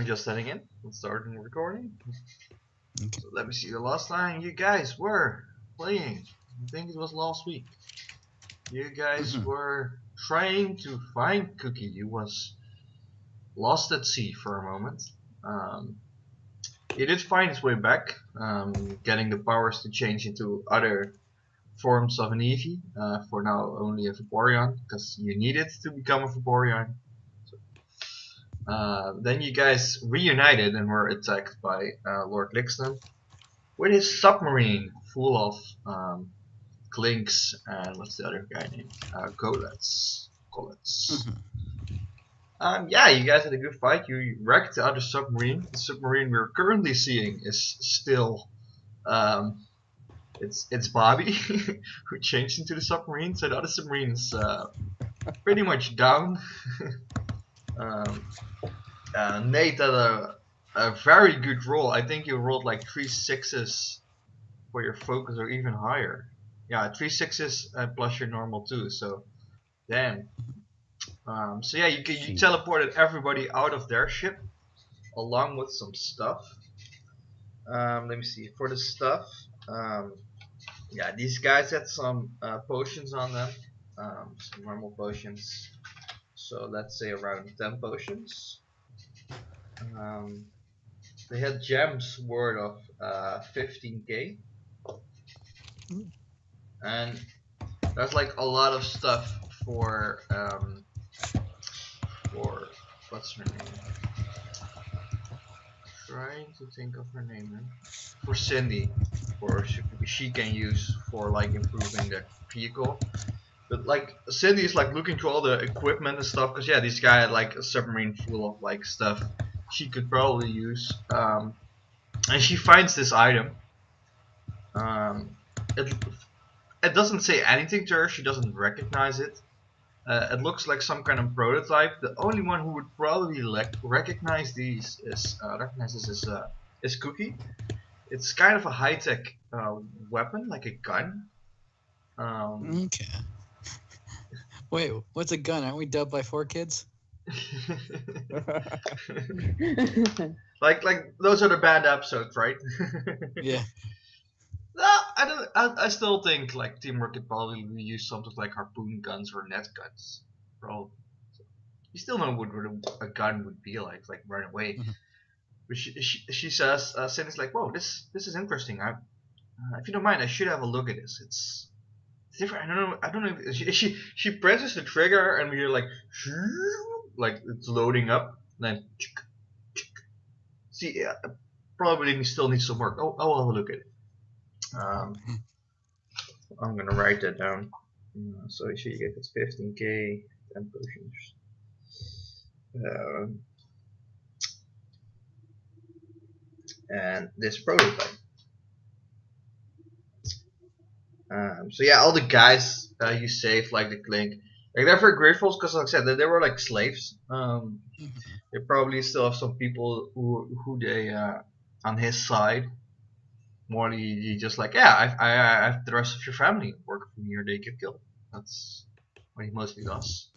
I'm just setting in and starting recording. Okay. So let me see. The last time you guys were playing, I think it was last week. You guys were trying to find Cookie. He was lost at sea for a moment. He did find his way back, getting the powers to change into other forms of an Eevee. For now, only a Vaporeon, because you need it to become a Vaporeon. Then you guys reunited and were attacked by Lord Lixton with his submarine full of Clinks and what's the other guy named? Golets. Yeah, you guys had a good fight. You wrecked the other submarine. The submarine we're currently seeing is still it's Bobby who changed into the submarine. So the other submarine is pretty much down. Nate had a very good roll. I think you rolled like 3 6s for your focus or even higher. Yeah, 3 6s plus your normal too. So, damn. So yeah, you teleported everybody out of their ship along with some stuff. Let me see. For the stuff, yeah, these guys had some potions on them. Some normal potions. So let's say around 10 potions. They had gems worth of 15k, and that's like a lot of stuff for what's her name? Trying to think of her name, man. For Cindy, for she can use for like improving the vehicle. But like Cindy is like looking through all the equipment and stuff, because yeah, this guy had like a submarine full of like stuff she could probably use. And she finds this item. It doesn't say anything to her. She doesn't recognize it. It looks like some kind of prototype. The only one who would probably recognize these is Cookie. It's kind of a high-tech weapon, like a gun. Okay. Wait, what's a gun? Aren't we dubbed by 4Kids? like those are the banned episodes, right? Yeah. No, I still think like Teamwork could probably use something like harpoon guns or net guns. Bro, you still know what a gun would be like run away. But she says, Cindy's like, whoa, this is interesting. If you don't mind, I should have a look at this. It's different. I don't know. If she presses the trigger and we hear like it's loading up. Then see, probably still needs some work. I'll have a look at it. I'm gonna write that down. So she gets 15k, 10 potions. And this prototype. So yeah, all the guys you saved, like the Clink, like they're very grateful because, like I said, they were like slaves. They probably still have some people who they on his side. More he just like, yeah, I have the rest of your family working for me or they get killed. That's what he mostly does.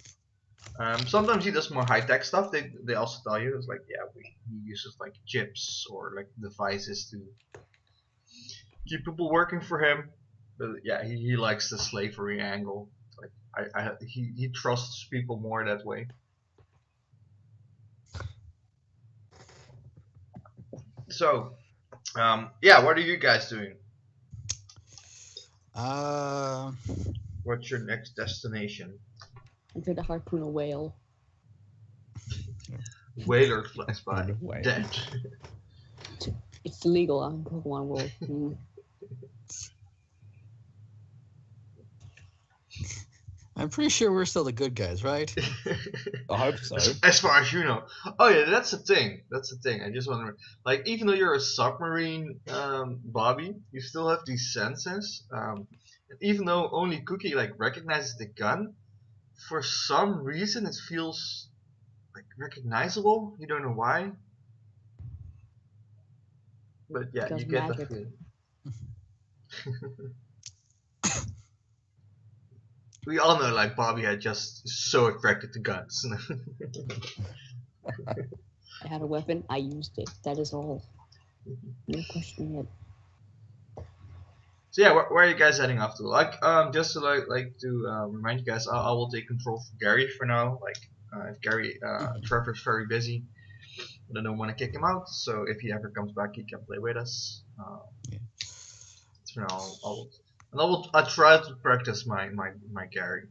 Sometimes he does more high tech stuff. They also tell you it's like, yeah, he uses like chips or like devices to keep people working for him. But yeah, he likes the slavery angle. Like he trusts people more that way. So, yeah, what are you guys doing? What's your next destination? I'm trying to harpoon a whale. Whaler flies by. Dead. It's legal on Pokemon World. I'm pretty sure we're still the good guys, right? I hope so. As far as you know. Oh yeah, that's the thing. I just wonder, like, even though you're a submarine, Bobby, you still have these senses. Even though only Cookie like recognizes the gun, for some reason it feels like recognizable. You don't know why. But yeah, Because you get magic. the feeling. We all know, like, Bobby had just so attracted to guns. I had a weapon. I used it. That is all. No questioning it. So yeah, where are you guys heading off to? Like, just to remind you guys, I will take control for Gary for now. Like, if Gary, Trevor's very busy, and I don't want to kick him out. So if he ever comes back, he can play with us. Yeah. For now, I'll try to practice my Gary.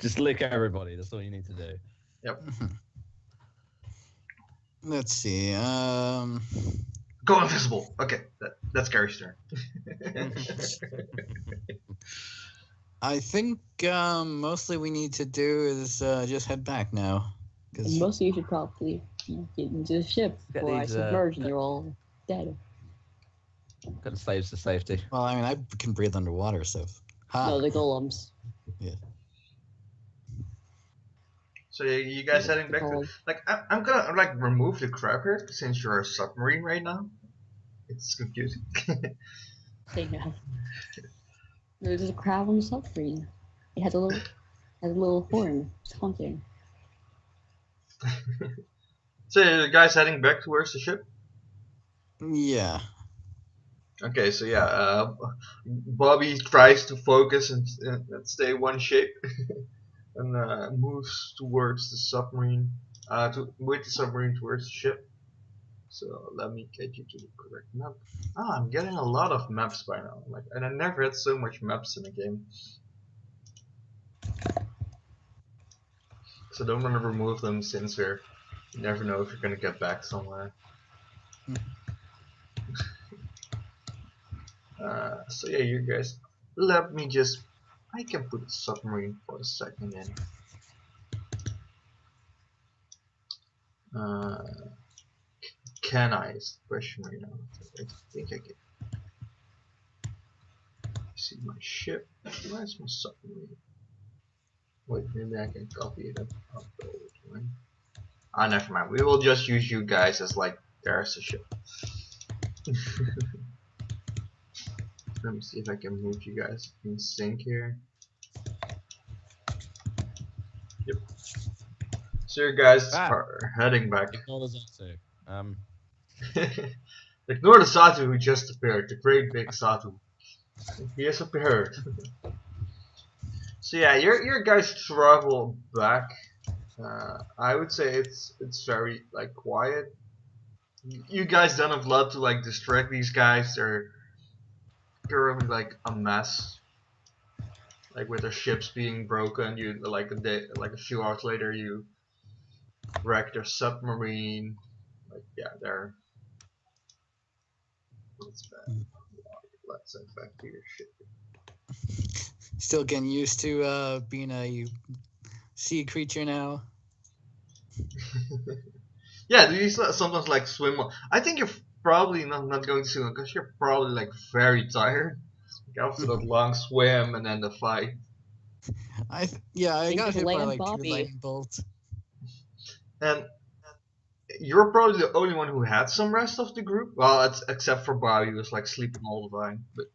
Just lick everybody. That's all you need to do. Yep. Let's see. Go invisible. Okay, that's Gary's turn. I think mostly we need to do is just head back now. And most of you should probably get into the ship Get before I these, submerge and you're all dead. Got the slaves to safety. Well, I mean, I can breathe underwater, so. Ha. No, the golems. Yeah. So you guys heading back to like I'm gonna like remove the crab here since you're a submarine right now. It's confusing. Yeah. There's a crab on the submarine. It has a little horn. It's hunting. So you guys heading back towards the ship? Yeah. Okay, so yeah, Bobby tries to focus and stay one shape, and moves towards the submarine, with the submarine towards the ship. So let me get you to the correct map. Ah, I'm getting a lot of maps by now. Like, and I never had so much maps in a game. So don't want to remove them since you never know if you're gonna get back somewhere. So yeah, you guys, let me just, I can put a submarine for a second in. Can I is the question right now. I think I can. See my ship. Where's my submarine? Wait, maybe I can copy it up. Ah, never mind. We will just use you guys as like there's a ship. Let me see if I can move you guys in sync here. Yep. So you guys are heading back. Ignore the Zatu. Ignore the Satu who just appeared, the great big Satu. He has appeared. So yeah, your guys travel back. I would say it's very like quiet. You guys don't have a lot to like distract these guys. They're currently like a mess. Like with their ships being broken, you like a few hours later you wreck their submarine. Like yeah, they're. Let's head back to your ship. Still getting used to being a sea creature now. Yeah, do you sometimes like swim? I think you're probably not going to swim because you're probably like very tired. Like after that long swim and then the fight. I got hit by like 2 lightning bolts. And you're probably the only one who had some rest of the group. Well, except for Bobby, who was like sleeping all the time. But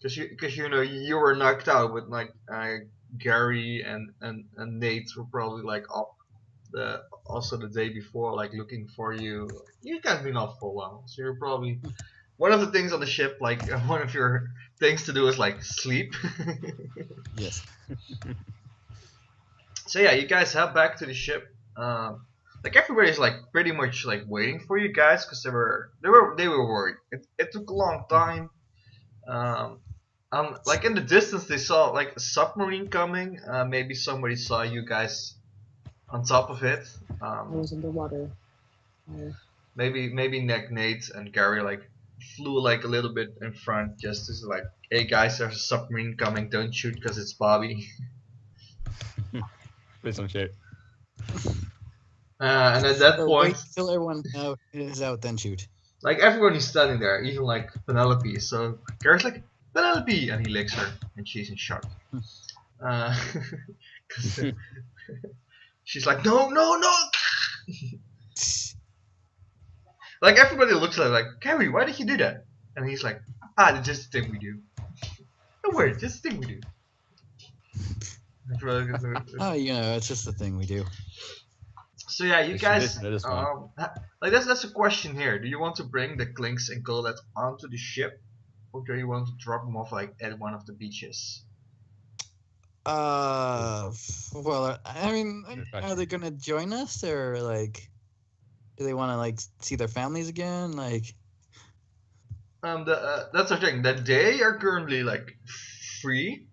because you were knocked out, but like Gary and Nate were probably like up also the day before, like looking for you. You guys been off for a while, so you're probably one of the things on the ship. Like one of your things to do is like sleep. Yes. So yeah, you guys head back to the ship. Like everybody's like pretty much like waiting for you guys because they were worried. It took a long time. Like in the distance they saw like a submarine coming. Maybe somebody saw you guys on top of it. I was underwater. Maybe Nate and Gary like flew like a little bit in front just to like, hey guys, there's a submarine coming. Don't shoot because it's Bobby. Please don't shoot. And at that point, wait till everyone is out, then shoot. Like everyone is standing there, even like Penelope. So Gary's like, Penelope, and he licks her, and she's in shock. She's like, no. Like everybody looks at her like, Gary, why did you do that? And he's like, it's just the thing we do. Don't worry, just the thing we do. Oh, it's just a thing we do. So yeah, you It's guys, tradition at this point. like that's a question here. Do you want to bring the Clinks and Golets onto the ship, or do you want to drop them off like at one of the beaches? Well, I mean, Good are question. they gonna join us, or like, do they want to like see their families again? Like, That's the thing. That they are currently like free.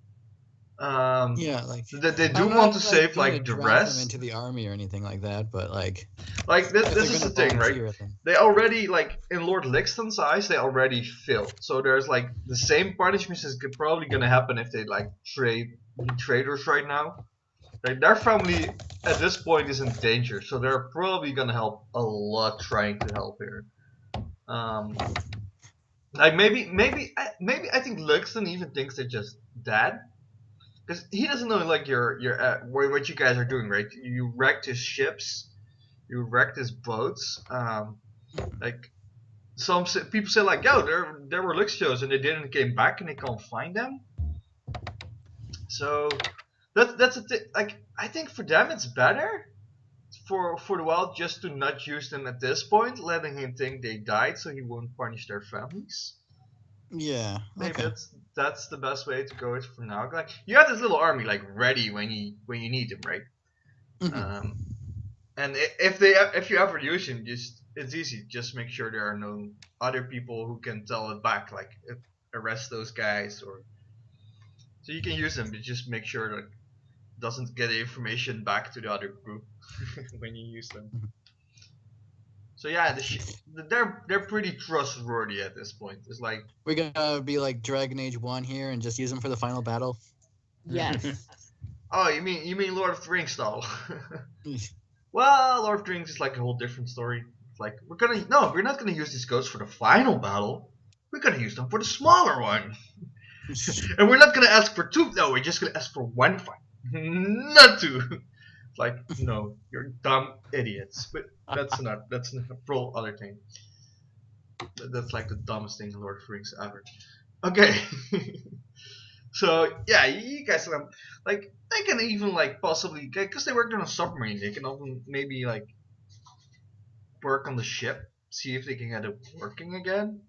yeah, like, That they do I'm want to not like save going to like the draft them rest. into the army or anything like that, but like, Like if this they're is the gonna thing, right? volunteer, then They already like in Lord Lixton's eyes, they already failed. So there's like the same punishments is probably gonna happen if they like be traitors right now. Like their family at this point is in danger, so they're probably gonna help a lot trying to help here. Like maybe I think Lixton even thinks they're just dead. Because he doesn't know like what you guys are doing, right? You wrecked his ships, you wrecked his boats. Like people say like, yo, there were Luxios and they didn't came back and they can't find them. So that's a thing. Like I think for them it's better for the wild just to not use them at this point, letting him think they died so he won't punish their families. yeah, Maybe okay. that's the best way to go with for now. Like you have this little army like ready when you need them, right? Mhm. And if you ever use him, just it's easy. Just make sure there are no other people who can tell it back, like arrest those guys, or so you can use them. But just make sure that it doesn't get the information back to the other group when you use them. Mhm. So yeah, they're pretty trustworthy at this point. It's like We're gonna be like Dragon Age 1 here and just use them for the final battle. Yes. oh, you mean Lord of the Rings style? Well, Lord of the Rings is like a whole different story. It's like we're not gonna use these ghosts for the final battle. We're gonna use them for the smaller one, and we're not gonna ask for two. No, we're just gonna ask for one fight, not two. It's like no, you're dumb idiots. But that's not a whole other thing. That's like the dumbest thing in Lord of the Rings ever. Okay. So yeah, you guys like they can even like possibly because they worked on a submarine, they can often maybe like work on the ship, see if they can get it working again.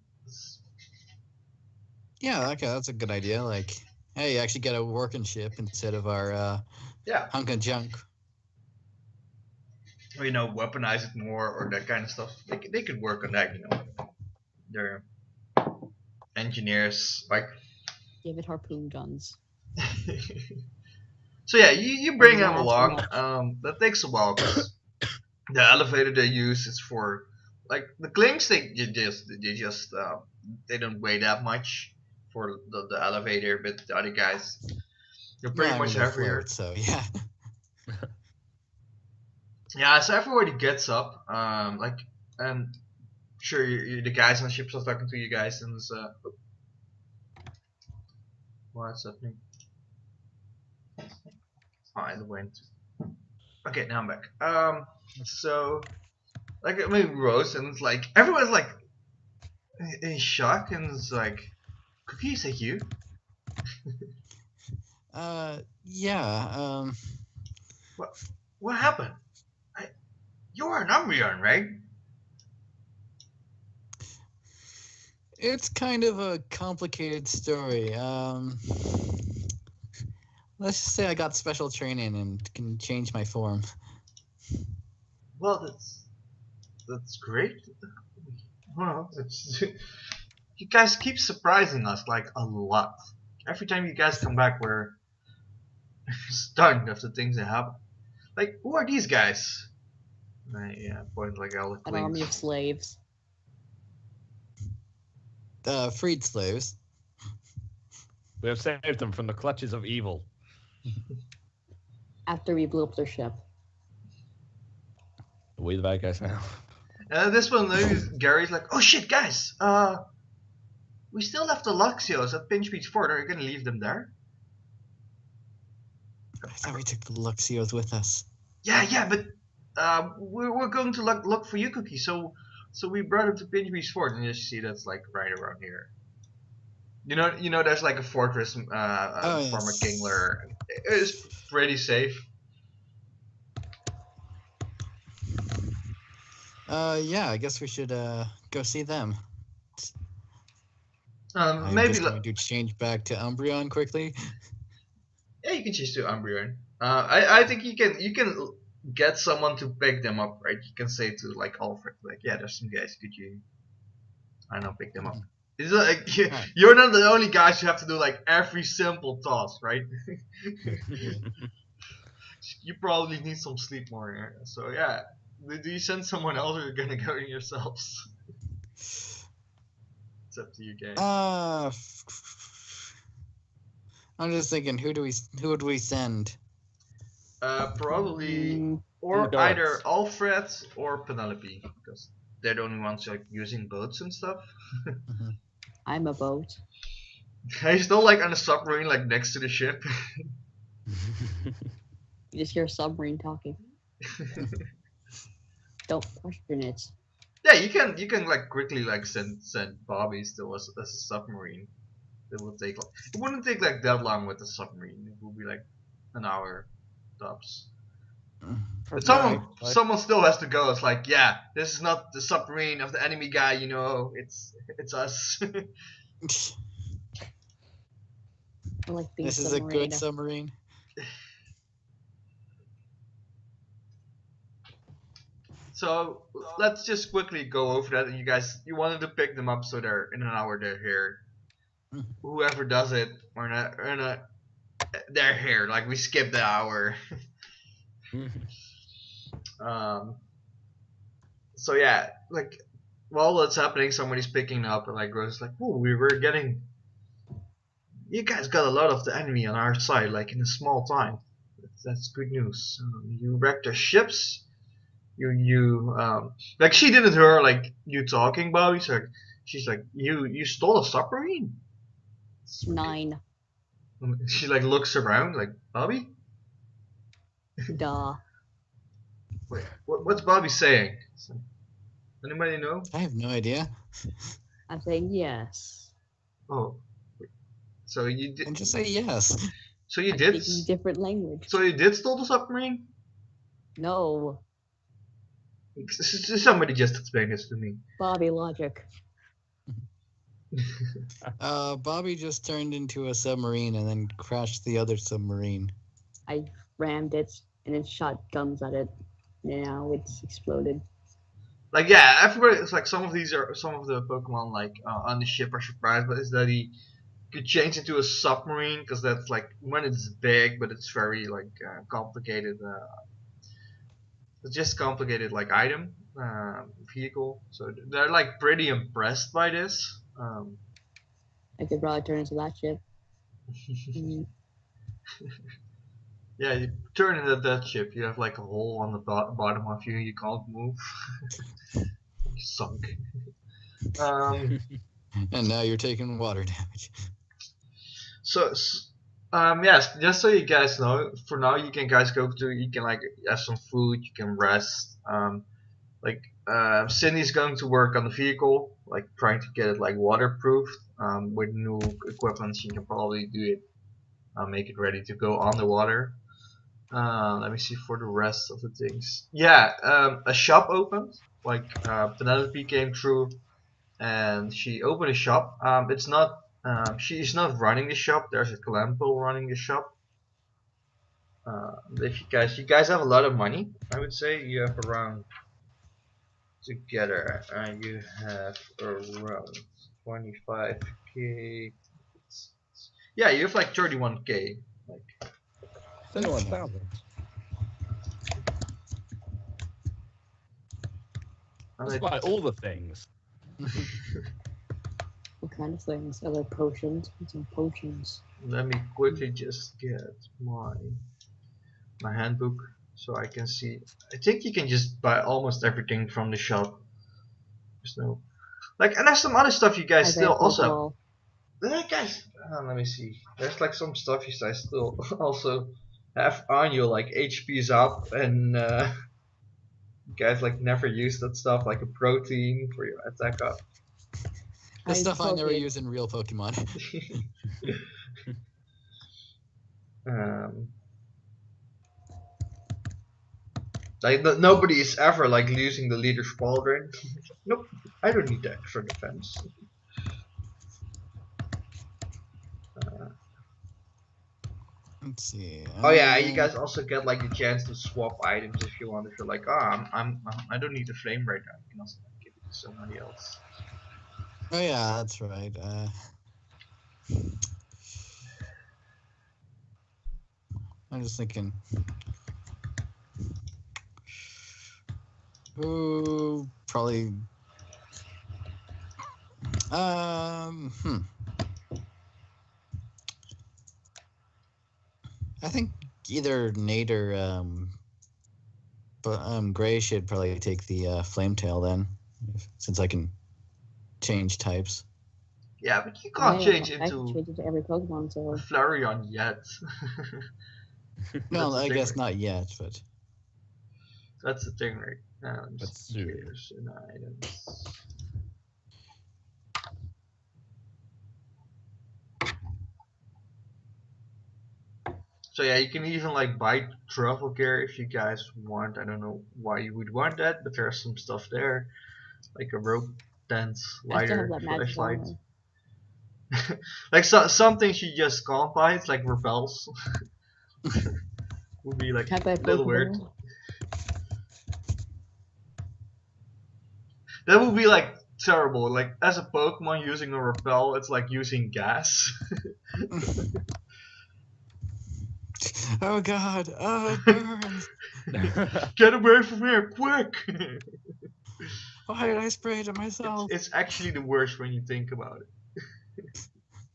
Yeah, okay, that's a good idea. Like, hey, you actually get a working ship instead of our Yeah, hunk of junk. or weaponize it more or that kind of stuff. They could work on that. They're engineers like. Give it harpoon guns. So yeah, you bring them Last along. much. That takes a while because the elevator they use is for like the clinks they don't weigh that much for the elevator, but the other guys they're Well, pretty I much mean, they heavier. float, so yeah. Yeah, so everybody gets up. Like sure the guys on the ship are talking to you guys and what's happening? Oh, I went. Okay, now I'm back. So like I mean Rose and it's like everyone's like in shock and it's like, Cookie, is that you? Yeah, What happened? You are an Umbreon, right? it's kind of a complicated story. Let's just say I got special training and can change my form. Well, that's great. Well, it's you guys keep surprising us like a lot. Every time you guys come back, we're stunned of the things that happen. Like, who are these guys? Yeah, point like all the An army of clinks. slaves. Freed slaves. We have saved them from the clutches of evil. After we blew up their ship. Are we the bad guys now? This one, Gary's like, oh shit, guys. We still left the Luxios at Pinch Beach Fort. Are you gonna leave them there? I thought we took the Luxios with us. Yeah, but we're going to look for you, Cookie. So we brought him to Pinch Beach Fort, and you see that's like right around here. There's like a fortress Oh, former yes. Kingler it's pretty safe. Yeah, I guess we should go see them. I'm Maybe just going to change back to Umbreon quickly. yeah, you can change to Umbreon. I think you can get someone to pick them up, right? You can say to like Alfred, like, yeah, there's some guys. Could you, I don't know, pick them up? It's like Right. you're not the only guys who have to do like every simple task, right? You probably need some sleep more. So yeah, do you send someone else or you're gonna go in yourselves? It's up to you guys. I'm just thinking, who would we send? Probably or either Alfred or Penelope because they're the only ones like using boats and stuff. I'm a boat. He's still like on a submarine, like next to the ship. You just hear a submarine talking. Don't question it. Yeah, you can like quickly like send Bobby still as a submarine. It will take like, it wouldn't take like that long with the submarine. It will be like an hour tops. But someone still has to go. It's like, yeah, this is not the submarine of the enemy guy, you know. It's us. I like being This is a good submarine. So let's just quickly go over that. And you wanted to pick them up, so they're in an hour. They're here. Whoever does it, they're here. Like we skipped the hour. So yeah, like while that's happening, somebody's picking up, and like Rose is like, "Oh, you guys got a lot of the enemy on our side, like in a small time. That's good news. You wrecked their ships. Like she didn't hear like you talking, Bobby. So she's like, you stole a submarine. 9. She like looks around, like Bobby. Duh. Wait, what's Bobby saying? Anybody know? I have no idea. I'm saying yes. Oh, so you did. And just say yes. So you I'm did. speaking different language. So you did steal the submarine? No. Somebody just explain this to me. Bobby logic. Bobby just turned into a submarine and then crashed the other submarine. I rammed it and then shot guns at it. Now it's exploded. Like yeah, everybody. It's like some of the Pokemon like on the ship are surprised, but is that he could change into a submarine because that's like when it's big, but it's very like complicated. It's just complicated like item vehicle. So they're like pretty impressed by this. I could probably turn into that ship. Yeah, you turn into that ship. You have like a hole on the bottom of you. You can't move. You sunk. And now you're taking water damage. So, yes, just so you guys know, for now you can like have some food, you can rest. Cindy's going to work on the vehicle, like trying to get it like waterproof. With new equipment, she can probably do it, make it ready to go on the water. Let me see for the rest of the things. Yeah, a shop opened. Like Penelope came through, and she opened a shop. It's not. She's not running the shop. There's a Callum running the shop. If you guys have a lot of money, I would say you have around together. You have around 25k. Yeah, you have like 31k. Like 31,000. That's like all the things. What kind of things? Are there potions? Some potions. Let me quickly just get my handbook so I can see. I think you can just buy almost everything from the shop. There's no and there's some other stuff you guys still also. Guys, let me see. There's like some stuff you guys still also have on you, like HP's up, and you guys like never use that stuff, like a protein for your attack up. The stuff I never use in real Pokemon. Um, like nobody is ever like losing the leader's pauldron. Nope, I don't need the extra defense. Let's see. Oh yeah, you guys also get like the chance to swap items if you want. If you're like, oh, I don't need the flame right now. You can also give it to somebody else. Oh yeah, that's right. I'm just thinking. Ooh, probably. I think either Nate or Gray should probably take the Flame Tail then, since I can change types. Yeah, but you can't change I can into change it to every Pokemon, so. Flareon yet. No, I guess right? not yet, but. That's the thing, right? That's soon. Items. So yeah, you can even like buy travel gear if you guys want. I don't know why you would want that, but there's some stuff there, like a rope tent, I still have lighter, that magic flashlight. armor. Like some things you just can't buy. It's like repels. Would be like Can I buy a little weird. Pokeball? That would be like terrible. Like as a Pokemon using a repel, it's like using gas. Oh god! Oh, it burns! Get away from here, quick! Why did I spray it at myself? It's actually the worst when you think about it.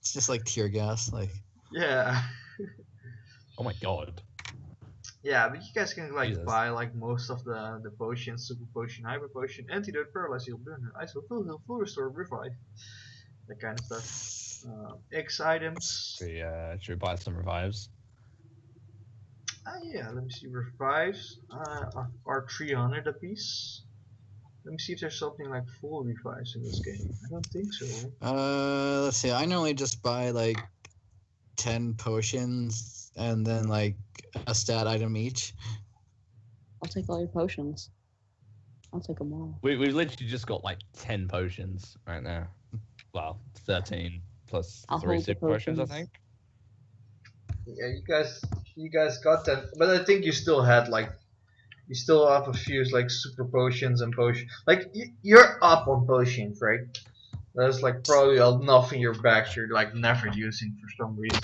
It's just like tear gas, like. Yeah. Oh my god. Yeah, but you guys can like Jesus. buy like most of the potions, super potion, hyper potion, antidote, paralyze, heal, burn, ice, full heal, full restore, revive, that kind of stuff. X items. Should we buy some revives? Yeah, let me see, revives are 300 a piece. Let me see if there's something like full revives in this game. I don't think so. Let's see. I normally just buy like 10 potions and then like a stat item each. I'll take all your potions. I'll take them all. We've literally just got like 10 potions right now. Well, 13 plus I'll 3 hold the super potions, I potions. think. Yeah, you guys got that, but I think you still have a few like super potions and potions. Like you're up on potions, right? There's like probably enough in your bag you're like never using for some reason.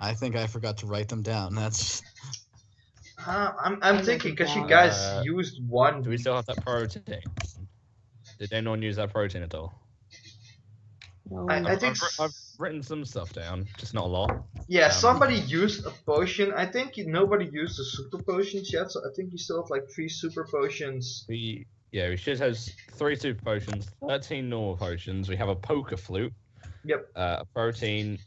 I think I forgot to write them down. That's. I'm thinking because you guys used one. Do we still have that protein? Did anyone use that protein at all? No. I think I've written some stuff down, just not a lot. Yeah, somebody used a potion. I think nobody used the super potions yet, so I think you still have like 3 super potions. We should have 3 super potions, 13 normal potions. We have a poker flute. Yep. A protein,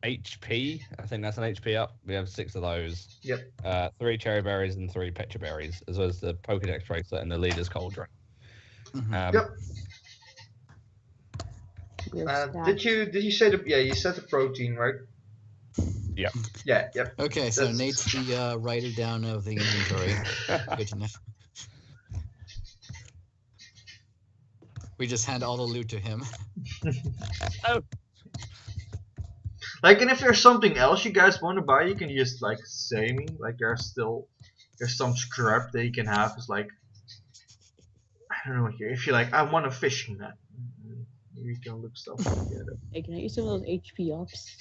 HP. I think that's an HP up. We have 6 of those. Yep. 3 cherry berries and 3 petra berries, as well as the Pokedex bracelet and the leader's cauldron. Yep. Did you say you said the protein, right? Yeah. Yeah. Yep. Okay, so Nate's the writer down of the inventory. Good enough. We just hand all the loot to him. Oh. Like, and if there's something else you guys want to buy, you can just like say me. Like, there's some scrap that you can have. It's like, I don't know here. If you're like, I want a fishing net, you can look stuff up together. Hey, can I use some of those HP ups?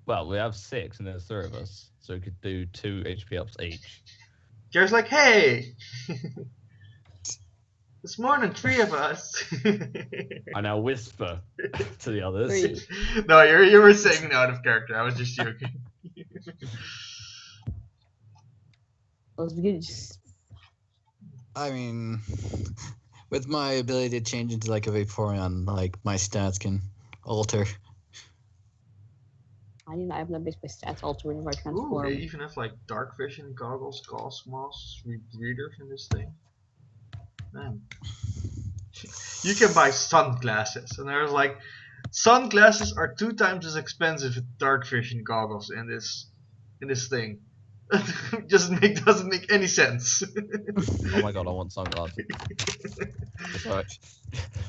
Well, we have 6 and there's 3 of us, so we could do 2 HP ups each. Jared's like, hey, there's more than 3 of us. I now whisper to the others. 3. No, you were saying it out of character. I was just joking. Let's begin. Just... I mean, with my ability to change into like a Vaporeon, like my stats can alter. I have that base my stats alter whenever I Ooh, transform. they even have like dark vision goggles, cosmos, readers in this thing. Man. You can buy sunglasses, and there's like Sunglasses are 2 times as expensive as dark vision goggles in this thing. Doesn't make any sense. Oh my god, I want sunglasses.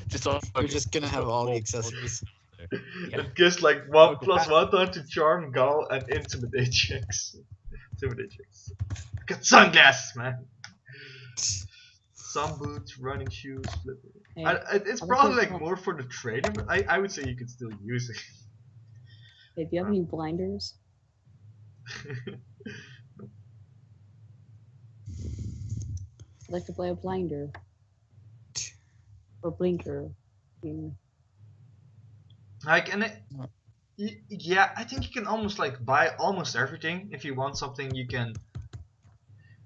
Just so You're just gonna have all the accessories. Yeah. It gives like one plus 1 time to charm, gull, and intimidate checks. Get sunglasses, man. Sun boots, running shoes, flipping. Hey, It's I probably like like it. more for the trading, but I would say you could still use it. Hey, do you have any blinders? I'd like to play a blinder. Or blinker. Yeah. Like, and yeah, I think you can almost like buy almost everything. If you want something, you can.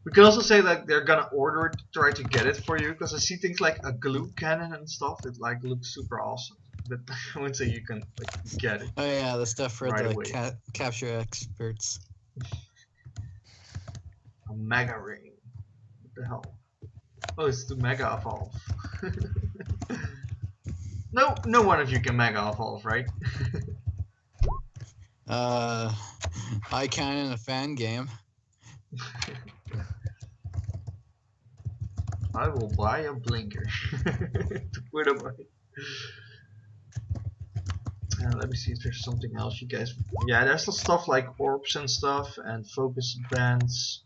We can also say that they're gonna order it, try to get it for you, because I see things like a glue cannon and stuff. It like looks super awesome, but I wouldn't say you can like get it. Oh yeah, the stuff for Right the away. capture experts. A mega ring. What the hell? Oh, it's the mega evolve. No one of you can mega evolve, right? I can in a fan game. I will buy a blinker to put on my. Let me see if there's something else you guys. Yeah, there's the stuff like orbs and stuff and focus bands.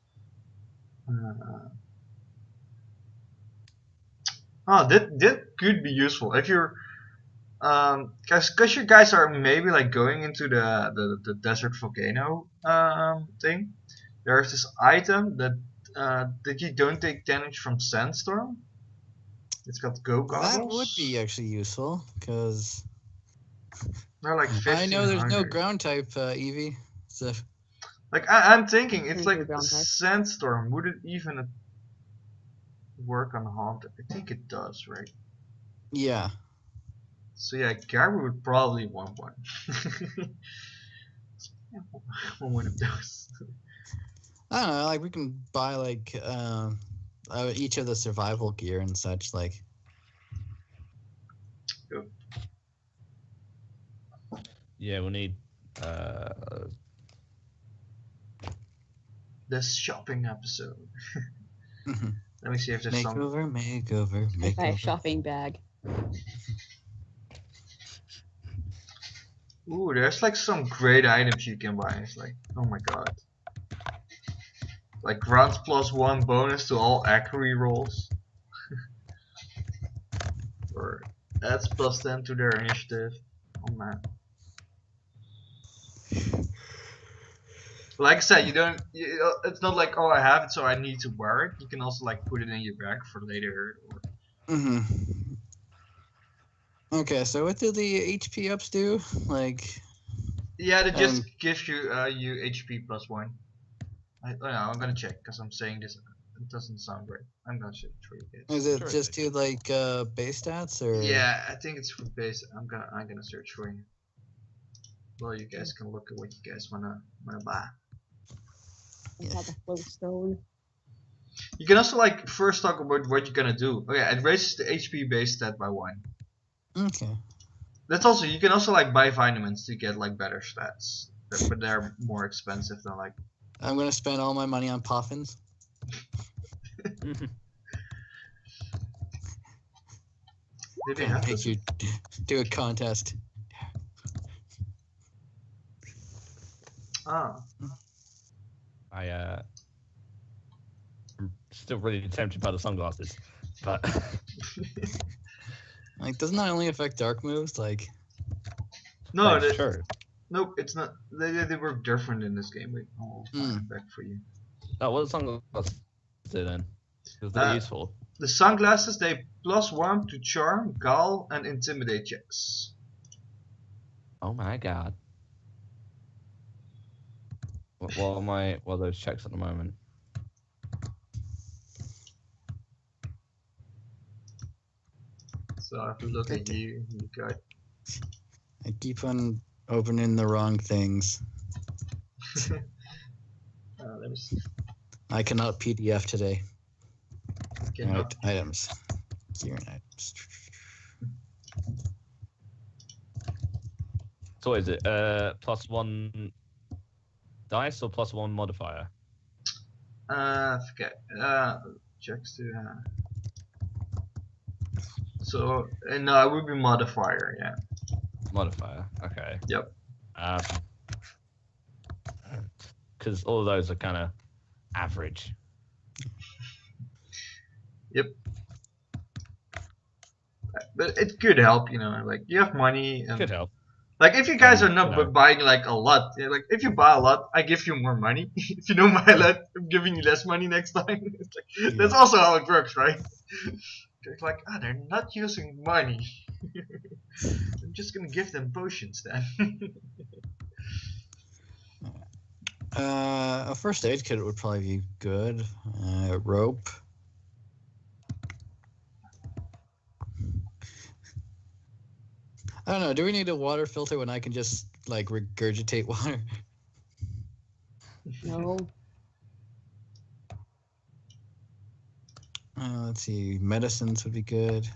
Oh, that could be useful if you're because you guys are maybe like going into the desert volcano thing. There's this item that you don't take damage from sandstorm. It's got go goggles. That would be actually useful, because They're like 1500. I know there's no ground type, Eevee. So Like I'm thinking it's There's like no a ground type. sandstorm. Would it even work on Haunted? I think it does, right? yeah. So yeah, Gary would probably want one. One of those. I don't know, like we can buy like each of the survival gear and such, like. Yeah, we'll need This shopping episode. Let me see if there's some. Makeover. I buy a shopping bag. Ooh, there's like some great items you can buy. It's like, oh my god. Like grants +1 bonus to all accuracy rolls. Or adds +10 to their initiative. Oh man. Like I said, it's not like, oh, I have it so I need to wear it. You can also like put it in your bag for later. Or... Okay, so what do the HP ups do? Like. Yeah, that just gives you HP +1. I'm gonna check because I'm saying this. It doesn't sound right. I'm gonna search for you guys. Is it just do like base stats or? Yeah, I think it's for base. I'm gonna search for you. Well, you guys can look at what you guys wanna buy. I have a flow stone. You can also like first talk about what you're gonna do. Okay, it raises the HP base stat by 1. Okay. That's also, you can also like buy vitamins to get like better stats, but they're more expensive than like. I'm gonna spend all my money on Poffins. Did they have Make this? you do a contest. Ah. I'm still really tempted by the sunglasses, but Like, doesn't that only affect dark moves? Like. No, that's true. Nope, it's not. They work different in this game. Wait, I'll find it back for you. Oh, what the sunglasses do then? Because they're useful. The sunglasses, they +1 to charm, gull, and intimidate checks. Oh my god. What are those checks at the moment? So if you look at you got. I keep on opening the wrong things. Let me see. I cannot PDF today. Cannot. Right, items. Gear and items. So what is it? +1 dice or +1 modifier? Forget. Checks to. So no, it would be modifier. Yeah. Modifier. Okay. Yep. Because all of those are kind of average. Yep. But it could help, you know. Like you have money, and Could help. like if you guys are not you know. buying like a lot, like if you buy a lot, I give you more money. If you don't buy a lot, I'm giving you less money next time. It's like, that's also how it works, right? It's like, they're not using money. I'm just gonna give them potions then. A first aid kit would probably be good. Rope. I don't know. Do we need a water filter when I can just like regurgitate water? No. Let's see. Medicines would be good.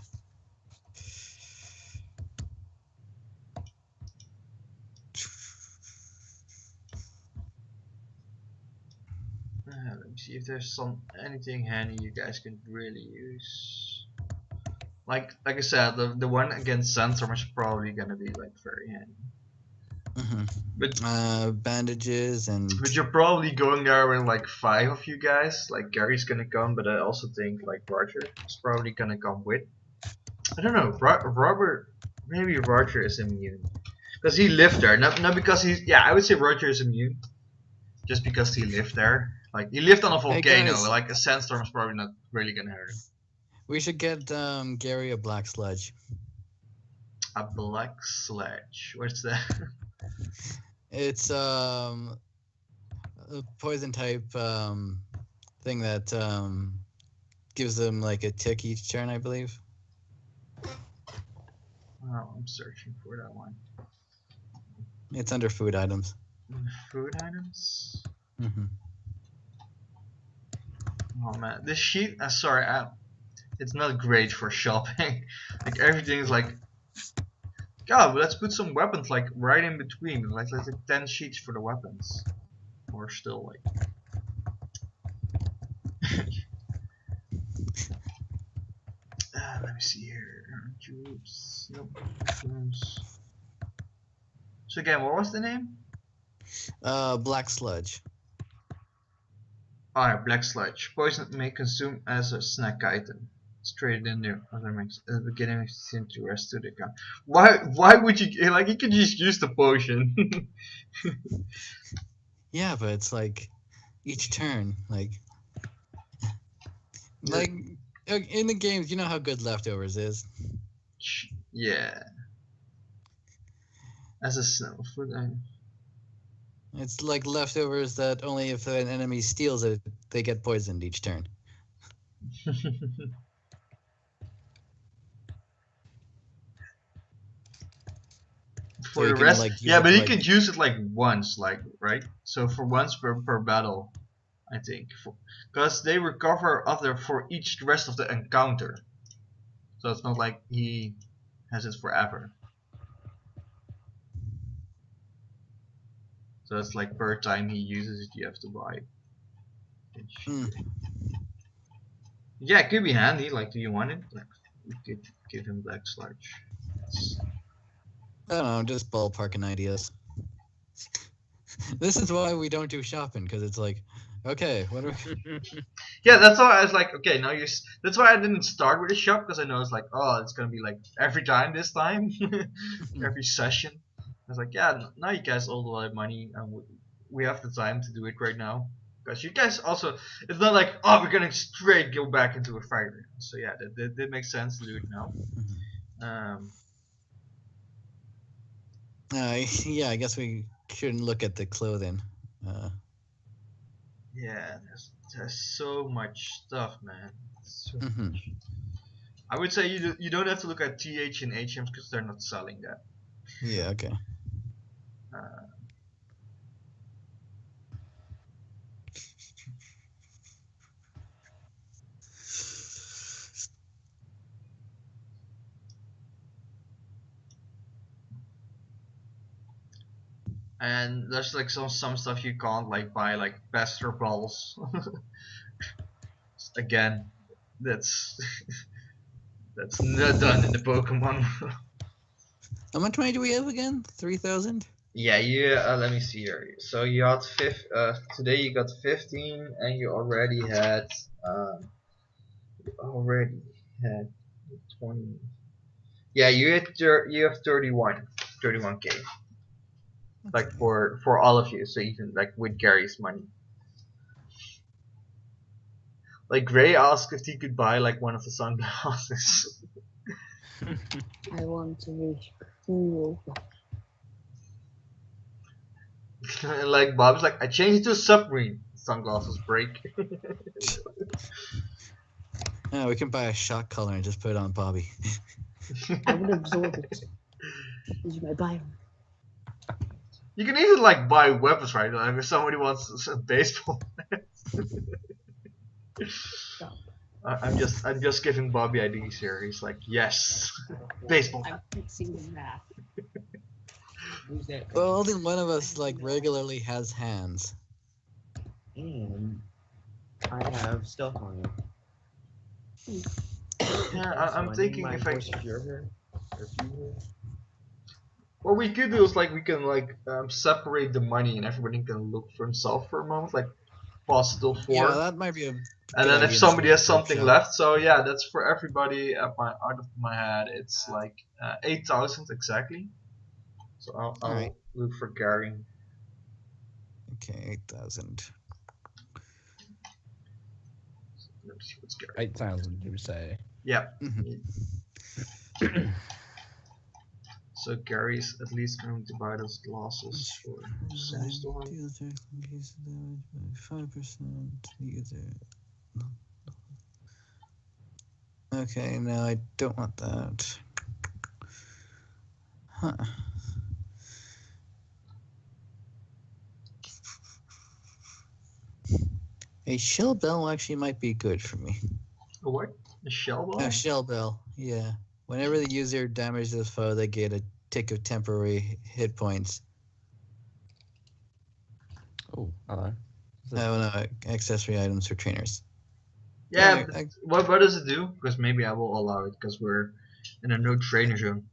Let me see if there's anything handy you guys can really use. Like I said, the one against Sandstorm is probably gonna be like very handy. But bandages and. But you're probably going there with like 5 of you guys. Like Gary's gonna come, but I also think like Roger is probably gonna come with. I don't know. Robert, maybe Roger is immune because he lived there. Not because he's. Yeah, I would say Roger is immune, just because he lived there. Like he lived on a volcano. Guys. Like a sandstorm is probably not really gonna hurt him. We should get Gary a black sludge. A black sledge. What's that? It's a poison type thing that gives them like a tick each turn, I believe. Oh, I'm searching for that one. It's under food items. Food items? Mm-hmm. Oh man, this sheet. Sorry, it's not great for shopping. Like everything is like. God, let's put some weapons like right in between. Like let's 10 sheets for the weapons. Or still like. Let me see here. Tubes. Nope. Mushrooms. So again, what was the name? Black sludge. Alright, black sludge. Poison may consume as a snack item. It's traded in the other mix at the beginning seem to rest to the account. Why would you like you could just use the potion? Yeah, but it's like each turn, like in the games, you know how good leftovers is. Yeah. As a snow food item. It's like leftovers that only if an enemy steals it, they get poisoned each turn. For So the can, rest, like, use yeah, it but to, you like- could use it like once, like right. So for once per battle, I think, because they recover for each rest of the encounter. So it's not like he has it forever. So it's like per time he uses it, you have to buy. Yeah, it could be handy. Like, do you want it? Like, we could give him black sludge. I don't know, just ballparking ideas. This is why we don't do shopping, because it's like, okay, what are we... Yeah, that's why I was like, okay, now that's why I didn't start with a shop, because I know it's like, oh, it's gonna be like every time this time, every session. I was like, yeah, now you guys all a lot of money, and we have the time to do it right now. Because you guys also, it's not like, oh, we're gonna straight go back into a fighter. So yeah, that makes sense to do it now. Yeah, I guess we shouldn't look at the clothing. Yeah, there's so much stuff, man. So much. I would say you don't have to look at TH and HMs because they're not selling that. Yeah, okay. And there's like some stuff you can't like buy, like Pester balls. Again, that's that's not done in the Pokemon. How much money do we have again? 3,000? Yeah, you. Let me see here. So you got today you got 15, and you already had 20. Yeah, you have 31k, like for all of you. So even like with Gary's money. Like Gray asked if he could buy like one of the sunglasses. I want to reach cool. And like Bob's like, I changed to a submarine. Sunglasses break. Yeah, we can buy a shot color and just put it on Bobby. I would absorb it. Use my bio. You can even like buy weapons, right? Like if somebody wants a baseball. Stop. I'm just giving Bobby ideas here. He's like, yes, baseball. I'm fixing that. Who's that? Well, only one of us like regularly has hands. And I have stuff on you. Yeah, I'm thinking if I. What we could do is like we can like separate the money and everybody can look for himself for a moment, like pause till 4. Yeah, that might be a. And good then if idea somebody for has something workshop. left, so yeah, that's for everybody. Out of my head, it's like 8,000 exactly. So I'll Alright. look for Gary. Okay, 8,000. Let me see what's Gary. 8,000, you would say. Yeah. Mhm. So Gary's at least going to buy those glasses for Sandstorm. 5% user. Okay, no, I don't want that. Huh. A shell bell actually might be good for me. A what? A shell ball? A shell bell, yeah. Whenever the user damages the foe, they get a tick of temporary hit points. Oh, hello. No, accessory items for trainers. Yeah, Yeah, what does it do? Because maybe I will allow it because we're in a no trainer zone.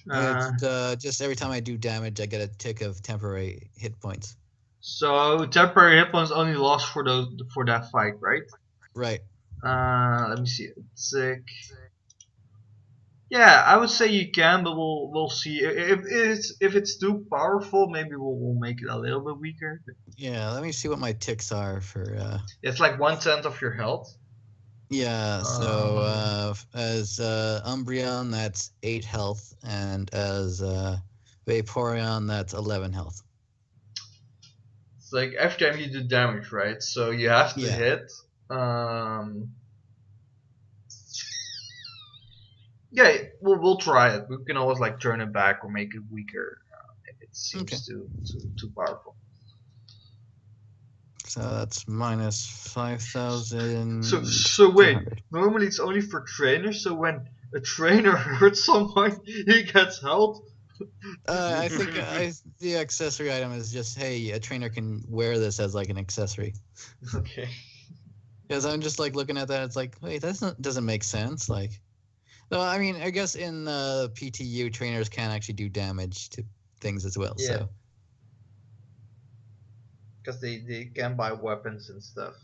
It's just every time I do damage, I get a tick of temporary hit points. So temporary hit points only lost for that fight, right? Right. Let me see. Sick. Yeah, I would say you can, but we'll see. If it's too powerful, maybe we'll make it a little bit weaker. Yeah, let me see what my ticks are for. It's like 1/10 of your health. Yeah, so as Umbreon, that's 8 health, and as Vaporeon, that's 11 health. It's like every time you do damage, right? So you have to Yeah. hit. Yeah, we'll try it. We can always like turn it back or make it weaker if it seems too powerful. So that's minus 5,000. So wait, normally it's only for trainers. So when a trainer hurts someone, he gets health. I think the accessory item is just, hey, a trainer can wear this as like an accessory. Okay. Because I'm just like looking at that, it's like, wait, that doesn't make sense. Like, no, I mean, I guess in PTU, trainers can actually do damage to things as well. Yeah. So. Because they can buy weapons and stuff.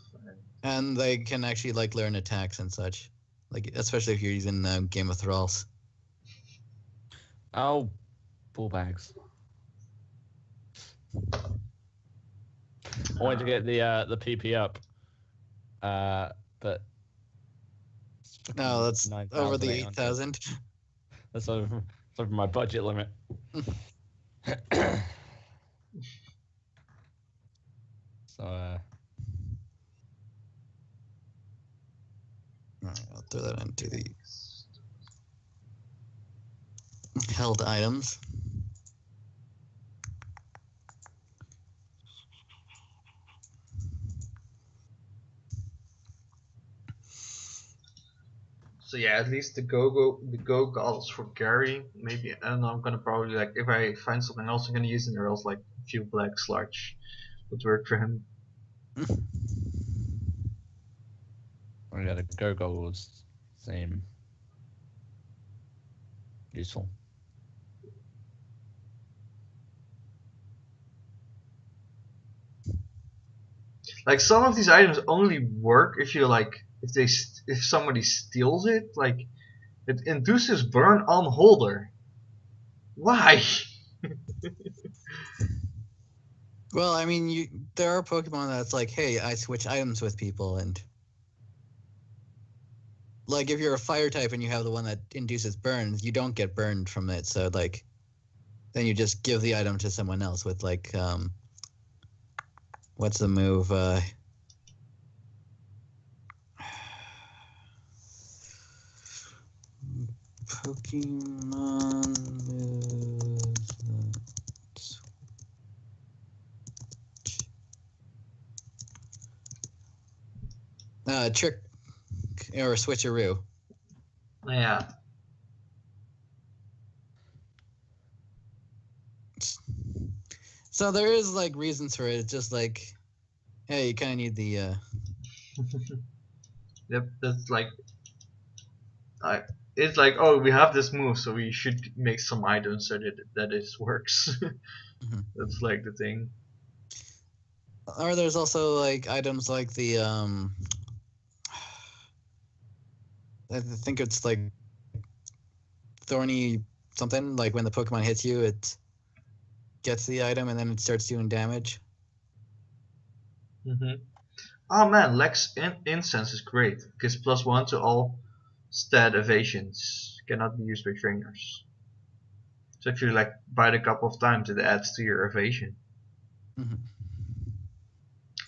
And they can actually like learn attacks and such, like especially if you're using Game of Thralls. Oh, ball bags. I wanted to get the PP up, but no, that's over the 8,000. That's over my budget limit. So Alright, I'll throw that into the held items. So yeah, at least the go goggles for Gary. Maybe I don't know. I'm gonna probably like if I find something else, I'm gonna use it, or else like a few black sludge would work for him. Oh, yeah, the go goggles seem useful. Like some of these items only work if you like if somebody steals it. Like it induces burn on holder. Why? Well, I mean, there are Pokemon that's like, hey, I switch items with people, and like if you're a fire type and you have the one that induces burns, you don't get burned from it. So like, then you just give the item to someone else with like, what's the move? Pokemon moves. Trick or switcheroo. Yeah. So there is like reasons for it. It's just like, hey, you kind of need the. Yep. That's like. It's like, oh, we have this move, so we should make some items so that it works. Mhm. That's like the thing. Or there's also like items like the I think it's like thorny something. Like when the Pokemon hits you, it gets the item and then it starts doing damage. Oh man, Lex Incense is great. Gives +1 to all stat evasions. Cannot be used by trainers. So if you like bite a couple of times, it adds to your evasion. Mhm.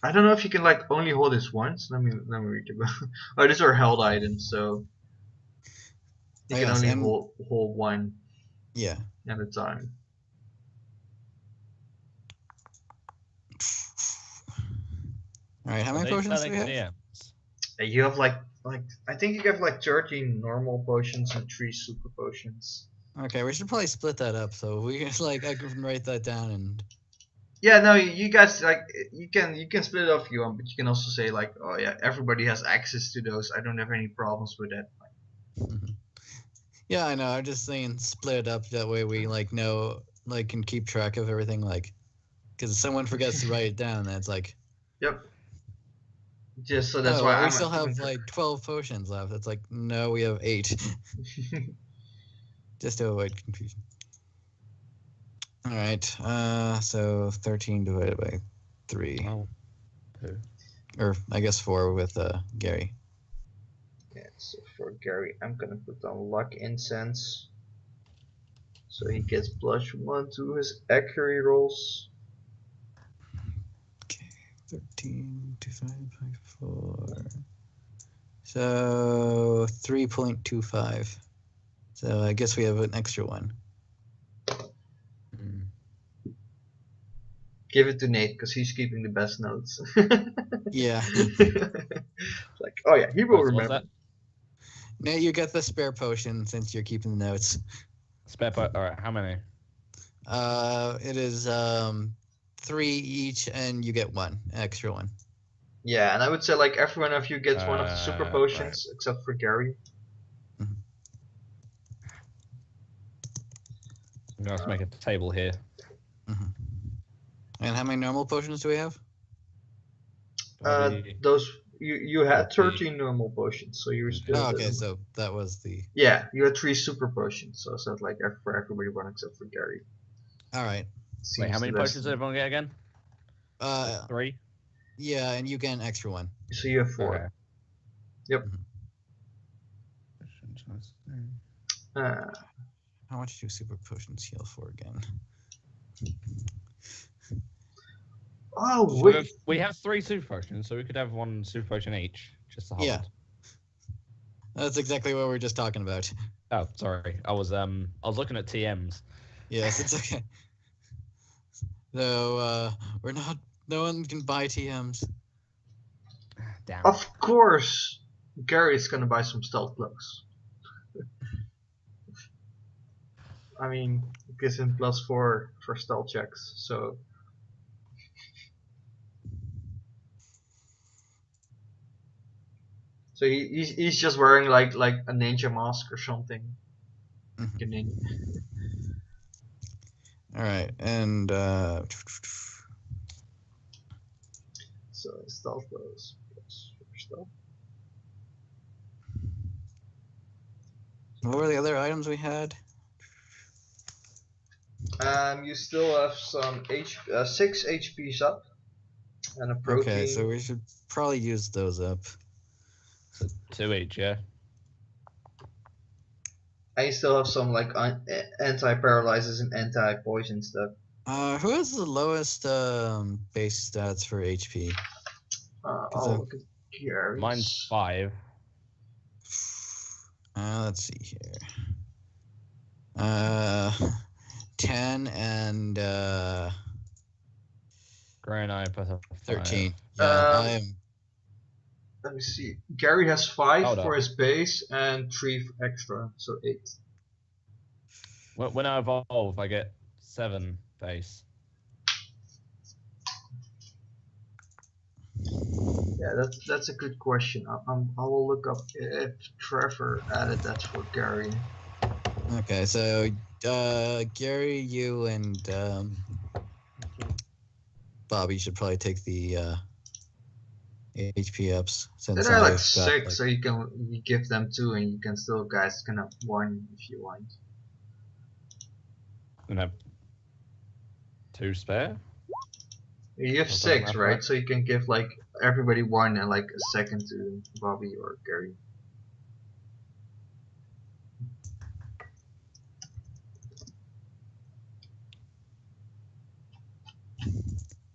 I don't know if you can like only hold this once. Let me read the book. Oh, these are held items, so you can Yes, only and hold one yeah. at a time. All right, how Are many they potions do we selling have? TMs? You have like I think you have like 13 normal potions and 3 super potions. Okay, we should probably split that up so we like I can write that down and. Yeah, no, you guys like you can split it up if you want, but you can also say like, oh yeah, everybody has access to those. I don't have any problems with that. Yeah, I know. I'm just saying split it up that way we like know like can keep track of everything like because if someone forgets to write it down, then it's like Yep. Just so that's oh why well, we I'm still keeping have track. like 12 potions left. It's like no, we have 8 just to avoid confusion. All right, so 13 divided by 3, Oh, 2. or I guess 4 with Gary. Yeah, so for Gary, I'm gonna put on Luck Incense, so he gets +1 to his accuracy rolls. Okay, 13 divided by 4. So 3.25. So I guess we have an extra one. Give it to Nate because he's keeping the best notes. Yeah. Like, oh yeah, he will What's remember. that? Nate, you get the spare potion since you're keeping the notes. Spare part. All right, how many? It is 3 each, and you get one extra one. Yeah, and I would say like every one of you gets one of the super Right. potions except for Gary. Mhm. I'm gonna have to make a table here. Mhm. And how many normal potions do we have? Those you had Copy. 13 normal potions, so you were still. Oh, okay, so that was the. Yeah, you had 3 super potions, so I said like for everybody one except for Gary. All right. Wait, how Seems many the best. potions did everyone get again? 3. Yeah, and you get an extra one. So you have 4. Okay. Yep. How much do super potions heal for again? Oh So wait. we have 3 super potions, so we could have 1 super potion each, just to hold. Yeah. That's exactly what we were just talking about. Oh, sorry. I was looking at TMs. Yes, it's okay. So we're not. No one can buy TMs. Damn. Of course, Gary's gonna buy some stealth cloaks. I mean, it gives him +4 for stealth checks. So he's just wearing like a ninja mask or something. Mhm. All right, and so stealth goes +4 stealth. what were the other items we had? You still have some 6 HPs up and a protein. Okay, so we should probably use those up. So 2 each, yeah. And you still have some like anti-paralyzes and anti-poison stuff. Who has the lowest base stats for HP? I'll look at Gary's. Mine's 5. Let's see here. 10 and Gray and I both have 13. 5. Yeah, I am. Let me see. Gary has 5 Hold for up. his base and 3 extra, so 8. When I evolve, I get 7 base. Yeah, that's a good question. I will look up if Trevor added that for Gary. Okay, so Gary, you and Bobby should probably take the HP ups since They're like I've 6, got, so you give them 2, and you can still guys can have 1 if you want. And have 2 spare. You have Well, 6, that's right? right. So you can give like everybody 1 and like a second to Bobby or Gary.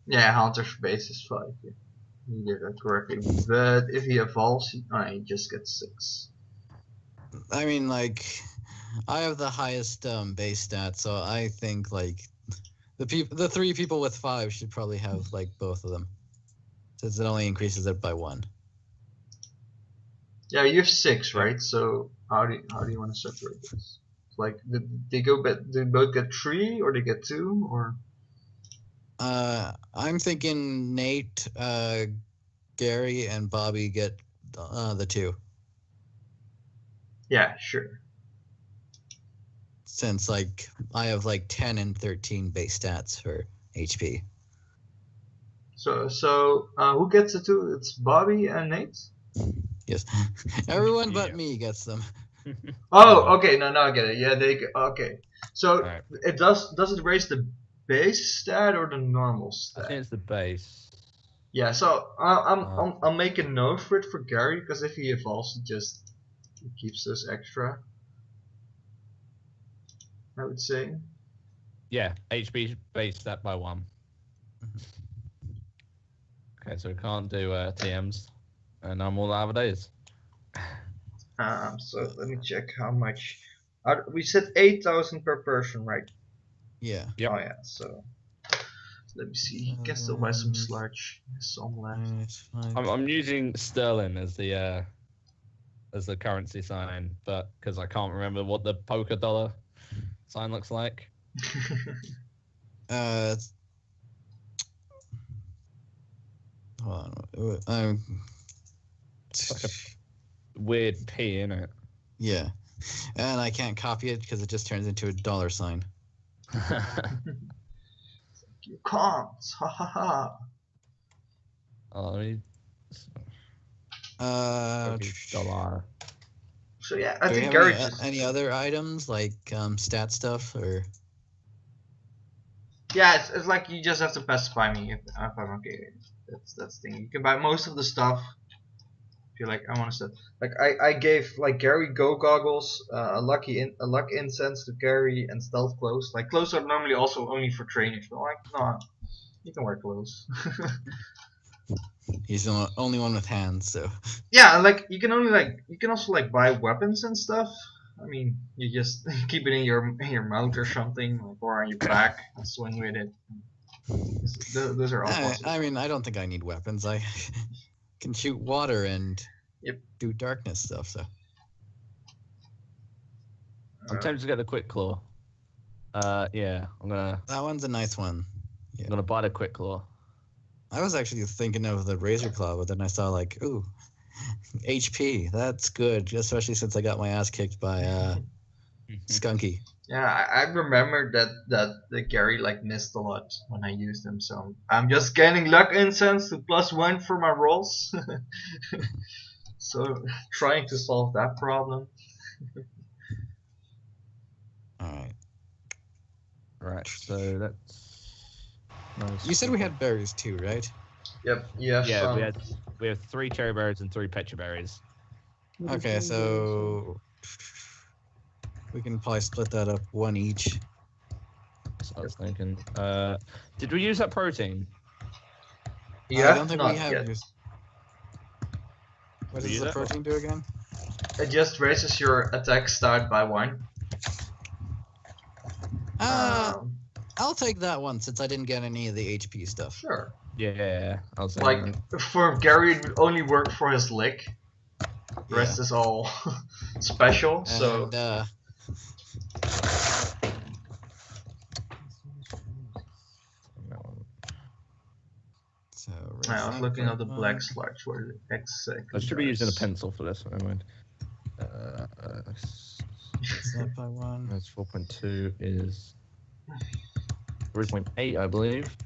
Yeah, Hunter's base is 5. Yeah. You did that correctly. But if he evolves, he just gets 6. I mean, like, I have the highest base stats, so I think like the 3 people with 5 should probably have like both of them, since it only increases it by 1. Yeah, you have 6, Yeah. right? So how do you want to separate this? Like, did they both get 3 or they get 2 or? I'm thinking Nate, Gary, and Bobby get the 2. Yeah, sure. Since like I have like 10 and 13 base stats for HP. So who gets the 2? It's Bobby and Nate. Yes, everyone but Yeah. me gets them. Oh, okay. No, I get it. Yeah, okay. So Alright. it does it raise the base stat or the normal I stat? think it's the base. Yeah. So I'll make a note for it for Gary, because if he evolves, he keeps this extra. I would say. Yeah, HP base stat by 1. Okay, so we can't do TMs, and I'm all out of days. So let me check how much. We said 8,000 per person, right? Yeah. Yep. Oh yeah. So let me see. He can still buy some sludge. Some left. I'm using sterling as the currency sign, but because I can't remember what the polka dollar sign looks like. Hold on. It's like a weird P in it. Yeah, and I can't copy it because it just turns into a dollar sign. You can't. Ha ha ha. Oh, let me. Dollar. So yeah, I Do we think have Gary any other items like stat stuff or? Yeah, it's like you just have to pacify me if I'm okay. That's the thing. You can buy most of the stuff. If you're like, I want to set. Like I gave like Gary go goggles, a luck incense to Gary, and stealth clothes. Like clothes are normally also only for trainers, but like no, you can wear clothes. He's the only one with hands, so. Yeah, like you can also like buy weapons and stuff. I mean, you just keep it in your mouth or something, like, or on your back and swing with it. Those are all possible. I mean, I don't think I need weapons. I can shoot water and do darkness stuff. So. I'm tempted to get the quick claw. Yeah, I'm gonna That one's a nice one. I'm gonna buy the quick claw. I was actually thinking of the Razor Claw, but then I saw like, ooh, HP. That's good, especially since I got my ass kicked by Skunky. Yeah, I remember that Gary like missed a lot when I used him, so I'm just gaining luck incense to +1 for my rolls. So trying to solve that problem. All right. Right, so that's. You said we had berries too, right? Yep. Yes. Yeah, we have 3 cherry berries and 3 petra berries. Okay, so we can probably split that up 1 each. So I was thinking. Did we use that protein? Yeah. I don't think not we have yet. used. What Did does you use the that? protein do again? It just raises your attack start by 1. I'll take that one since I didn't get any of the HP stuff. Sure. Yeah, I was Like thinking. for Gary, it would only work for his lick. The rest is all special. So And, so I was looking at the one. black sludge for the exact. I should be using a pencil for this. Never mind. Split that by 1. That's 4.2 is 3.8, I believe.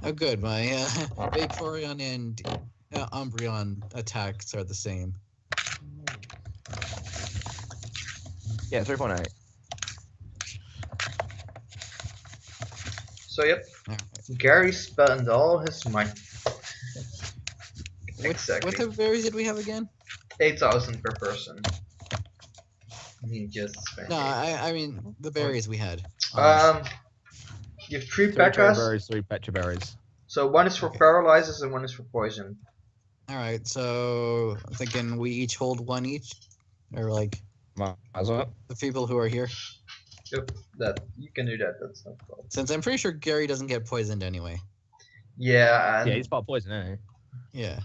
Oh, good. My Vaporeon and Umbreon attacks are the same. Yeah, 3.8. So yep, Alright. Gary spent all his money. What Exactly. type of berries did we have again? 8,000 per person. He just spent. No, I mean the berries we had. You have 3 3 cherry Pekkas. berries, 3 petra berries. So 1 is for Okay. paralyzes and 1 is for poison. All right, so I'm thinking we each hold 1 each, or like Might as well. the people who are here. Yep, that you can do that. That's no problem. Since I'm pretty sure Gary doesn't get poisoned anyway. Yeah, and, Yeah, he's part poison, isn't Yeah.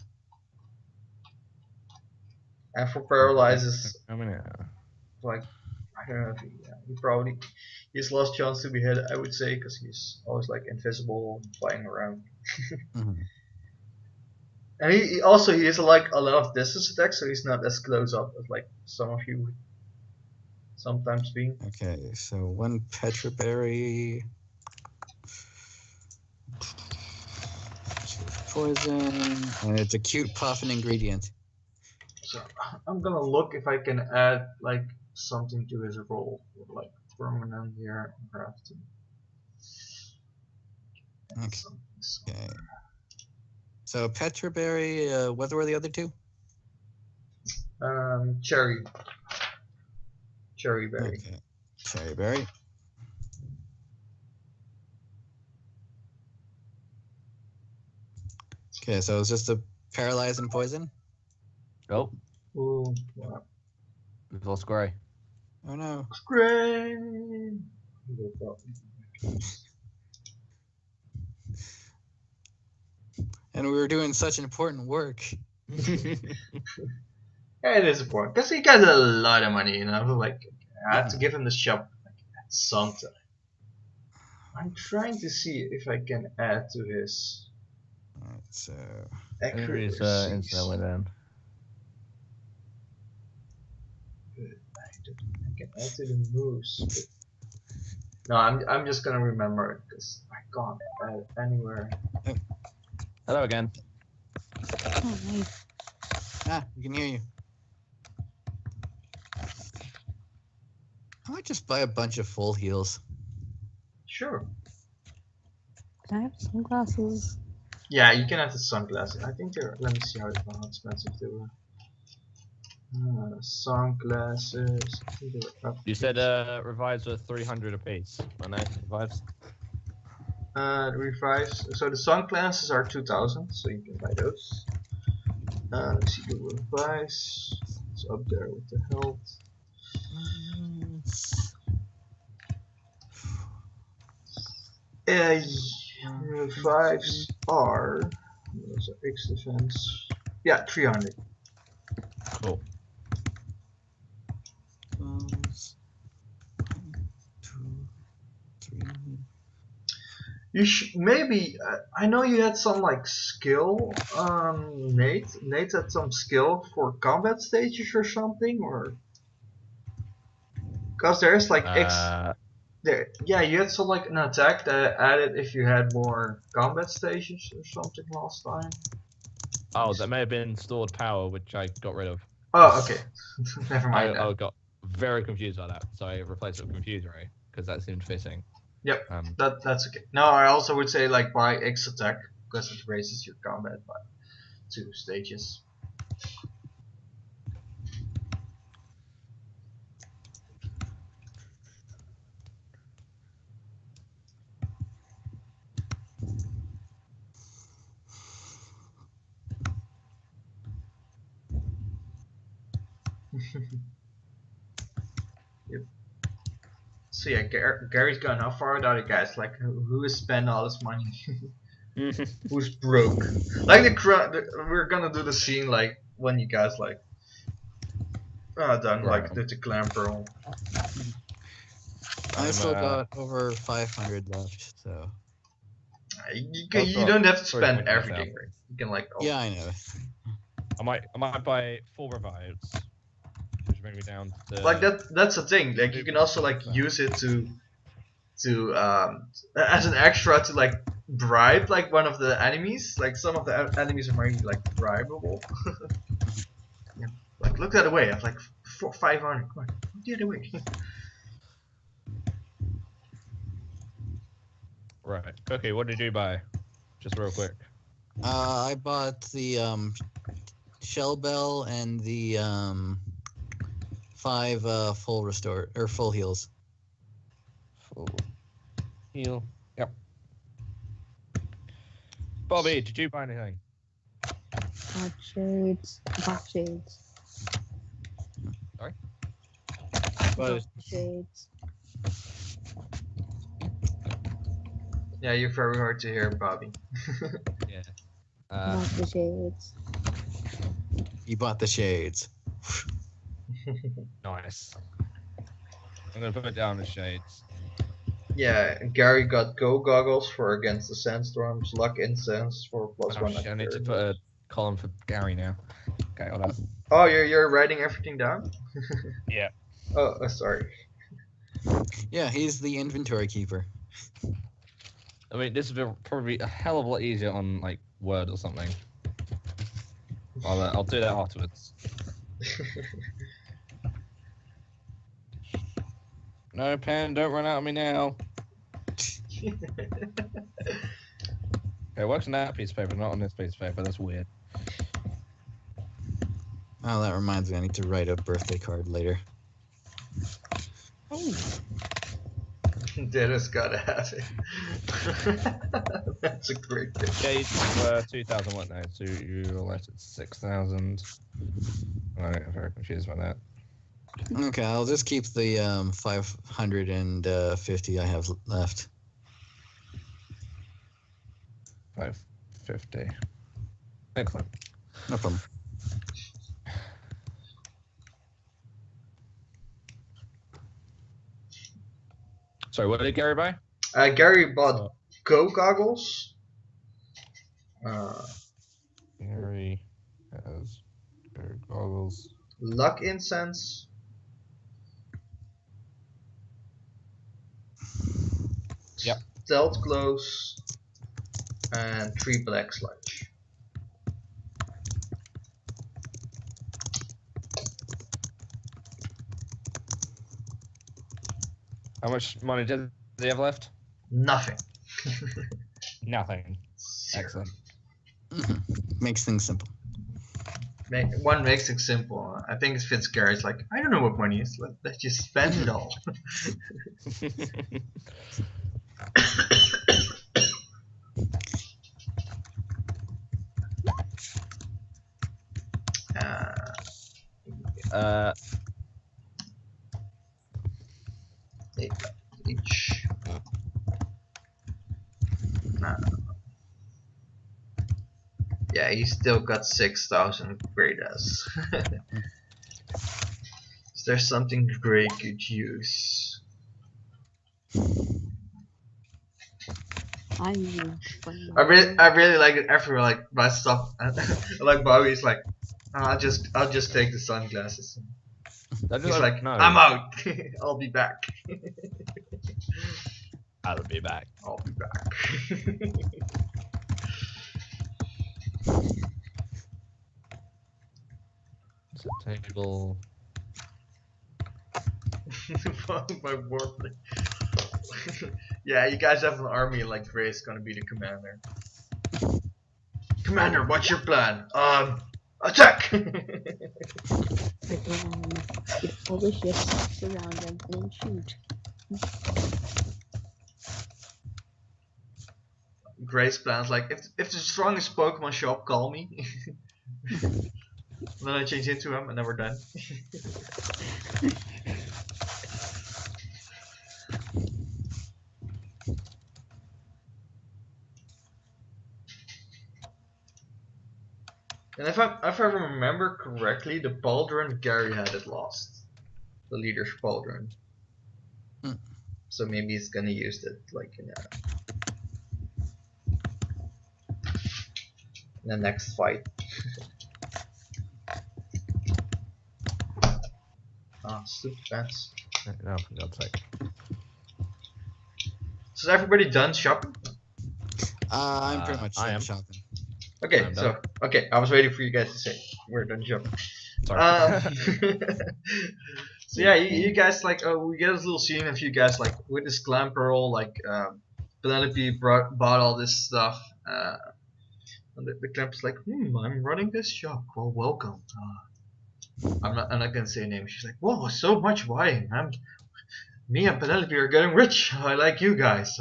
and for paralyzes, he? I mean, like I don't know if he probably his last chance to be hit. I would say because he's always like invisible, flying around. Mhm. And he also he has like a lot of distance attacks, so he's not as close up as like some of you would sometimes be. Okay, so 1 Petra berry. 2 poison, and it's a cute puffin ingredient. So I'm gonna look if I can add like something to his roll, like permanent here, crafting. Okay. So Petra berry. What were the other 2? Cherry berry. Okay. Cherry berry. Okay, so it's just a paralyze and poison. oh, Ooh, wow. we've lost Gray. Oh no. Great. And we were doing such important work. Yeah, it is important because he gets a lot of money, you know. Like I have to give him the shop like, at some time. I'm trying to see if I can add to his Alright, so Injuries accuracy. instantly then. I can add to the moves. But... No, I'm just gonna remember it because I can't add it anywhere. Hello again. Oh, nice. we can hear you. I might just buy a bunch of full heals. Sure. Can I have sunglasses? Yeah, you can have the sunglasses. I think they're. Let me see how expensive they were. Sunglasses. I think they were up. You said revives are 300 apiece. I know revives. The revives. So the sunglasses are 2,000, so you can buy those. Let's see the revives. It's up there with the health. Revives are. Those are X defense. Yeah, 300. Cool. You should maybe. I know you had some like skill. Nate. Nate had some skill for combat stages or something, or because there's like there. Yeah, you had some like an attack that added if you had more combat stages or something last time. Oh, that may have been stored power, which I got rid of. Oh, okay. Never mind I that. got very confused by that, so I replaced it with Confuse Ray because that seemed fitting. Yep. Um, That's okay. No, I also would say like buy X attack because it raises your combat by 2 stages. Yep. So yeah, Gary's gone. How far are the other guys? Like, who has spent all this money? Who's broke? Like we're gonna do the scene like when you guys like done like Right. the clan pearl. I still got over 500 left, so You don't have to Sorry, spend point everything, myself. right? You can like yeah, I know. I might buy 4 revives, which bring me down to like that's the thing. Like you can also like use it to as an extra to like bribe like one of the enemies. Like some of the enemies are very like bribable. Yeah. Like look the other way. I have like 500. Come on, look the other way. Right. Okay, what did you buy? Just real quick. I bought the shell bell and the 5 full restore or full heals. Full heal. Yep. Bobby, did you buy anything? Black shades. Black shades. Sorry? Black shades. Yeah, you're very hard to hear, Bobby. Yeah. Black shades. You bought the shades. Nice. I'm gonna put it down the shades. Yeah, Gary got go goggles for against the sandstorms, luck incense for Oh, +1. shit, I need to put a column for Gary now. Okay, hold on. Oh, you're writing everything down? Yeah. Oh, sorry. Yeah, he's the inventory keeper. I mean, this would probably be a hell of a lot easier on like Word or something. I'll do that afterwards. No, pen, don't run out on me now. Okay, it works on that piece of paper, not on this piece of paper. That's weird. Oh, that reminds me. I need to write a birthday card later. Oh, Dennis gotta have it. That's a great thing. Shades were 2,000 what now? So you left at 6,000. I'm very confused by that. Okay, I'll just keep the 550 I have left. 550. Excellent. No problem. Sorry, what did Gary buy? Gary bought go goggles. Gary has goggles. Luck incense. Yep. Stealth glows. And 3 black sludge. How much money did they have left? Nothing. Nothing. Zero. Excellent. Makes things simple. One makes it simple. I think it fits Gary's like, I don't know what money is. Let's just spend it all. Each. Yeah, he's still got 6,000 Gredas. Is there something Gray could use? I'm fun. I really like it after like my stuff. Like Bobby's like, I'll just take the sunglasses. He's like, no, I'm out. I'll be back. I'll be back. I'll be back. It's a table. My board. Yeah, you guys have an army like Gray's gonna be the commander. Commander, what's your plan? Attack! Get all the ships, surround them, and then shoot. Gray's plan's like, if the strongest Pokemon show up, call me. And then I change into him, and then we're done. And if I remember correctly, the Baldwin Gary had it lost. The leader's Baldwin. Hmm. So maybe he's gonna use it like in the next fight. Stupid fence. No, for God's sake. So is everybody done shopping? I'm pretty much I done am. shopping. Okay, I'm so okay, I was waiting for you guys to say we're done shopping. Sorry. So yeah, you guys like we get this little scene of you guys like with this clan pearl like Penelope bought all this stuff. And the clamper's like, I'm running this shop. Well, welcome. I'm not gonna say a name. She's like, whoa, so much buying. Me and Penelope are getting rich. I like you guys.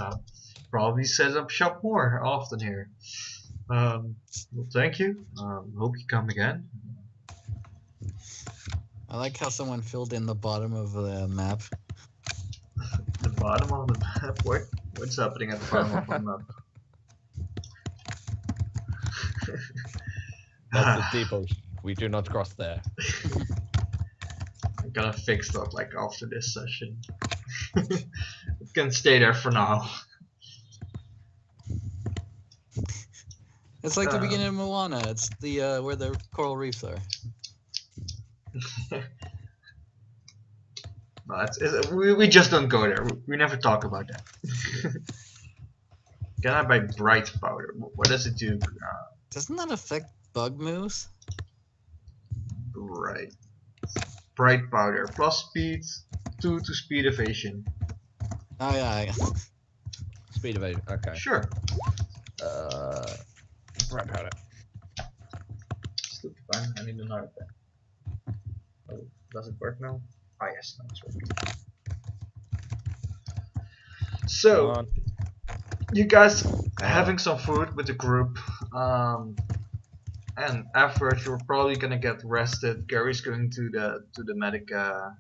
Probably set up shop more often here. Well, thank you. Hope you come again. I like how someone filled in the bottom of the map. The bottom of the map. What's happening at the bottom of the map? That's the depot. We do not cross there. I'm gonna fix that like after this session. It can stay there for now. It's like the beginning of Moana. It's the where the coral reefs are. No, we just don't go there. We never talk about that. Can I buy bright powder? What does it do? Doesn't that affect bug moves? Bright powder plus speed, 2 to speed evasion. Oh yeah. Speed evasion. Okay. Sure. Right powder. Stupid fine. I need another pen. Oh, does it work now? Ah yes, now it's working. Come So on. you guys having some food with the group, and afterwards you're probably gonna get rested. Gary's going to the medic area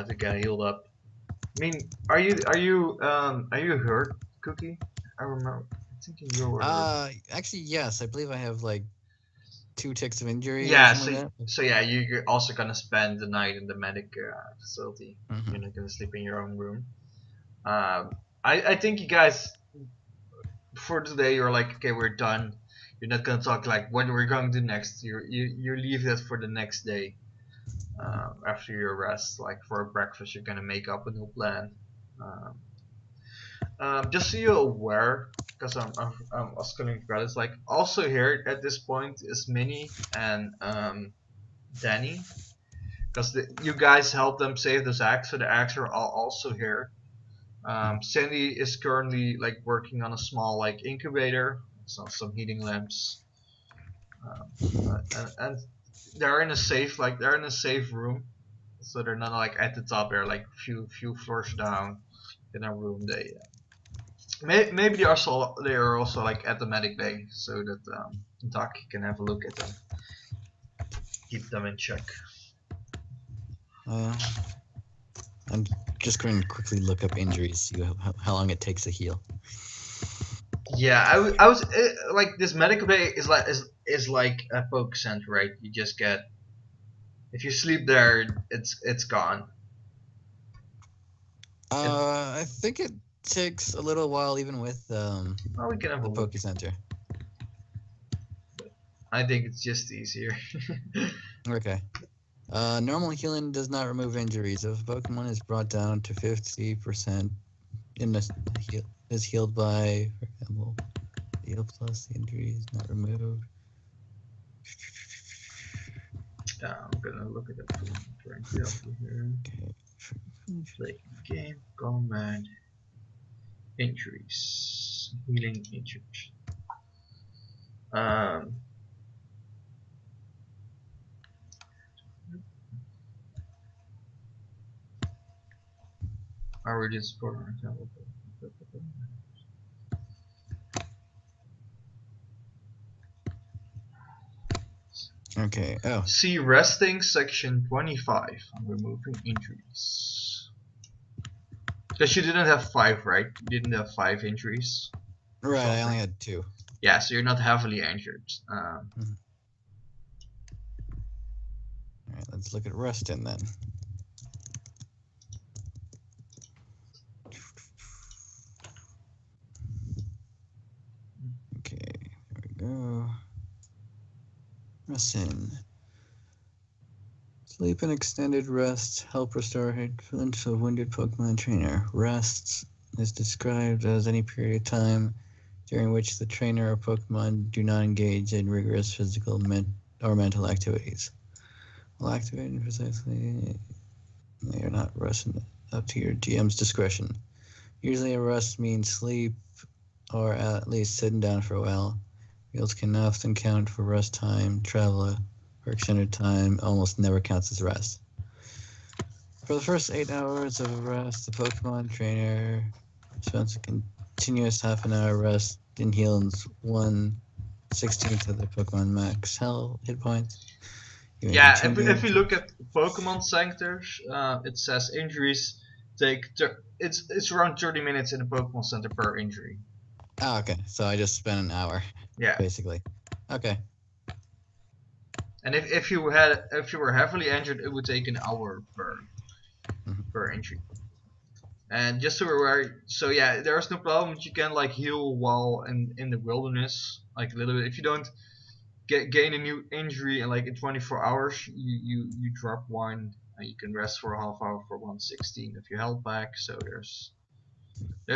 to get healed up. I mean, are you hurt, Cookie? I remember thinking you were hurt. Actually yes, I believe I have like 2 ticks of injury. Yeah, or something like that. so yeah, you're also gonna spend the night in the medic facility. Mhm. You're not gonna sleep in your own room. I think you guys for today you're like, okay, we're done. You're not gonna talk like what we're going to do next. You leave that for the next day. After your rest, like for breakfast, you're gonna make up a new plan. Just so you're aware, because I'm also gonna credits. Like also here at this point is Minnie and Danny, because you guys helped them save the Zax, so the Axe are all also here. Sandy is currently like working on a small like incubator, some heating lamps, and they're in a safe room, so they're not like at the top. They're like few floors down in a room. Maybe they are also like at the medic bay, so that Doc can have a look at them, keep them in check. I'm just going to quickly look up injuries, see how long it takes to heal. Yeah, I was like this medical bay is like a poke center, right? You just get, if you sleep there, it's gone. I think it takes a little while even with Oh, we can have a the look. Poke Center. I think it's just easier. Okay. Normal healing does not remove injuries. If a Pokemon is brought down to 50% is healed by, for example, heal plus the injury is not removed. I'm gonna look at that right here. Okay. Play game, command, injuries, healing injuries. I already support our example. Okay. Oh. See resting section 25. I'm removing injuries. Because you didn't have 5, right? You didn't have 5 injuries. Right. I only had 2. Yeah, so you're not heavily injured. All right. Let's look at resting then. Okay. There we go. Resting. Sleep and extended rest help restore health of wounded Pokemon trainer. Rest is described as any period of time during which the trainer or Pokemon do not engage in rigorous physical or mental activities. While activating precisely, they are not resting up to your GM's discretion. Usually a rest means sleep or at least sitting down for a while. Fields can often count for rest time. Travel for extended time almost never counts as rest. For the first 8 hours of rest, the Pokemon trainer spends a continuous half an hour rest and heals 1/16 of the Pokemon max hit points. Yeah, if you look at Pokemon centers, it says injuries take it's around 30 minutes in a Pokemon center per injury. Oh, okay. So I just spent an hour. Yeah. Basically. Okay. And if you were heavily injured, it would take an hour per injury. And just so we're aware, so yeah, there's no problem. You can like heal while in the wilderness, like a little bit. If you don't gain a new injury and like in 24 hours, you drop 1. And you can rest for a half hour for 1/16 if you held back. So there's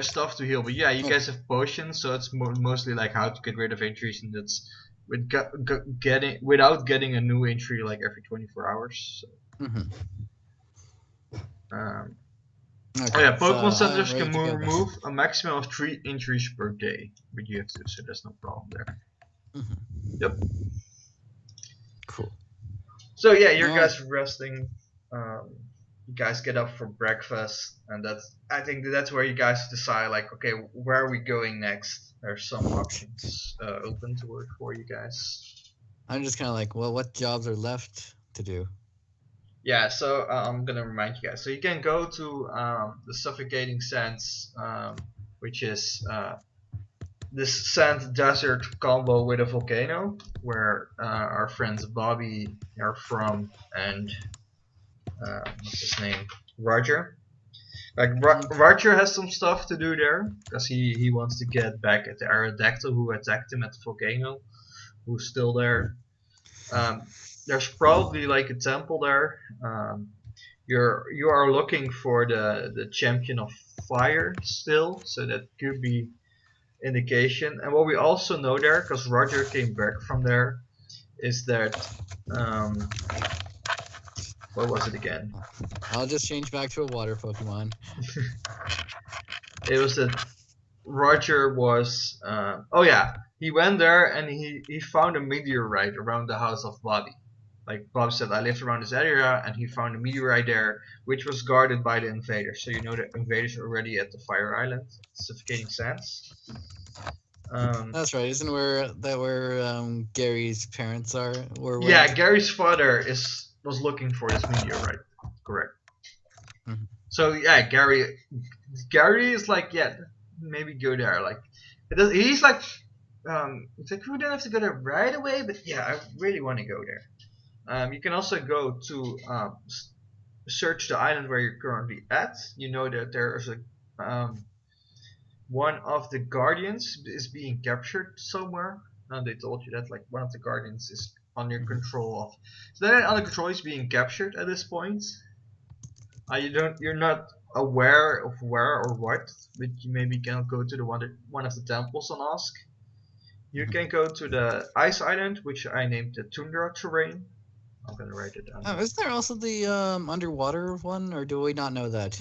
stuff to heal. But yeah, you guys have potions, so it's mostly like how to get rid of injuries, and that's without getting a new injury like every 24 hours. So. Okay, oh yeah, Pokemon so centers I'm ready can to go. remove a maximum of 3 injuries per day, but you have to, so there's no problem there. Yep. Cool. So yeah, you guys resting. You guys get up for breakfast, and I think that's where you guys decide like, okay, where are we going next? There's some options open to work for you guys. I'm just kind of like, well, what jobs are left to do? Yeah, so I'm gonna remind you guys. So you can go to the Suffocating Sands, which is this sand desert combo with a volcano, where our friends Bobby are from, and what's his name, Roger. Like Roger has some stuff to do there because he wants to get back at the Aerodactyl who attacked him at the volcano, who's still there. There's probably like a temple there. You are looking for the champion of fire still, so that could be indication. And what we also know there, because Roger came back from there, is that what was it again? I'll just change back to a water Pokemon. It was that Roger was oh yeah, he went there and he found a meteorite around the house of Bobby. Like Bob said, I lived around this area, and he found a meteorite there, which was guarded by the invaders. So you know the invaders are already at the Fire Island, Suffocating Sands. That's right. Isn't where Gary's parents are? Yeah, Gary's father was looking for this meteorite. Correct. Mm-hmm. So yeah, Gary is like, yeah, maybe go there. Like, he's like, it's like we don't have to go there right away, but yeah, I really want to go there. You can also go to search the island where you're currently at. You know that there is a one of the guardians is being captured somewhere. And they told you that like one of the guardians is under control of. So then under control is being captured at this point. You're not aware of where or what, but you maybe can go to the one of the temples and ask. You can go to the ice island, which I named the tundra terrain. I'm gonna write it down. Oh, is there also the underwater one, or do we not know that?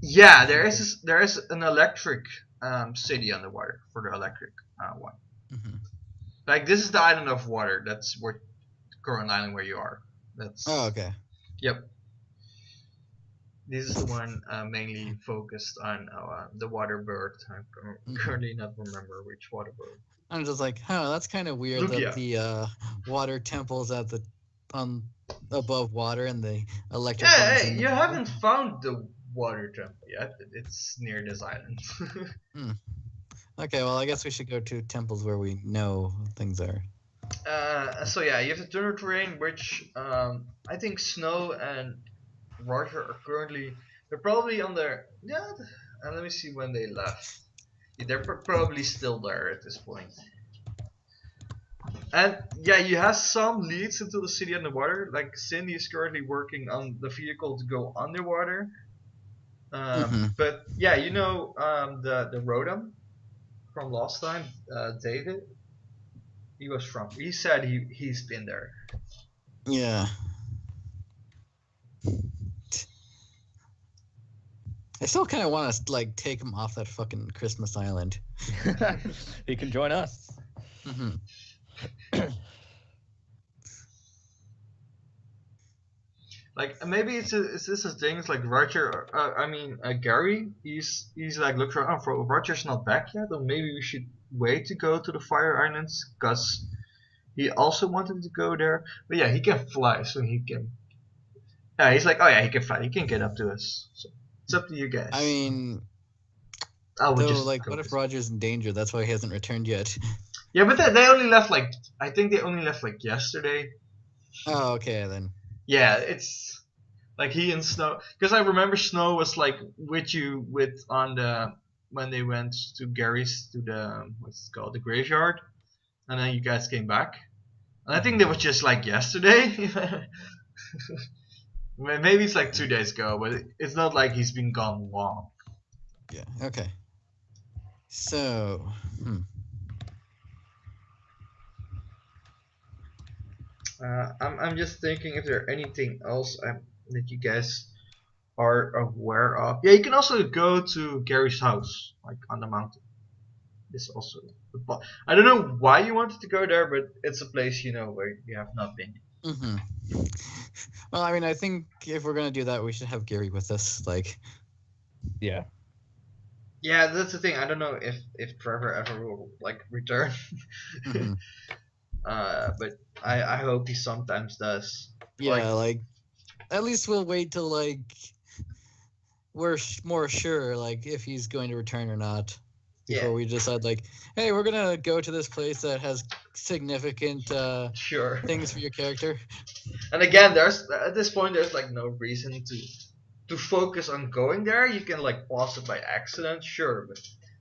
Yeah, there is an electric city underwater for the electric one. Mm-hmm. Like this is the island of water. That's where the current island where you are. That's Oh, okay. Yep. This is the one mainly focused on the water bird. I'm currently not remember which water bird. I'm just like, that's kind of weird Lugia. that the water temples at the above water and the electric Yeah, ones hey, in the you water. haven't found the water temple yet. It's near this island. Okay, well, I guess we should go to temples where we know things are. So yeah, you have the tundra terrain, which I think Snow and Roger are currently. They're probably on their let me see when they left. Yeah, they're probably still there at this point. And yeah, you have some leads into the city underwater. Like Cindy is currently working on the vehicle to go underwater. But yeah, you know the Rotom from last time, David. He said he's been there. Yeah. I still kind of want to like take him off that fucking Christmas island. He can join us. Like maybe it's this a thing. It's like Roger. Gary. He's like look around for Roger's not back yet, or maybe we should wait to go to the Fire Islands because he also wanted to go there. But yeah, he can fly, so he can. Yeah, he's like, oh yeah, he can fly. He can get up to us. So it's up to you guys. I mean, what if Roger's in danger? That's why he hasn't returned yet. Yeah, but they only left like I think they only left like yesterday. Oh, okay then. Yeah, it's like he and Snow, because I remember Snow was like with you when they went to Gary's to the what's it called, the graveyard, and then you guys came back, and I think that was just like yesterday. Maybe it's like 2 days ago, but it's not like he's been gone long. Yeah. Okay. So. I'm just thinking if there's anything else that you guys are aware of. Yeah, you can also go to Gary's house, like on the mountain. It's also, I don't know why you wanted to go there, but it's a place you know where you have not been. Well, I mean, I think if we're gonna do that, we should have Gary with us. Like, yeah. Yeah, that's the thing. I don't know if Trevor ever will like return. But I hope he sometimes does. Yeah, like at least we'll wait till like we're more sure like if he's going to return or not before we decide like, hey, we're gonna go to this place that has significant sure things for your character. And again, there's at this point there's like no reason to focus on going there. You can like pause it by accident, sure, but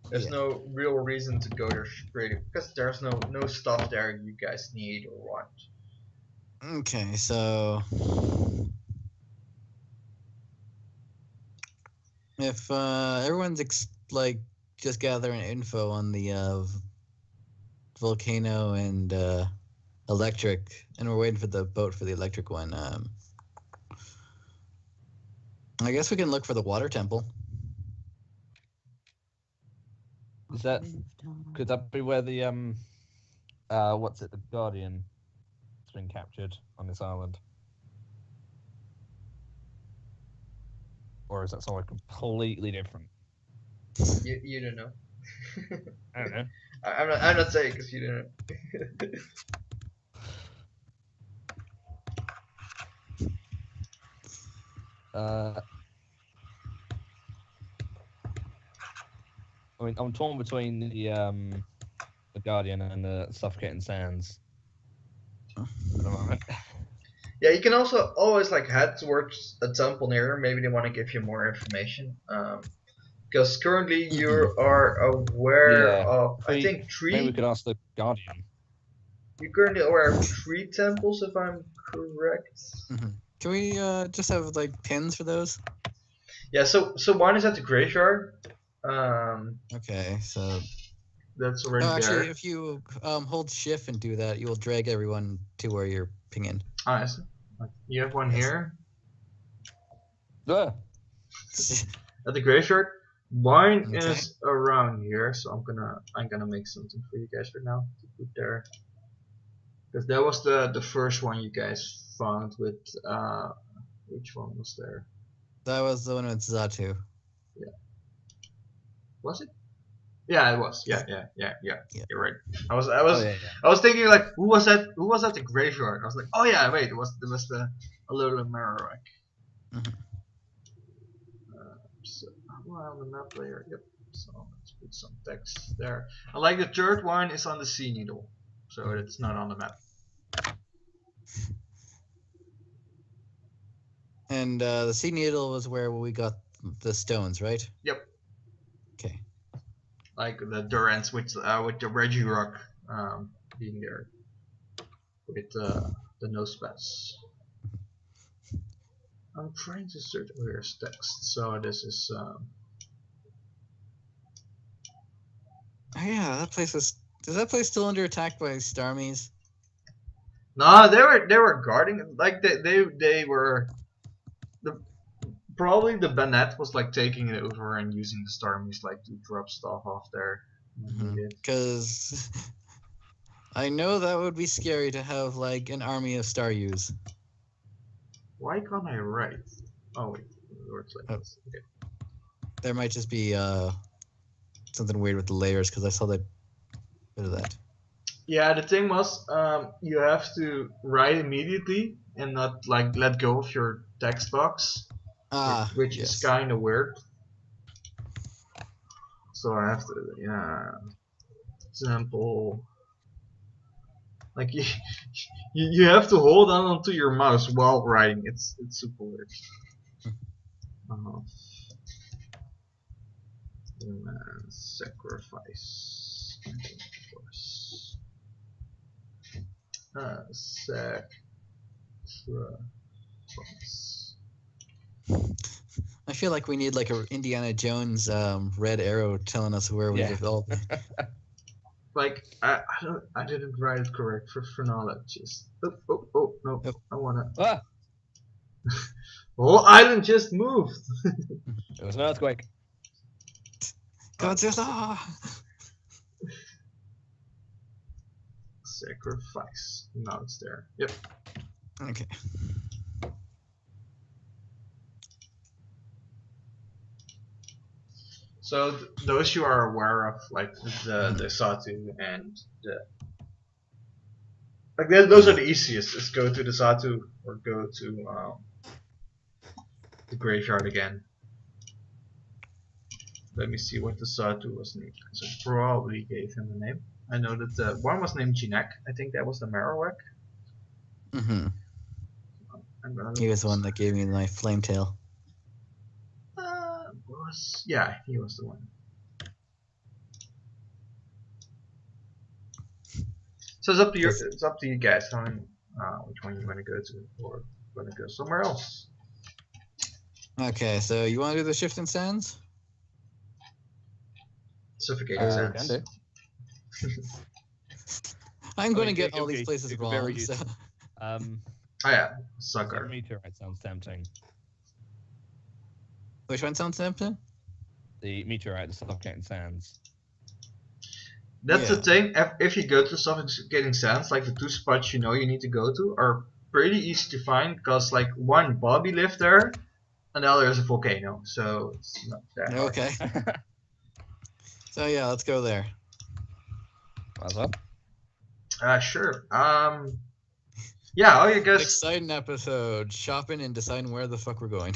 there's no real reason to go there straight because there's no stuff there you guys need or want. Okay, so if everyone's like just gathering info on the volcano and electric, and we're waiting for the boat for the electric one, I guess we can look for the water temple. Could that be where the the Guardian has been captured on this island? Or is that somewhere completely different? You don't know. I don't know. I'm not saying because you don't know. I mean, I'm torn between the Guardian and the Suffocating Sands at the moment. Yeah, you can also always like head towards a temple near. Maybe they want to give you more information. Because currently you are aware Yeah. of, I We- think, Maybe we three. could ask the Guardian. You're currently aware of 3 temples, if I'm correct. Can we just have like pins for those? Yeah. So one is at the graveyard. Um, Okay, so that's already no, actually, there. if you hold shift and do that, you will drag everyone to where you're pinging. Ah, I see. You have one Yes. here Ah, at the graveyard. Mine Okay. is around here, so I'm gonna make something for you guys right now to put there. Because that was the first one you guys found with which one was there? That was the one with Zatu. Was it? Yeah, it was. Yeah. Yeah. You're right. I was oh, yeah, yeah. I was thinking like who was that? Who was at the graveyard? I was like, oh yeah, wait, it was the a little Marowak. Mhm. So well, the map layer. Yep. So let's put some text there. I like the third one is on the sea needle, so it's not on the map. And the sea needle was where we got the stones, right? Yep. Okay. Like the Durance with the Reggie Rock being there with the nose pass. I'm trying to search. Oh, here's text. So this is. Oh yeah, that place is. Is that place still under attack by Starmies? No, they were guarding. Like they were. Probably the Banette was like taking it over and using the Starmies like to drop stuff off there. Because I know that would be scary to have like an army of Staryus. Why can't I write? Oh wait, it works like Oh. this. Okay. There might just be something weird with the layers because I saw that bit of that. Yeah, the thing was, you have to write immediately and not like let go of your text box, which yes. is kind of weird. So I have to, yeah. Example, like you have to hold on onto your mouse while writing. It's super weird. Human sacrifice. Of course. Sacrifice. I feel like we need like a Indiana Jones red arrow telling us where we Yeah. develop. Like I didn't write it correct for phrenologist. Oh no, Oh. I wanna. Ah, The whole island just moved. it was an earthquake. Godzilla! Sacrifice. Now it's there. Yep. Okay. So those you are aware of, like the Satu and the like those are the easiest. Just go to the Satu or go to the graveyard again. Let me see what the Satu was named. So probably gave him a name. I know that one was named Jinek. I think that was the Marowak. Mm-hmm. He was the one that gave me my flame tail. Yeah, he was the one. So it's up to you. It's up to you guys on which one you want to go to, or want to go somewhere else. Okay, so you want to do the Shifting Sands? Suffocating Sands. Can do. I'm going to Okay, get all okay, these places it's very wrong. So. useful. Oh yeah, sucker. Meteorite sounds tempting. Which one sounds tempting? The meteorite, the Suffocating Sands. That's the Yeah. thing. If you go to Suffocating Sands, like the 2 spots you know you need to go to are pretty easy to find, because like one Bobby lived there, and the other is a volcano, so it's not that hard. Okay. So yeah, let's go there. What's up? Sure. Yeah, all you guys. Exciting episode. Shopping and deciding where the fuck we're going.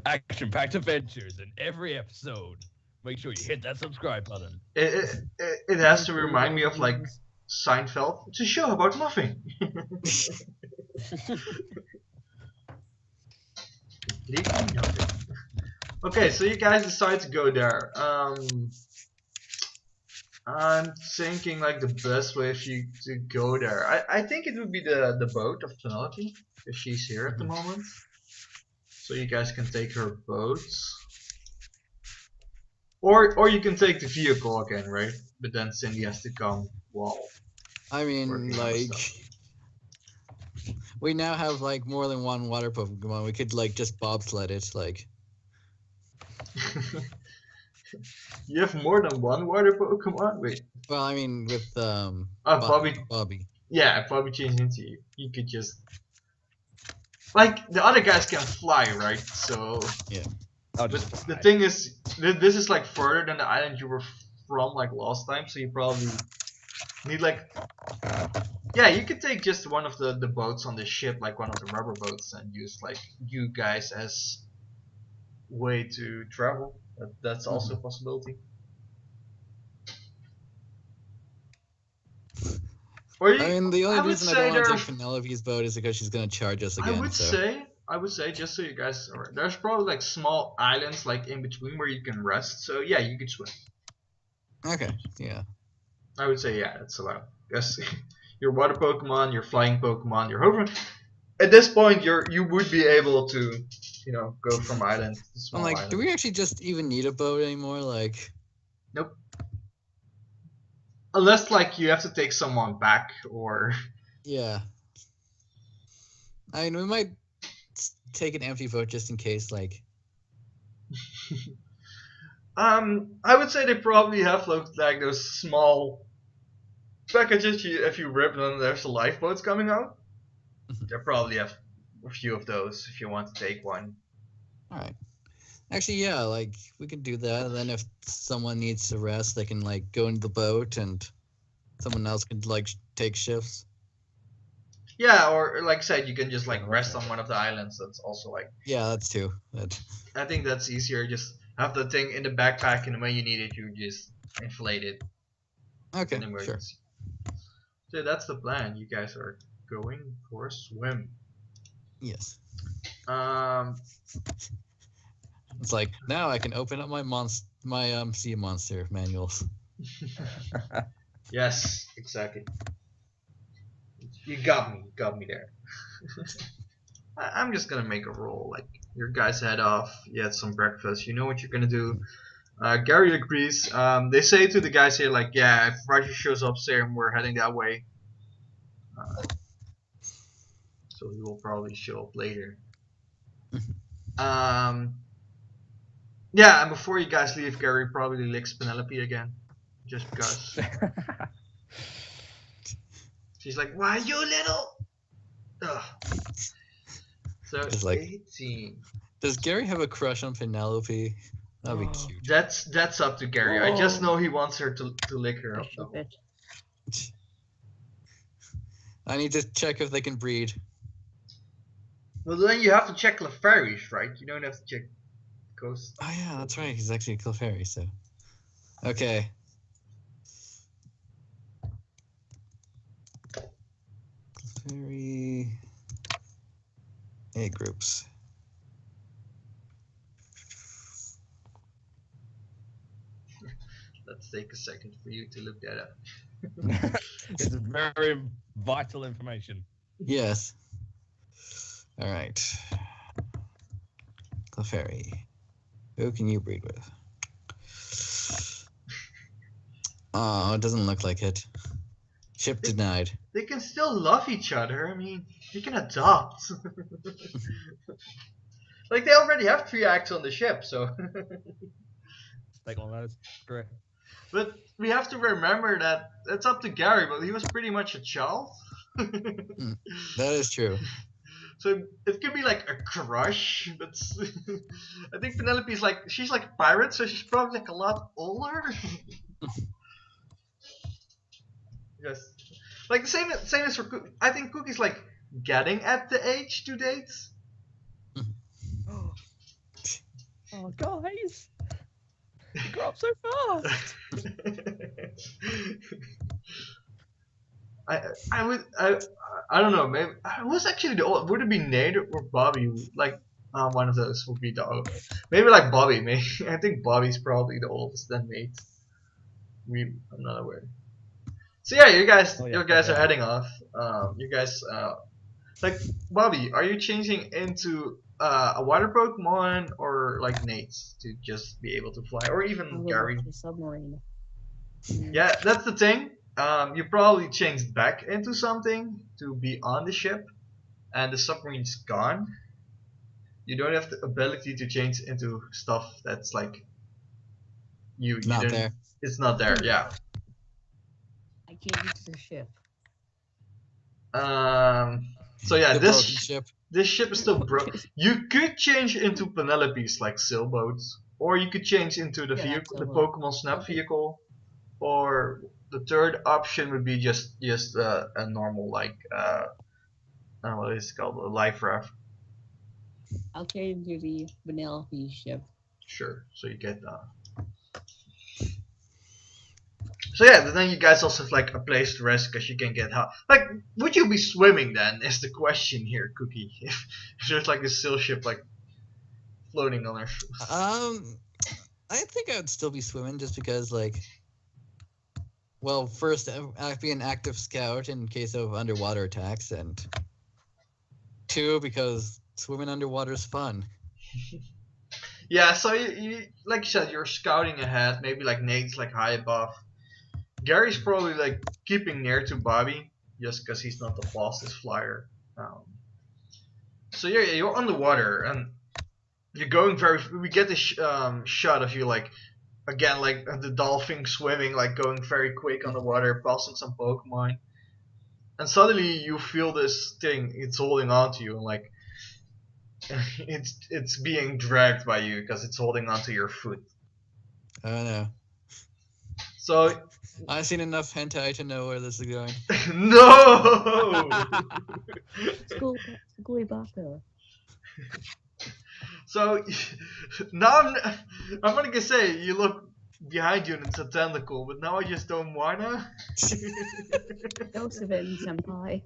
Action-packed adventures in every episode. Make sure you hit that subscribe button. It has to remind me of like Seinfeld. It's a show about nothing. Completely nothing. Okay, so you guys decide to go there. I'm thinking like the best way for you to go there. I think it would be the boat of Penelope, if she's here at the Mhm. moment. So you guys can take her boats. Or you can take the vehicle again, right? But then Cindy has to come while I mean, working on the like, stuff. we now have like more than one water Pokemon. We could like just bobsled it, like. You have more than one water Pokemon? Wait. Well, I mean, with Bobby. Bobby. Yeah, if Bobby changed into you, you could just. Like, the other guys can fly, right? So. I'll But just the fly. thing is, this is like further than the island you were from like last time, so you probably need like. Yeah, you could take just one of the boats on the ship, like one of the rubber boats, and use like you guys as way to travel. That's also a possibility. Or I you, mean, the I only would reason I say don't want to there's. take Penelope's boat is because she's gonna charge us I again. would So say, I would say, just so you guys are, there's probably like small islands like in between where you can rest. So yeah, you could swim. okay, yeah. I would say yeah, that's allowed. Because your water Pokemon, your flying Pokemon, your hover. At this point, you would be able to, go from island to I'm small like, island. do we actually just even need a boat anymore? Like, Nope. Unless like you have to take someone back or. yeah. I mean, we might take an empty boat just in case. Like, I would say they probably have like those small packages. If you rip them, there's the lifeboats coming out. They probably have a few of those if you want to take one. all right. Actually, yeah. Like, we could do that. And then if someone needs to rest, they can like go into the boat, and someone else could like take shifts. Yeah, or like I said, you can just like rest on one of the islands. That's also like. Yeah, that's too. That. I think that's easier. Just have the thing in the backpack, and when you need it, you just inflate it Okay, in sure. emergency. So that's the plan. You guys are going for a swim. Yes. Um, It's like now I can open up my sea monster manuals. yes, exactly. You got me there. I'm just gonna make a roll. Like your guys head off. You had some breakfast. You know what you're gonna do. Gary agrees. They say to the guys here, like, yeah, if Roger shows up soon, we're heading that way. So he will probably show up later. Yeah, and before you guys leave, Gary probably licks Penelope again, just because. She's like, "Why you little?" Ugh. So Just like, 18. does Gary have a crush on Penelope? That'd be cute. That's up to Gary. I just know he wants her to lick her up. Ship it. I need to check if they can breed. Well, then you have to check Clefairies, right? You don't have to check Ghost. Oh yeah, that's right. He's actually a Clefairy, so. Okay. Clefairy. A groups. Let's take a second for you to look that up. It's very vital information. Yes. All right. Clefairy. Who can you breed with? Oh, it doesn't look like it. Ship denied. They can still love each other. I mean, you can adopt. Like they already have 3 acts on the ship, so. Take one of those. Great. But we have to remember that it's up to Gary, but he was pretty much a child. That is true. So it could be like a crush, but I think Penelope's like, she's like a pirate, so she's probably like a lot older. Yes. Like the same as for Cookie. I think Cookie's like getting at the age to date. Oh, guys! You grew up so fast! I don't know, maybe I was actually the old, would it be Nate or Bobby? Like one of those would be the maybe like Bobby. Maybe I think Bobby's probably the oldest then Nate. I'm not aware. So yeah, Oh, yeah, you guys are okay. heading off. You guys like Bobby, are you changing into a water Pokemon or like Nate's to just be able to fly, or I even would Gary? like to submarine. Yeah, that's the thing. You probably changed back into something to be on the ship, and the submarine's gone. You don't have the ability to change into stuff that's like you Not don't. there. It's not there. Yeah. I can't use the ship. So yeah, The broken ship. this ship is still broke. You could change into Penelope's like sailboats, or you could change into the Yeah, that's vehicle, the sailboat. Pokemon Snap vehicle, or the third option would be just a normal like what is it called, a life raft. I'll change into the vanilla ship. Sure. So you get So yeah, then you guys also have like a place to rest because you can get hot. Like, would you be swimming then? Is the question here, Cookie? If there's like a sail ship like floating on our. I think I would still be swimming just because, like, well, first I'd be an active scout in case of underwater attacks, and two because swimming underwater is fun. Yeah, so you like you said, you're scouting ahead. Maybe like Nate's like high above. Gary's probably like keeping near to Bobby just because he's not the fastest flyer. So yeah, you're underwater and you're going very. We get this shot of you like again like the dolphin swimming, like going very quick on the water, passing some Pokemon, and suddenly you feel this thing. It's holding on to you and like it's being dragged by you because it's holding onto your foot. I don't know. So I've seen enough hentai to know where this is going. no. School Baka. So now I'm gonna say you look behind you and it's a tentacle, but now I just don't wanna. Josephine Senpai.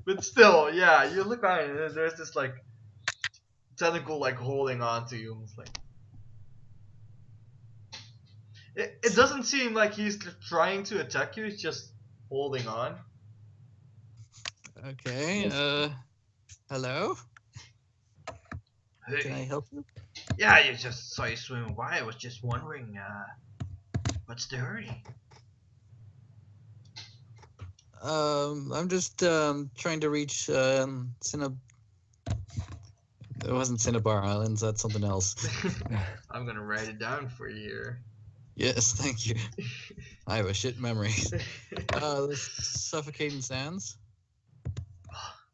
But still, yeah, you look behind and there's this like tentacle like holding on to you. It's like it doesn't seem like he's trying to attack you. He's just holding on. Okay. Hello. Can I help you? Yeah, you just saw you swimming by. I was just wondering, what's the hurry? I'm just trying to reach It wasn't Cinnabar Islands. That's something else. I'm gonna write it down for you here. Yes, thank you. I have a shit memory. The Suffocating Sands.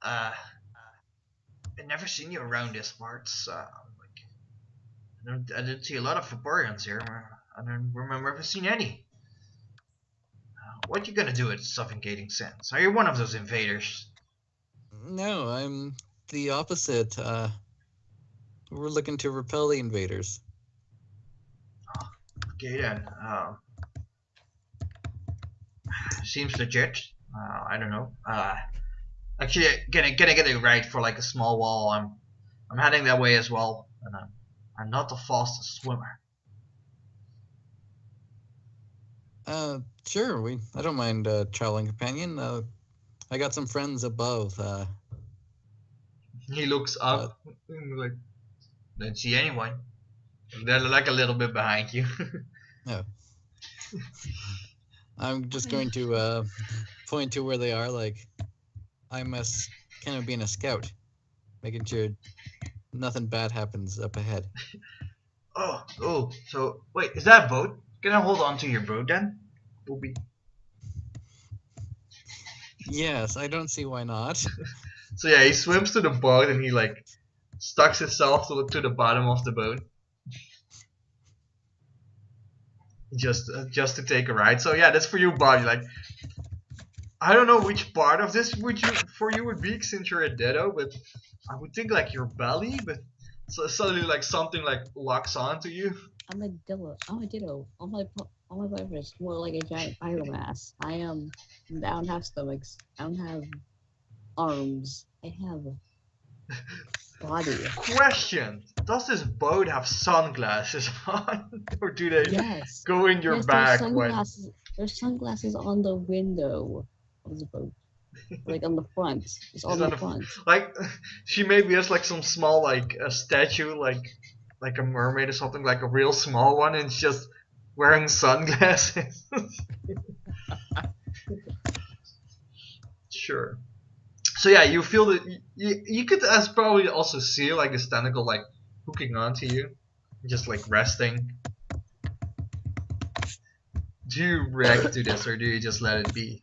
I've never seen you around these parts. I didn't see a lot of Vaporeons here. I don't remember ever seeing any. What you gonna do at Suffocating Sands? Are you one of those invaders? No, I'm the opposite. We're looking to repel the invaders. Okay then. Seems legit. I don't know. Actually, gonna get it right for like a small wall. I'm heading that way as well, and I'm not the fastest swimmer. Sure. I don't mind traveling companion. I got some friends above. He looks up, like, don't see anyone. They're like a little bit behind you. No. I'm just going to point to where they are. Like, I must kind of being a scout, making sure nothing bad happens up ahead. Oh. So wait, is that a boat? Can I hold on to your boat then, Booby? Yes, I don't see why not. So yeah, he swims to the boat and he like stucks himself to the bottom of the boat. Just to take a ride. So yeah, that's for you, Bobby. Like, I don't know which part of this would be since you're a Ditto, but I would think like your belly, but so suddenly like something like locks onto you. I'm a Ditto. All my life is more like a giant biomass. I don't have stomachs. I don't have arms. I have body. Question: does this boat have sunglasses on, or do they Yes. go in your Yes, back when? There's sunglasses on the window of the boat. Like on the front. It's on the front. Like, she maybe has like some small like a statue, like a mermaid or something, like a real small one, and she's just wearing sunglasses. Sure. So yeah, you feel that you could as probably also see like this tentacle like hooking onto you, just like resting. Do you react to this, or do you just let it be?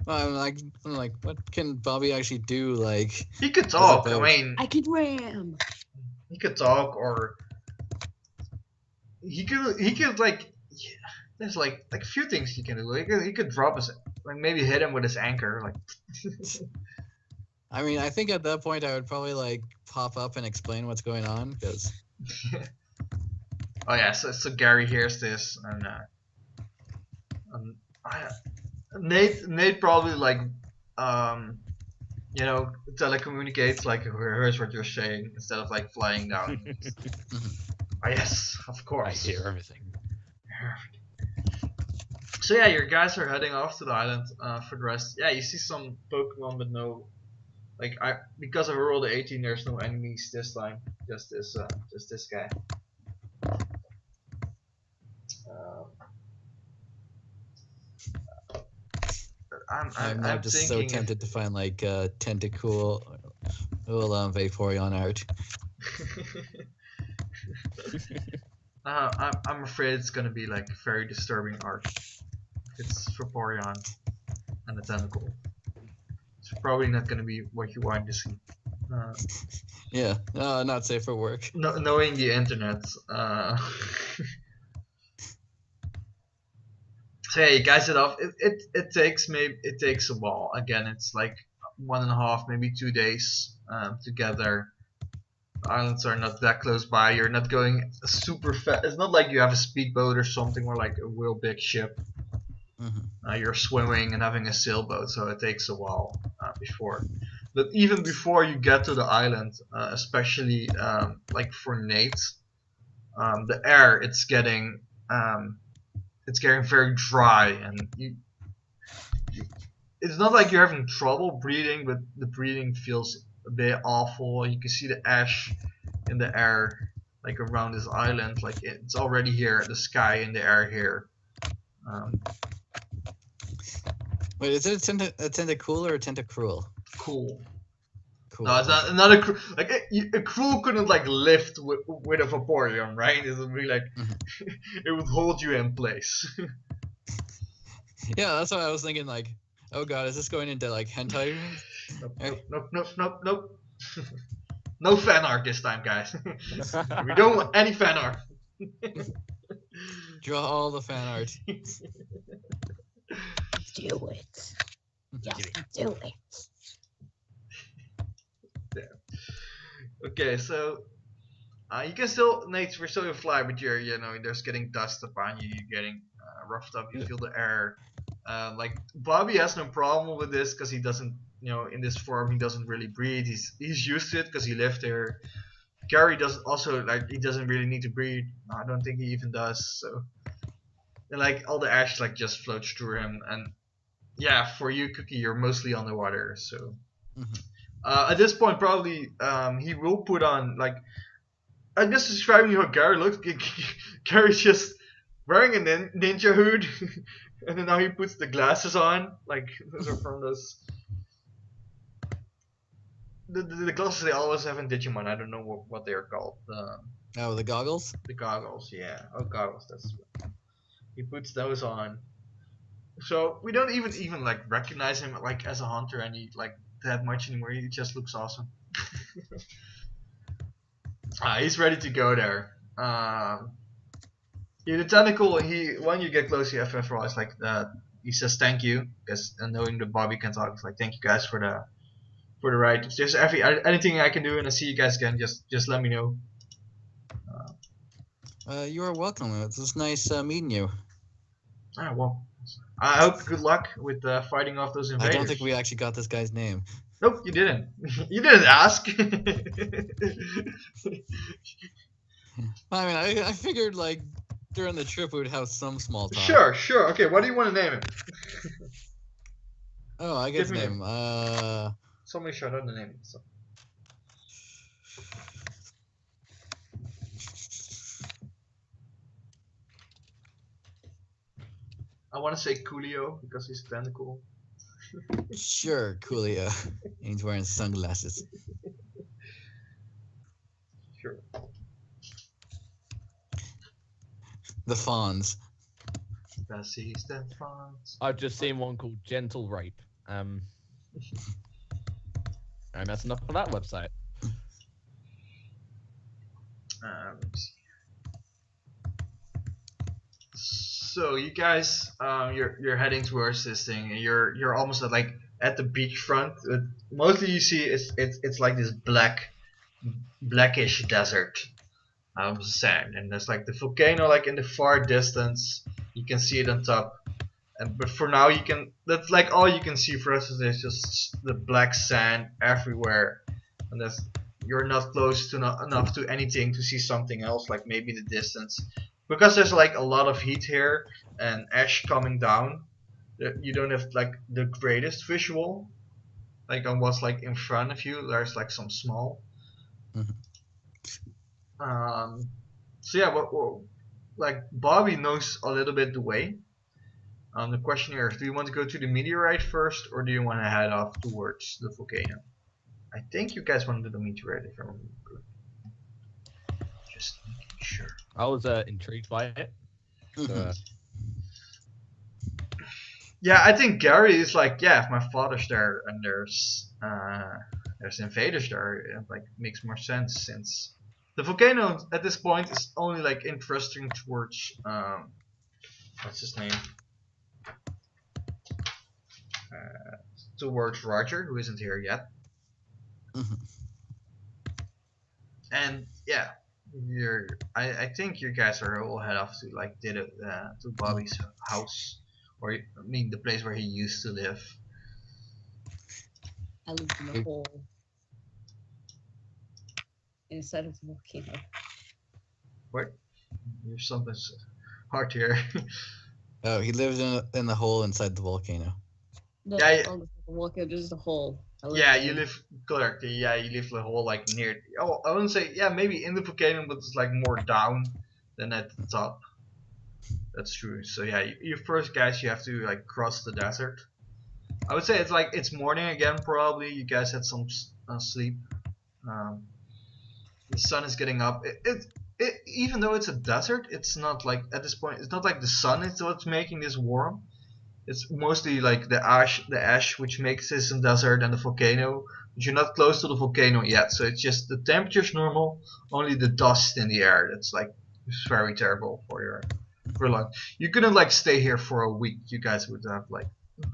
I'm like, what can Bobby actually do? Like, He could talk. I boat. mean, I could ram. he could talk, or he could like. There's like a few things he can do. He could drop his, like maybe hit him with his anchor, like. I mean, I think at that point I would probably like pop up and explain what's going on because. Oh yeah, so Gary hears this, and Nate probably like telecommunicates, like hears what you're saying instead of like flying down. Oh yes, of I course. hear everything. So yeah, your guys are heading off to the island. For the rest, yeah, you see some Pokemon, but no, like because I rolled a 18, there's no enemies this time. Just this guy. I'm now just so thinking tempted to find like tentacool Vaporeon art. I'm afraid it's gonna be like very disturbing art. It's Vaporeon and a tentacle. It's probably not gonna be what you want to see. Yeah, not safe for work. Knowing the internet. So yeah, you guys head off. It takes a while. Again, it's like 1.5, maybe 2 days together. The islands are not that close by. You're not going super fast. It's not like you have a speedboat or something, or like a real big ship. Mm-hmm. You're swimming and having a sailboat, so it takes a while before. But even before you get to the island, especially like for Nate, the air it's getting very dry, and it's not like you're having trouble breathing, but the breathing feels a bit awful. You can see the ash in the air, like around this island, like it's already here, the sky in the air here. Wait, is it a tentacool or a tentacruel? Cool. Cool. No, it's not a like a crew couldn't like lift with a Vaporeon, right? It would be like it would hold you in place. Yeah, that's what I was thinking. Like, oh god, is this going into like hentai? Nope. No fan art this time, guys. We don't want any fan art. Draw all the fan art. Do it. Just do it. Okay, so you can still, Nate, we're still gonna fly, but you're there's getting dust upon you. You're getting roughed up. You feel the air. Like Bobby has no problem with this because he doesn't, in this form he doesn't really breathe. He's used to it because he lived there. Gary doesn't also like he doesn't really need to breathe. I don't think he even does. So, and like all the ash like just floats through him, and yeah, for you, Cookie, you're mostly underwater. So, at this point, probably he will put on like. I'm just describing how Gary looks. Gary's just wearing a ninja hood, and then now he puts the glasses on. Like those are from those. The glasses they always have in Digimon. I don't know what they are called. Oh, the goggles? The goggles, yeah. Oh, goggles. That's. He puts those on. So we don't even like recognize him like as a hunter any like that much anymore. He just looks awesome. He's ready to go there. The tentacle. When you get close, you FF Raw. It's like he says thank you because knowing that Bobby can talk, it's like thank you guys for the ride. If there's anything I can do and I see you guys again, just let me know. You are welcome. It was nice meeting you. Well, I hope good luck with fighting off those I invaders. don't think we actually got this guy's name. Nope, you didn't. You didn't ask. I mean, I figured like during the trip we would have some small talk. Sure. Okay, what do you want to name him? Oh, I Give get his me name. Somebody shout out the name. So. I want to say Coolio because he's kind of cool. Sure, Coolio. And he's wearing sunglasses. Sure. The Fawns. Bessie's the fonts. I've just seen one called Gentle Rape. And that's enough for that website. Let me see. So you guys, you're heading towards this thing, and you're almost at the beachfront. Mostly you see it's like this blackish desert sand, and there's like the volcano like in the far distance. You can see it on top, but for now that's like all you can see for us is just the black sand everywhere, and you're not close to enough to anything to see something else like maybe the distance. Because there's like a lot of heat here and ash coming down, you don't have like the greatest visual. Like on what's like in front of you, there's like some small. So yeah, like Bobby knows a little bit the way. The question here is, do you want to go to the meteorite first, or do you want to head off towards the volcano? I think you guys want to do the meteorite if I remember correctly. Just making sure. I was intrigued by it. So, yeah, I think Gary is like, yeah, if my father's there and there's invaders there, it like makes more sense since the volcano at this point is only like interesting towards what's his name? Towards Roger, who isn't here yet. And yeah, I think you guys are all head off to like Ditto, to Bobby's house, or I mean the place where he used to live. I lived in a hole inside of the volcano. What? There's something hard to hear. Oh, he lived in the hole inside the volcano. No, Yeah, on the volcano, there's a hole. Yeah, you live correct. Yeah, you live the whole like near. Oh, I wouldn't say maybe in the volcano, but it's like more down than at the top. That's true. So yeah, you first guys you have to like cross the desert. I would say it's morning again probably. You guys had some sleep. The sun is getting up. Even though it's a desert, it's not like at this point. It's not like the sun is what's making this warm. It's mostly like the ash which makes this a desert and the volcano. But you're not close to the volcano yet, so it's just the temperature's normal. Only the dust in the air that's like it's very terrible for lunch. You couldn't like stay here for a week. You guys would have like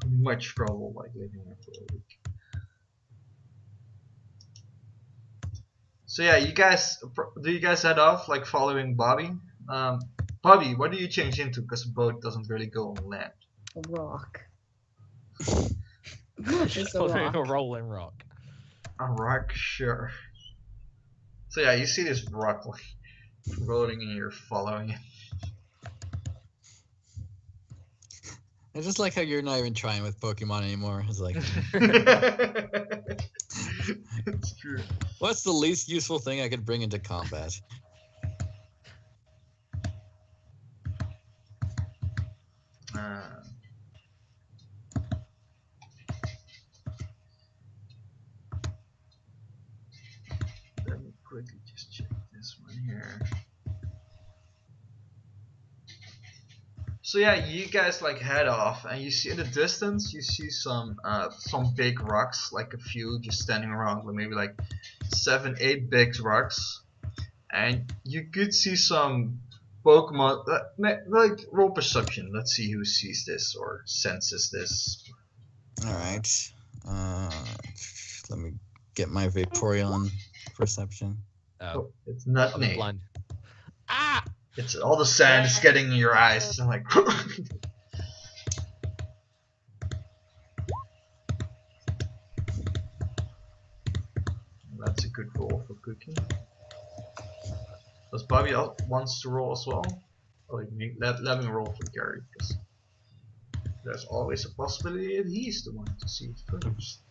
much trouble like living here for a week. So yeah, do you guys head off like following Bobby? Bobby, what do you change into? Because a boat doesn't really go on land. A rock. Just a rock. a rolling rock. A rock, sure. So yeah, you see this rock like rolling and you're following it. I just like how you're not even trying with Pokemon anymore. It's like, It's true. what's the least useful thing I could bring into combat? Let me quickly just check this one here. So yeah, you guys like head off, and you see in the distance, you see some big rocks, like a few just standing around, maybe like 7, 8 big rocks, and you could see some Pokemon. Like roll perception. Let's see who sees this or senses this. All right. Let me get my Vaporeon perception. Oh, it's not I'm me. blind. Ah! It's all the sand is getting in your eyes. I'm like, That's a good roll for Cookie. Does Bobby wants to roll as well? Oh, let me roll for Gary, because there's always a possibility that he's the one to see it first.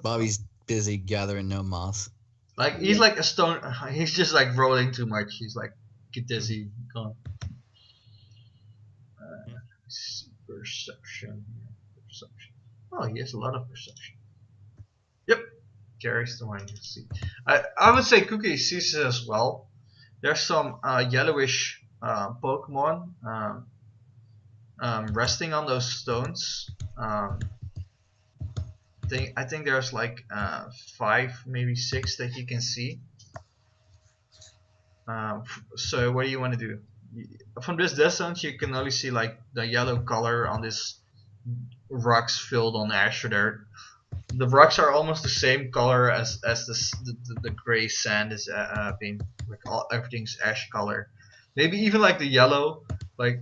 Bobby's busy gathering no moss. Like he's like a stone. He's just like rolling too much. He's like get dizzy. Gone. Perception. Perception. Oh, he has a lot of perception. Yep. Gary's the one to see. I would say Cookie sees it as well. There's some yellowish Pokemon resting on those stones. I think there's like 5, maybe 6 that you can see. So what do you want to do? From this distance, you can only see like the yellow color on this rocks filled on ash or dirt. The rocks are almost the same color as the gray sand is being like everything's ash color. Maybe even like the yellow, like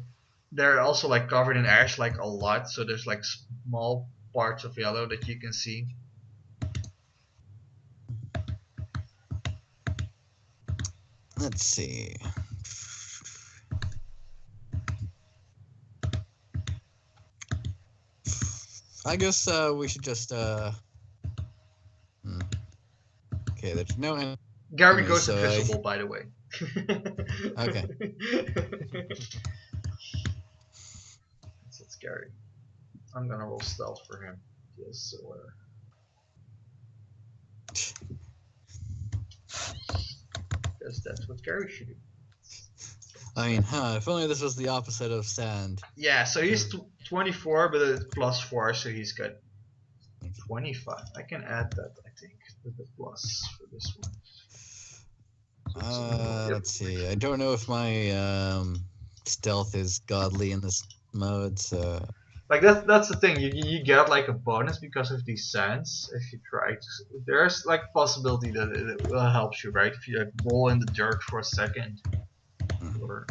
they're also like covered in ash like a lot. So there's like small parts of yellow that you can see. Let's see. I guess we should just Okay, there's no Gary Okay, goes so invisible, by the way. Okay. That's Gary. I'm gonna roll stealth for him. Yes, so because that's what Gary should do. I mean, if only this was the opposite of sand. Yeah, so he's 24, but it's +4, so he's got 25. I can add that, I think, to the plus for this one. Let's see. I don't know if my stealth is godly in this mode, so Like that's the thing. You get like a bonus because of these sands if you try to. There's like a possibility that it will help you, right? If you like roll in the dirt for a second. Or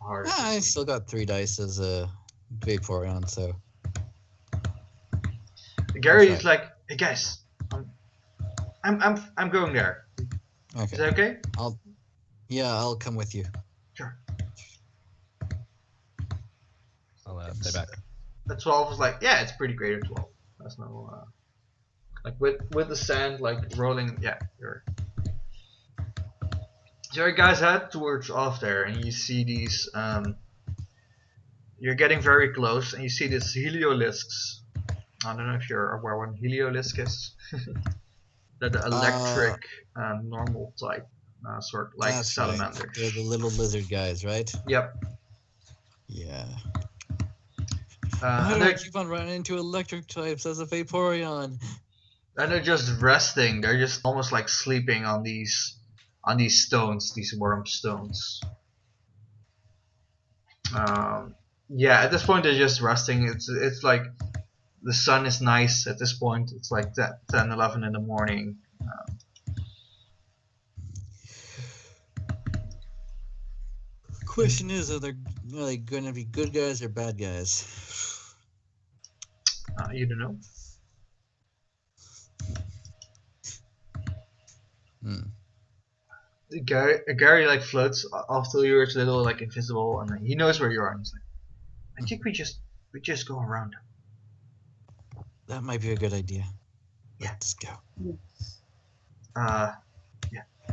hard. I still got 3 dice as a Vaporeon, so Gary is like, hey guys, I'm going there. okay. Is that okay? I'll come with you. Sure. I'll stay back. The 12 was like, yeah, it's pretty great at 12. That's no like with the sand like rolling. Yeah, sure. So you guys head towards off there, and you see these. You're getting very close, and you see these heliolisk. I don't know if you're aware what heliolisk is. The electric normal type, sort like salamanders. Right. They're the little lizard guys, right? Yep. Yeah. And I they're, keep on running into electric types as a Vaporeon. and they're just resting. They're just almost like sleeping on these stones, these worm stones. Yeah, at this point they're just resting. It's like the sun is nice at this point. It's like 10, 11 in the morning. Question is, are they like going to be good guys or bad guys? You don't know. Gary like floats off till you're a little like invisible, and he knows where you are. And he's like, I think we just go around. That might be a good idea. Yeah. Let's go. Yeah,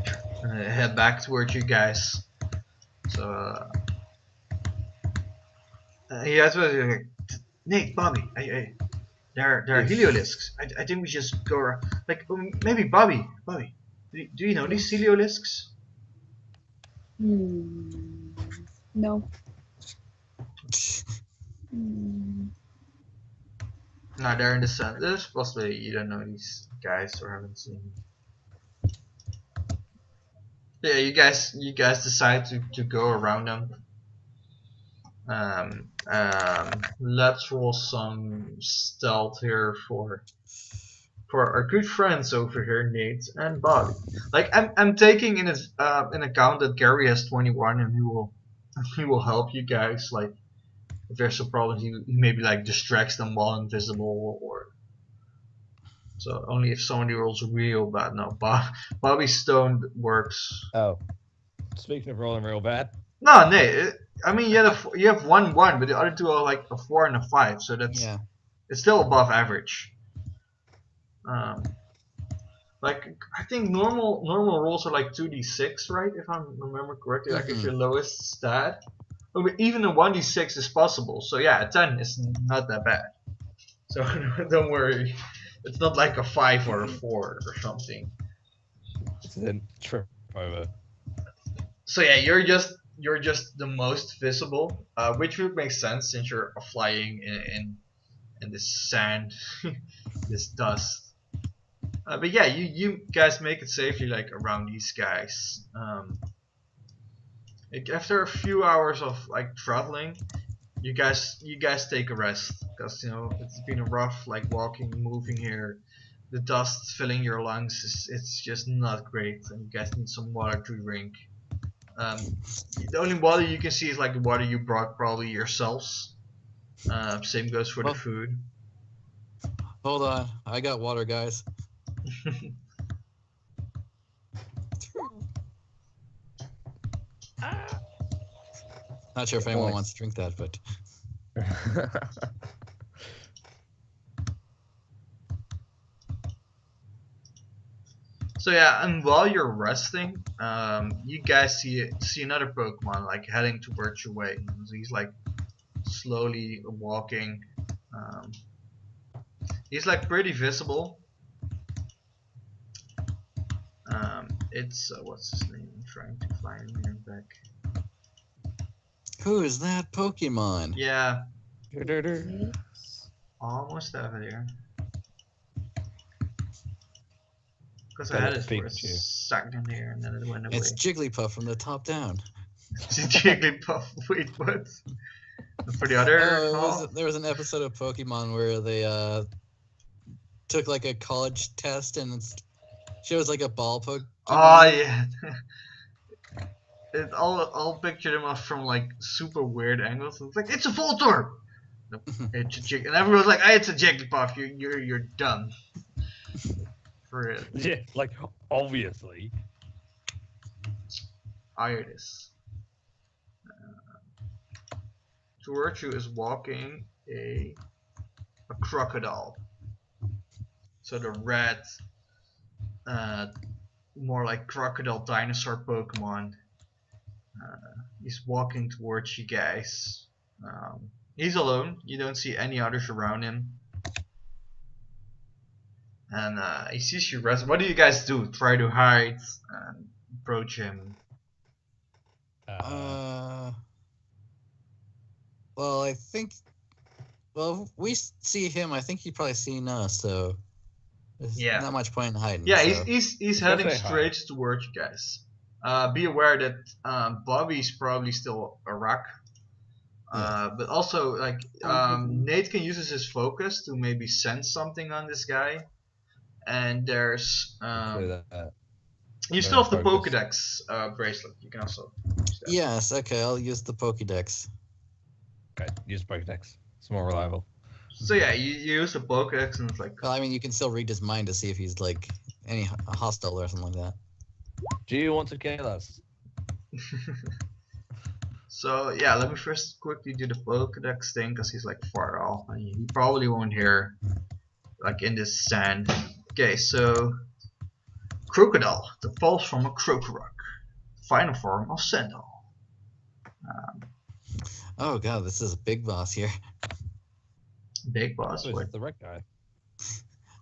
sure. Head back towards you guys. So he has like, Nate, Bobby, there are heliolisks. I think we just go around. Like maybe Bobby, do you know these heliolisks? No. No, they're in the sun. There's possibly you don't know these guys or haven't seen them. Yeah, you guys decide to go around them. Let's roll some stealth here for our good friends over here, Nate and Bobby. Like I'm taking in account that Gary has 21 and he will help you guys. Like if there's a problem, he maybe like distracts them while invisible, or So only if somebody rolls real bad. No, Bobby Stone works. Oh, speaking of rolling real bad, No, I mean you have 1-1, but the other two are like a 4 and a 5, so that's Yeah. it's still above average. Like I think normal rolls are like 2d6, right? If I remember correctly, like if your lowest stat. Oh, but even a 1d6 is possible. So yeah, a 10 is not that bad. So don't worry, it's not like a 5 or a 4 or something. it's a trip over. So yeah, you're just the most visible, which would make sense since you're flying in this sand, this dust. But yeah, you guys make it safely like around these guys. Like, after a few hours of like traveling, you guys take a rest because it's been a rough like walking, moving here. The dust filling your lungs it's just not great, and you guys need some water to drink. The only water you can see is like the water you brought probably yourselves. Same goes for the food. Hold on, I got water, guys. Not sure if anyone wants to drink that, but So yeah, and while you're resting, you guys see another Pokemon like heading towards your way. So he's like slowly walking. He's like pretty visible. It's what's his name? I'm trying to find him back. who is that Pokemon? Yeah, almost have it here. Because I had it for a second here and then it went away. It's Jigglypuff from the top down. It's Jigglypuff. Wait, what? And for the other, there was an episode of Pokemon where they took like a college test and it shows like a ball Pokemon. Oh yeah. I'll picture them off from like super weird angles. It's like it's a Voltorb. Nope, it's a and everyone's like, "Hey, it's a Jigglypuff. You're done." For real. Yeah, like obviously. Here it is. Towards you is walking a crocodile. So the red, more like crocodile dinosaur Pokemon. He's walking towards you guys. He's alone. You don't see any others around him. And he sees you rest. What do you guys do? Try to hide and approach him? Well, I think. Well, if we see him. I think he'd probably seen us. So there's not much point in hiding. Yeah, so. he's heading straight towards you guys. Be aware that Bobby's probably still a rock. But also, like, Nate can use his focus to maybe sense something on this guy. And there's you still have the Pokédex bracelet. You can also use that. Yes, okay, I'll use the Pokédex. Okay, use Pokédex. It's more reliable. So yeah, you use the Pokédex and it's like. Well, I mean, you can still read his mind to see if he's like any hostile or something like that. Do you want to kill us? So yeah, let me first quickly do the Pokédex thing because he's like far off and he probably won't hear like in this sand. Okay, so crocodile that falls from a Krokorok, final form of Sandal. Oh god, this is a big boss here. Big boss. Oh, the red guy.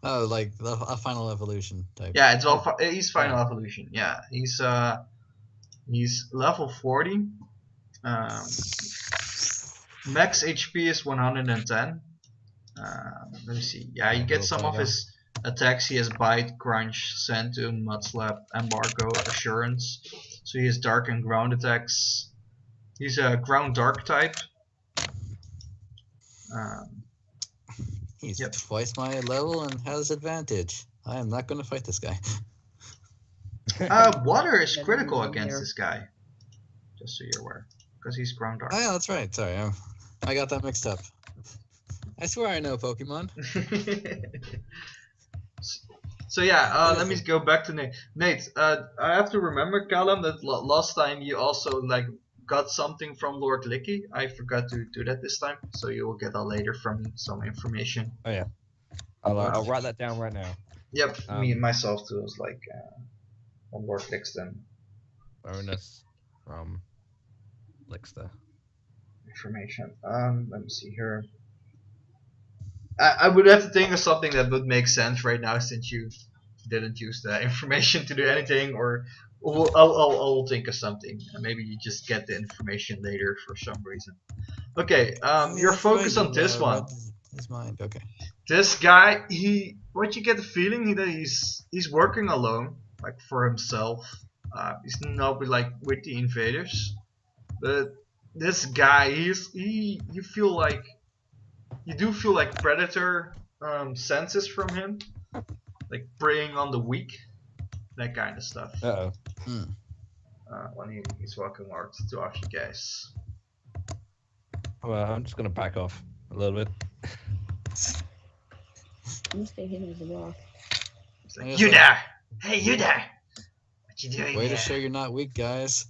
Oh, like a final evolution type. Yeah, it's he's final evolution. Yeah, he's level 40. Max HP is 110. Let me see. Yeah, you get some of his attacks. He has Bite, Crunch, Sand Tomb, Mud Slap, Embargo, Assurance. So he has Dark and Ground attacks. He's a Ground Dark type. He's twice my level and has advantage. I am not going to fight this guy. Water is critical against this guy. Just so you're aware. Because he's Ground Dark. Oh yeah, that's right. Sorry, I got that mixed up. I swear I know Pokemon. So yeah, let me go back to Nate. Nate, I have to remember, Callum, that last time you also like got something from Lord Licky. I forgot to do that this time, so you will get that later from me, some information. Oh yeah. I'll write that down right now. Yep, me and myself too was like on Lord Lixton Bonus from Lixter. information. Let me see here. I would have to think of something that would make sense right now since you didn't use the information to do anything, or I'll think of something. Maybe you just get the information later for some reason. Okay, you're focused on this one. His mind. Okay. This guy, what you get the feeling that he's working alone, like for himself. He's not like with the invaders, but this guy, you do feel like predator senses from him, like preying on the weak, that kind of stuff. Uh-oh. When he's walking towards you guys. Well, I'm just gonna back off a little bit. I'm gonna stay hidden as a rock. He's like, you there! Hey, you there! What you doing Way here? to show you're not weak, guys.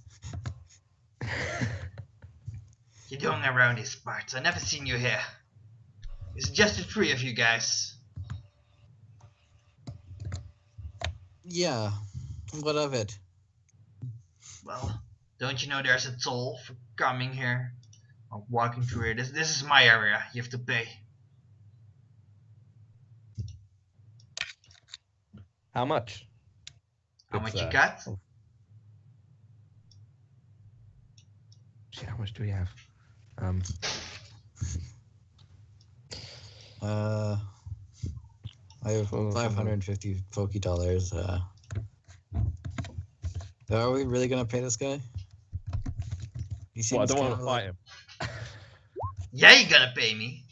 You're doing around these parts. I never seen you here. It's just the three of you guys. Yeah. What of it? Well, don't you know there's a toll for coming here? Or walking through here. This is my area. You have to pay. How much? How much It's, you got? Shit, how much do we have? I have 550 Poké dollars. Are we really gonna pay this guy? He Well, I seems don't want kinda to like- fight him. Yeah, you're gonna pay me.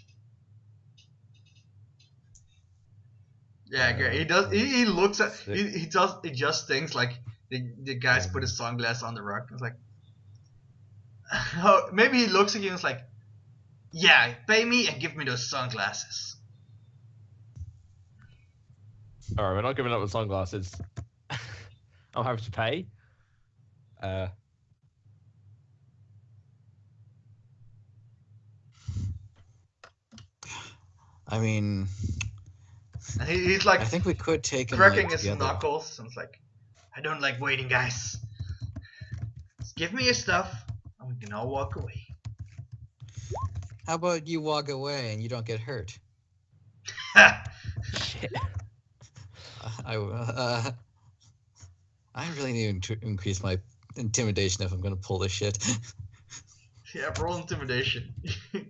Yeah, great. He does. He looks at. He just thinks like the guys put his sunglasses on the rock. It's like, oh, maybe he looks at you and is like, yeah, pay me and give me those sunglasses. Alright, we're not giving up the sunglasses. I'll have to pay. I mean, And he's like I think we could take him cracking like, his together. knuckles and it's like, I don't like waiting, guys. Just give me your stuff and we can all walk away. How about you walk away and you don't get hurt? Shit. I really need to increase my intimidation if I'm gonna pull this shit. Yeah, roll intimidation.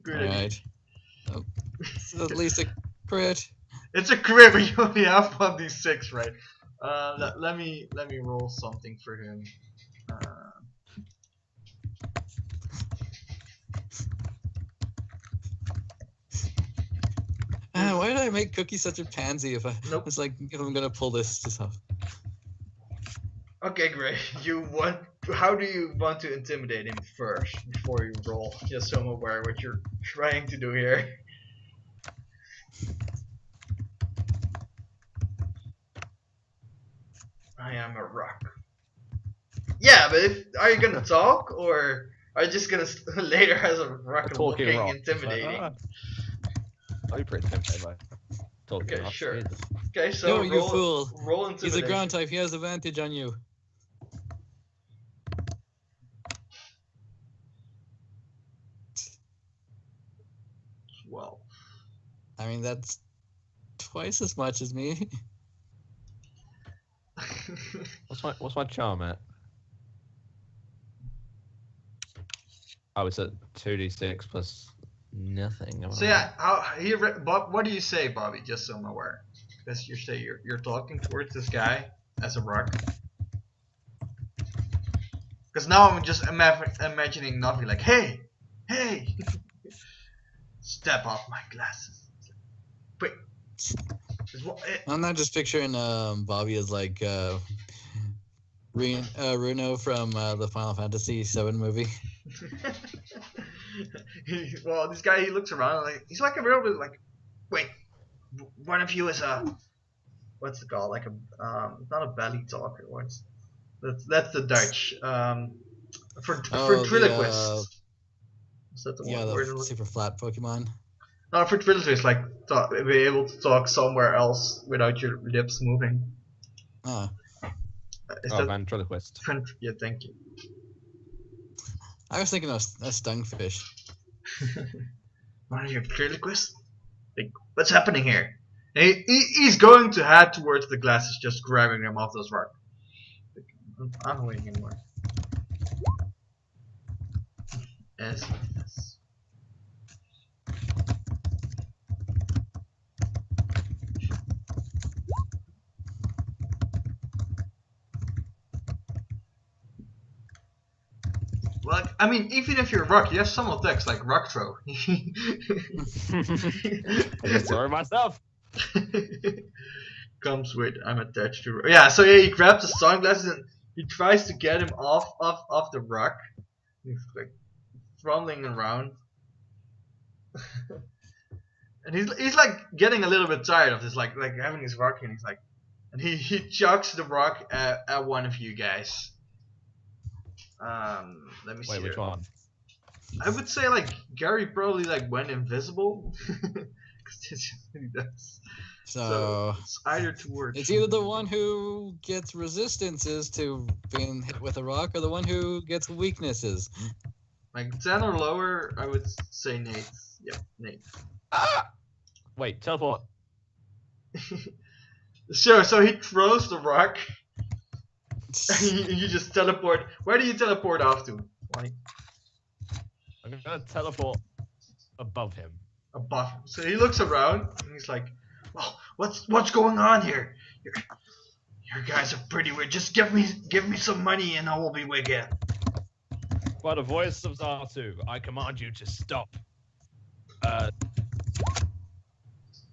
Good idea. Alright. Oh, it's at least a crit. It's a crit, but you only have 1d6, right? Let me roll something for him. Why did I make Cookie such a pansy if I Nope. it's like if I'm gonna pull this just off? Okay, great. How do you want to intimidate him first before you roll? Just so I'm aware what you're trying to do here. I am a rock. Yeah, but are you gonna talk or are you just gonna later as a rock Talking looking rock. intimidating? I'll be pretty intimidated by talking Okay, rock. sure. Jesus. Okay, so No, you fool. roll He's intimidation. a ground type, he has advantage on you. Well, I mean that's twice as much as me. What's my charm at? Oh, it's at 2d6 plus nothing. so yeah, Bob, what do you say, Bobby? Just so I'm aware, because you're talking towards this guy as a rock. Because now I'm just imagining Navi like, hey, step off my glasses. Wait, I'm not just picturing Bobby as like Runo from the Final Fantasy VII movie. Well, this guy, he looks around like he's like a real bit like, wait, one of you is a what's it called? Like a not a belly talker. What's that's the Dutch. For Oh, ventriloquist. Is that the yeah, one the word? super flat Pokemon. No, ventriloquist like be able to talk somewhere else without your lips moving. Oh, Is Oh, that ventriloquist. Yeah, thank you. I was thinking of a stingfish. One of your ventriloquist? Like, what's happening here? He's going to head towards the glasses, just grabbing them off those rocks. I'm not waiting anymore. Yes. Well, I mean, even if you're rock, you have some attacks like rock throw. I just throw it myself. Comes with I'm attached to. Yeah, so yeah, he grabs the sunglasses and he tries to get him off the rock. He's like fumbling around, and he's like getting a little bit tired of this, like having his rock, and he's like, and he chucks the rock at one of you guys. Let me see. Wait, which here. one? I would say like Gary probably like went invisible. Because that's what he does. So It's either towards. it's either the one who gets resistances to being hit with a rock, or the one who gets weaknesses. Like 10 or lower, I would say Nate. Yeah, Nate. Ah! Wait, teleport. Sure, so he throws the rock. You just teleport. Where do you teleport off to? Like I'm gonna teleport above him. above him. So he looks around and he's like, "Well, what's going on here? Your guys are pretty weird. Just give me some money and I will be again." By the voice of Natu, I command you to stop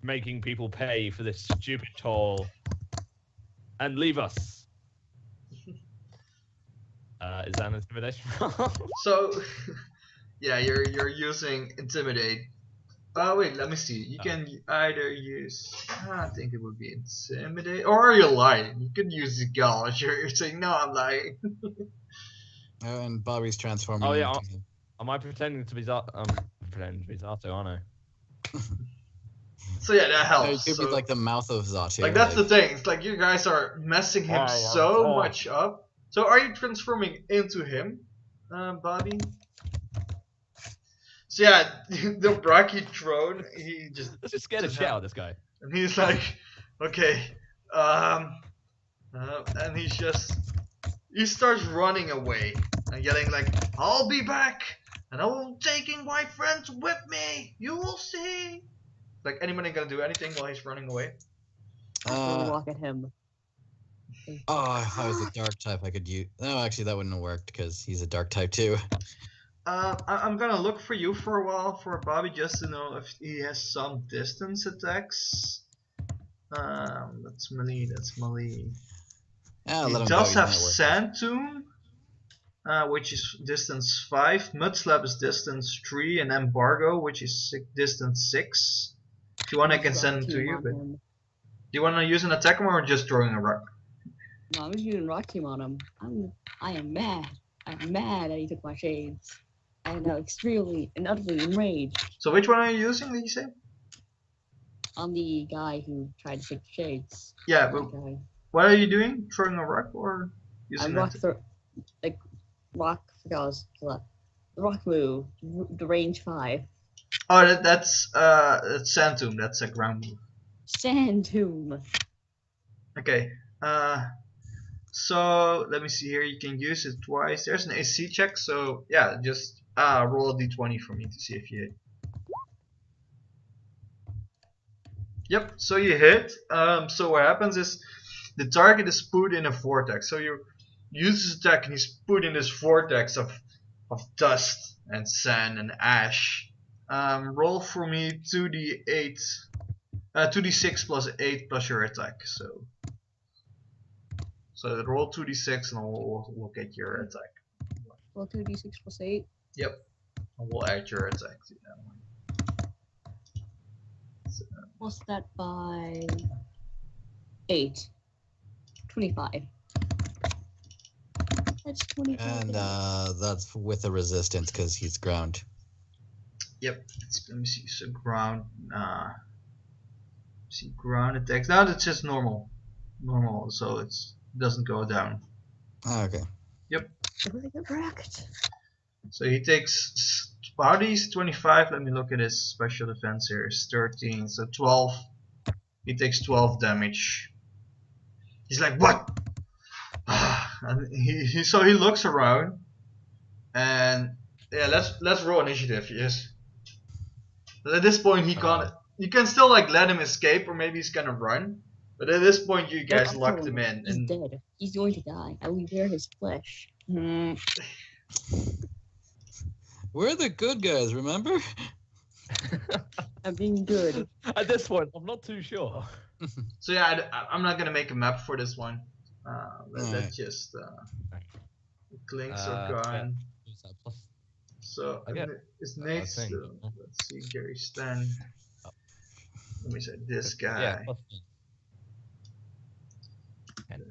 making people pay for this stupid toll and leave us. Is that an intimidation? So, yeah, you're using intimidate. Oh wait, let me see. You can either use. I think it would be intimidate, or are you lying? You could use the gall. You're saying no, I'm lying. Oh, and Bobby's transforming. Oh yeah, into him. am I pretending to be Zato? I'm pretending to be Zato, aren't I? So yeah, that No, helps. it could So, be like the mouth of Zatu. like that's the thing. It's like you guys are messing him so much up. So are you transforming into him, Bobby? So yeah, the Rocky throne. He just Let's just scare the shit out of this guy. and he's like, okay, and he starts running away and yelling like, "I'll be back, and I will taking my friends with me. You will see." Like anybody gonna do anything while he's running away? I'll walk at him. Oh, if I was a dark type, I could use. No, actually, that wouldn't have worked because he's a dark type too. I'm gonna look for you for a while for Bobby just to know if he has some distance attacks. That's melee. That's melee. Yeah, He let him does go. have he's not worth Sand Tomb, which is distance 5. Mud Slap is distance 3, and Embargo, which is distance 6. If you want, I can send them to you. But do you want to use an attack or just throwing a rock? No, I was using Rock Team on him. I am mad. I'm mad that he took my shades. I am now extremely and utterly enraged So which one are you using? Did you say? on the guy who tried to take the shades. Yeah, That but guy. what are you doing? Throwing a rock or using I'm an rock attack? throw, like rock because the rock move, the range 5. Oh, that's Sand Tomb. That's a ground move. Sand Tomb. Okay. So let me see here. You can use it twice. There's an AC check. So yeah, just roll a d20 for me to see if you hit. Yep. So you hit. So what happens is the target is put in a vortex. So you use his attack and he's put in this vortex of dust and sand and ash. Roll for me 2d8, 2d6 plus 8 plus your attack. So roll 2d6 and we'll get your attack. Well, 2d6 plus 8. Yep. And we'll add your attack to that one. So, What's that by? 8. 25. That's 25. And that's with a resistance because he's ground. Yep. Let me see. So ground. See ground attacks. No, that's just normal. Normal. So it doesn't go down. Okay. Yep. Really get wrecked. So he takes body's 25. Let me look at his special defense here. It's 13. So 12. He takes 12 damage. He's like, what? And so he looks around, and yeah, let's roll initiative. Yes. But at this point, he can't. You can still like let him escape, or maybe he's gonna run. But at this point, you guys I'm locked telling him you, in. He's And dead. He's going to die. I will bear his flesh. We're the good guys, remember? I'm being good. At this point, I'm not too sure. so yeah, I'm not gonna make a map for this one. That's Alright. just clinks are Yeah. gone. Who's that plus? So I get it's Nate's. thing. Let's see, Gary Stan. Let me say this guy. Yeah, plus 10.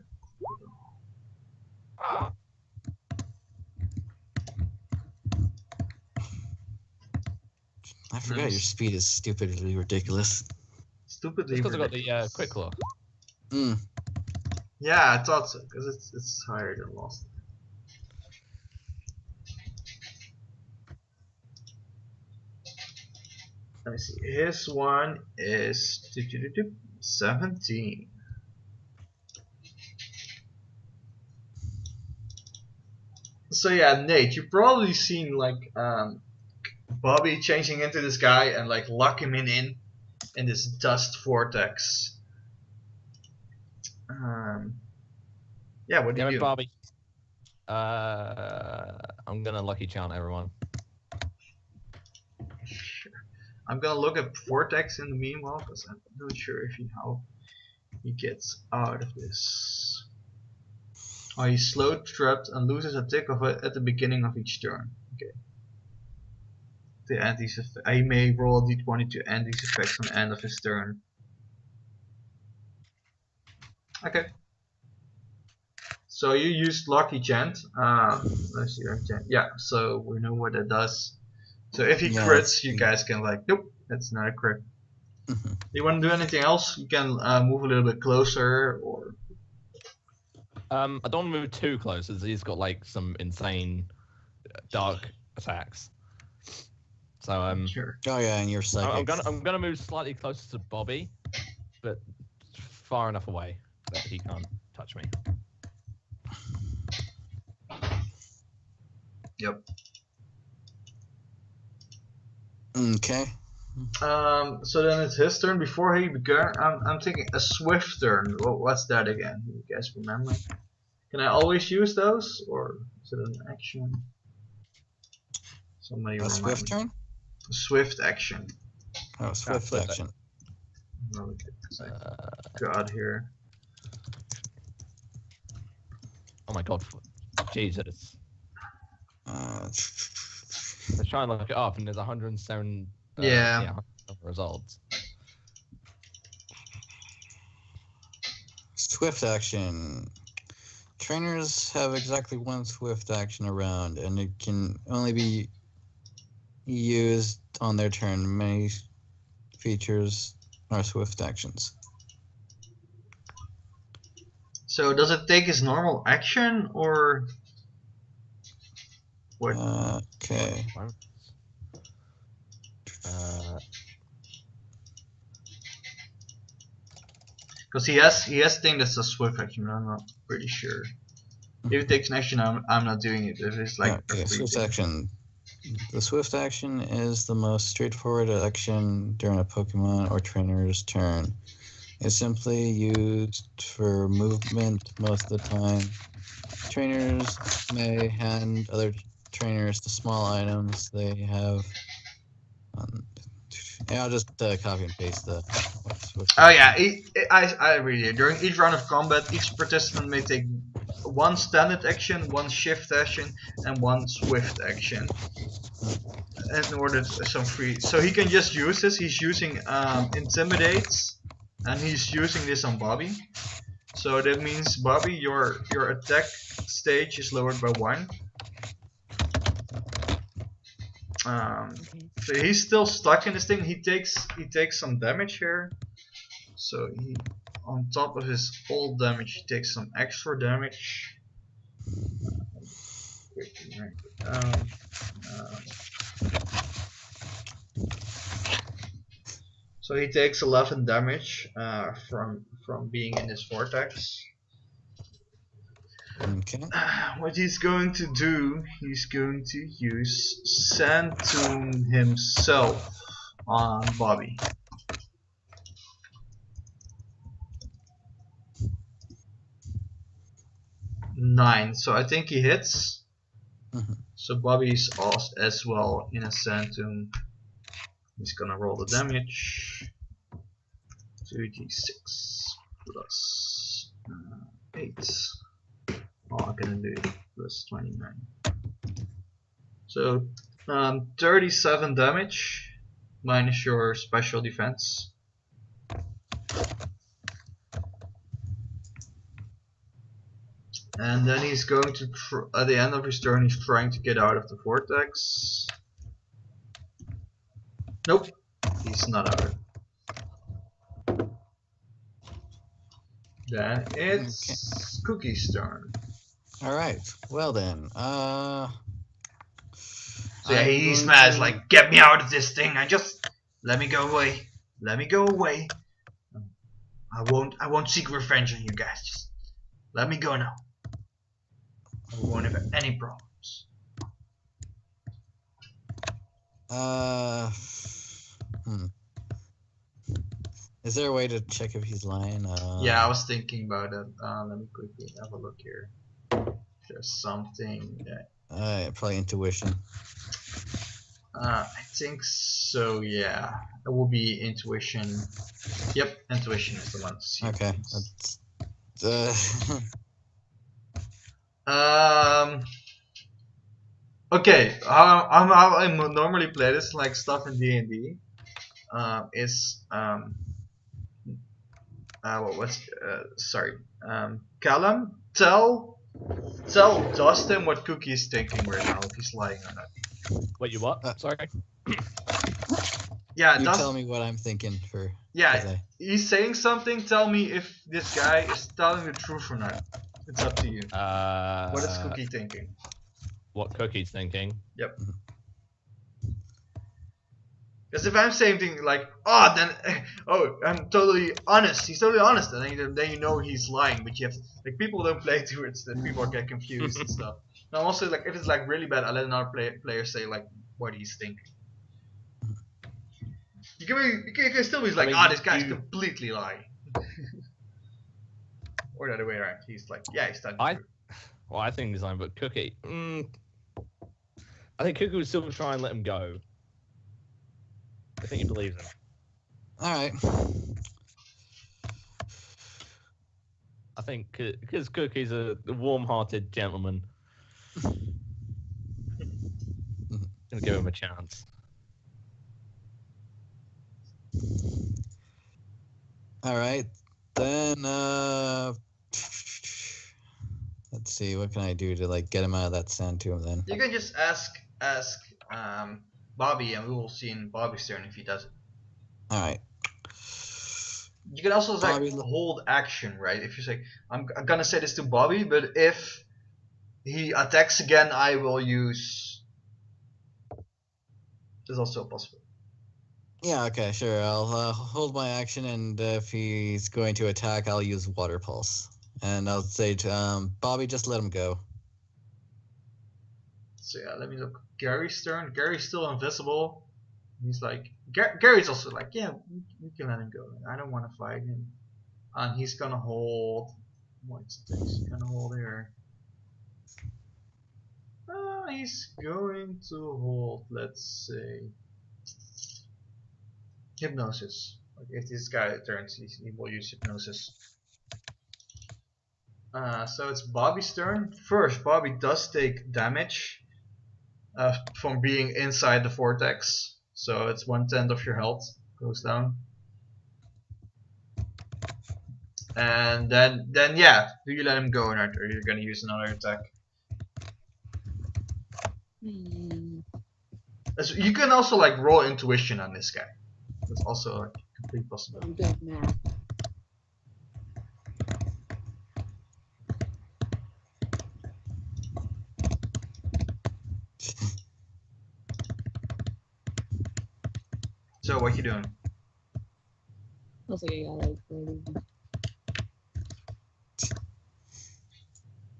I forgot your speed is stupidly ridiculous. Stupidly. Because I got the ridiculous. quick claw. Mm. Yeah, I thought so, because it's higher than Lost. Let me see. His one is 17. So yeah, Nate, you've probably seen like Bobby changing into this guy and like lock him in this dust vortex. Yeah, what do Damn you it, do? Barbie. I'm gonna lucky chant everyone. I'm gonna look at vortex in the meanwhile because I'm not sure if how he gets out of this. Oh, he's slow trapped and loses a tick of it at the beginning of each turn. Okay. To end these I may roll a d20 to end these effects on the end of his turn. Okay. So you used Lucky Chant. Let's see, Chant. Yeah, so we know what it does. So if he Yeah, crits, you guys can like, nope, that's not a crit. Mhm. You want to do anything else? You can move a little bit closer, or I don't want to move too close, as he's got like some insane dark attacks. So sure. Oh yeah, and you're psychic. I'm gonna move slightly closer to Bobby, but far enough away that he can't touch me. Yep. Okay. So then it's his turn. Before he began, I'm thinking a swift turn. What's that again? You guys remember? Can I always use those, or is it an action? Somebody A remind swift me. turn? A swift action. Oh, swift swift action. God here. Oh my god, Jesus! Uh, Let's try and look it up, and there's 107. Yeah. 107 results. Swift action. Trainers have exactly one swift action around, and it can only be used on their turn. Many features are swift actions. So does it take his normal action, or what? Okay. Because he has thing that's a swift action. I'm not pretty sure. If it takes an action, I'm not doing it. If it's like a Okay, free swift thing. action. The swift action is the most straightforward action during a Pokemon or trainer's turn. It's simply used for movement most of the time. Trainers may hand other trainers the small items they have. Yeah, I'll just copy and paste the. swift Oh yeah, action. I read it. During each round of combat, each participant may take one standard action, one shift action, and one swift action. In order to some free, so he can just use this. He's using intimidates, and he's using this on Bobby. So that means, Bobby, your attack stage is lowered by 1. Okay. So he's still stuck in this thing. He takes some damage here. So he, on top of his old damage, he takes some extra damage. Quickly write it down. So he takes 11 damage from being in this vortex. Okay. What he's going to do, he's going to use Sand Tomb himself on Bobby. Nine. So I think he hits. Mhm. So Bobby's as well in a Sand Tomb. He's gonna roll the damage. 2d6 plus 8. All I'm gonna do plus 29. So 37 damage minus your special defense. And then he's going to, at the end of his turn, he's trying to get out of the vortex. Nope, he's not out of it. Then it's Cookie's turn. All right. Well then. So yeah, I'm he's going mad, to- like, get me out of this thing. Let me go away. Let me go away. I won't seek revenge on you guys. Just let me go now. I won't have any problems. Is there a way to check if he's lying? Yeah, I was thinking about that. Let me quickly have a look here. There's something that Probably intuition. I think so. Yeah, it will be intuition. Yep, intuition is the one to see. Okay. things. That's, Okay. How I normally play this like stuff in D&D is sorry. Callum, tell Dustin what Cookie is thinking right now, if he's lying or not. Wait, you what? Sorry. Yeah, you Dustin. tell me what I'm thinking for. Yeah, Jose. he's saying something. Tell me if this guy is telling the truth or not. It's up to you. What is Cookie thinking? What Cookie's thinking? Yep. Because if I'm saying things like, oh, then, oh, I'm totally honest. He's totally honest, and then you know he's lying. But you have, like, people don't play towards that. People get confused and stuff. And I'm also like, if it's like really bad, I let another player say like what he's thinking. You can still be like, mean, this guy's completely lying. Or the other way around. He's like, yeah, he's telling the truth. Well, I think he's lying, but Cookie. I think Cookie would still try and let him go. I think he believes him. All right. I think because Cookie's a warm-hearted gentleman. Gonna give him a chance. All right. Then let's see. What can I do to like get him out of that sand tomb? Then. You can just ask Bobby, and we will see in Bobby's turn if he does it. All right. You can also like Bobby- hold action, right? If you say, I'm gonna say this to Bobby, but if he attacks again, I will use. There's also a possibility. Yeah. Okay. Sure. I'll hold my action, and if he's going to attack, I'll use water pulse, and I'll say to Bobby, just let him go. So yeah, let me look. Gary's turn. Gary's still invisible. He's like, Gary's also like, yeah, we can let him go. I don't want to fight him. And he's gonna hold. What's this? He's gonna hold here. He's going to hold, let's say, hypnosis. Like if this guy turns, he will use hypnosis. So it's Bobby's turn. First, Bobby does take damage from being inside the vortex. So it's 1/10 of your health goes down. And then yeah, do you let him go or not? Or you're gonna use another attack? Hmm. You can also like roll intuition on this guy. That's also a complete possibility. I'm good at math. So what you doing? I was like, I got like 30.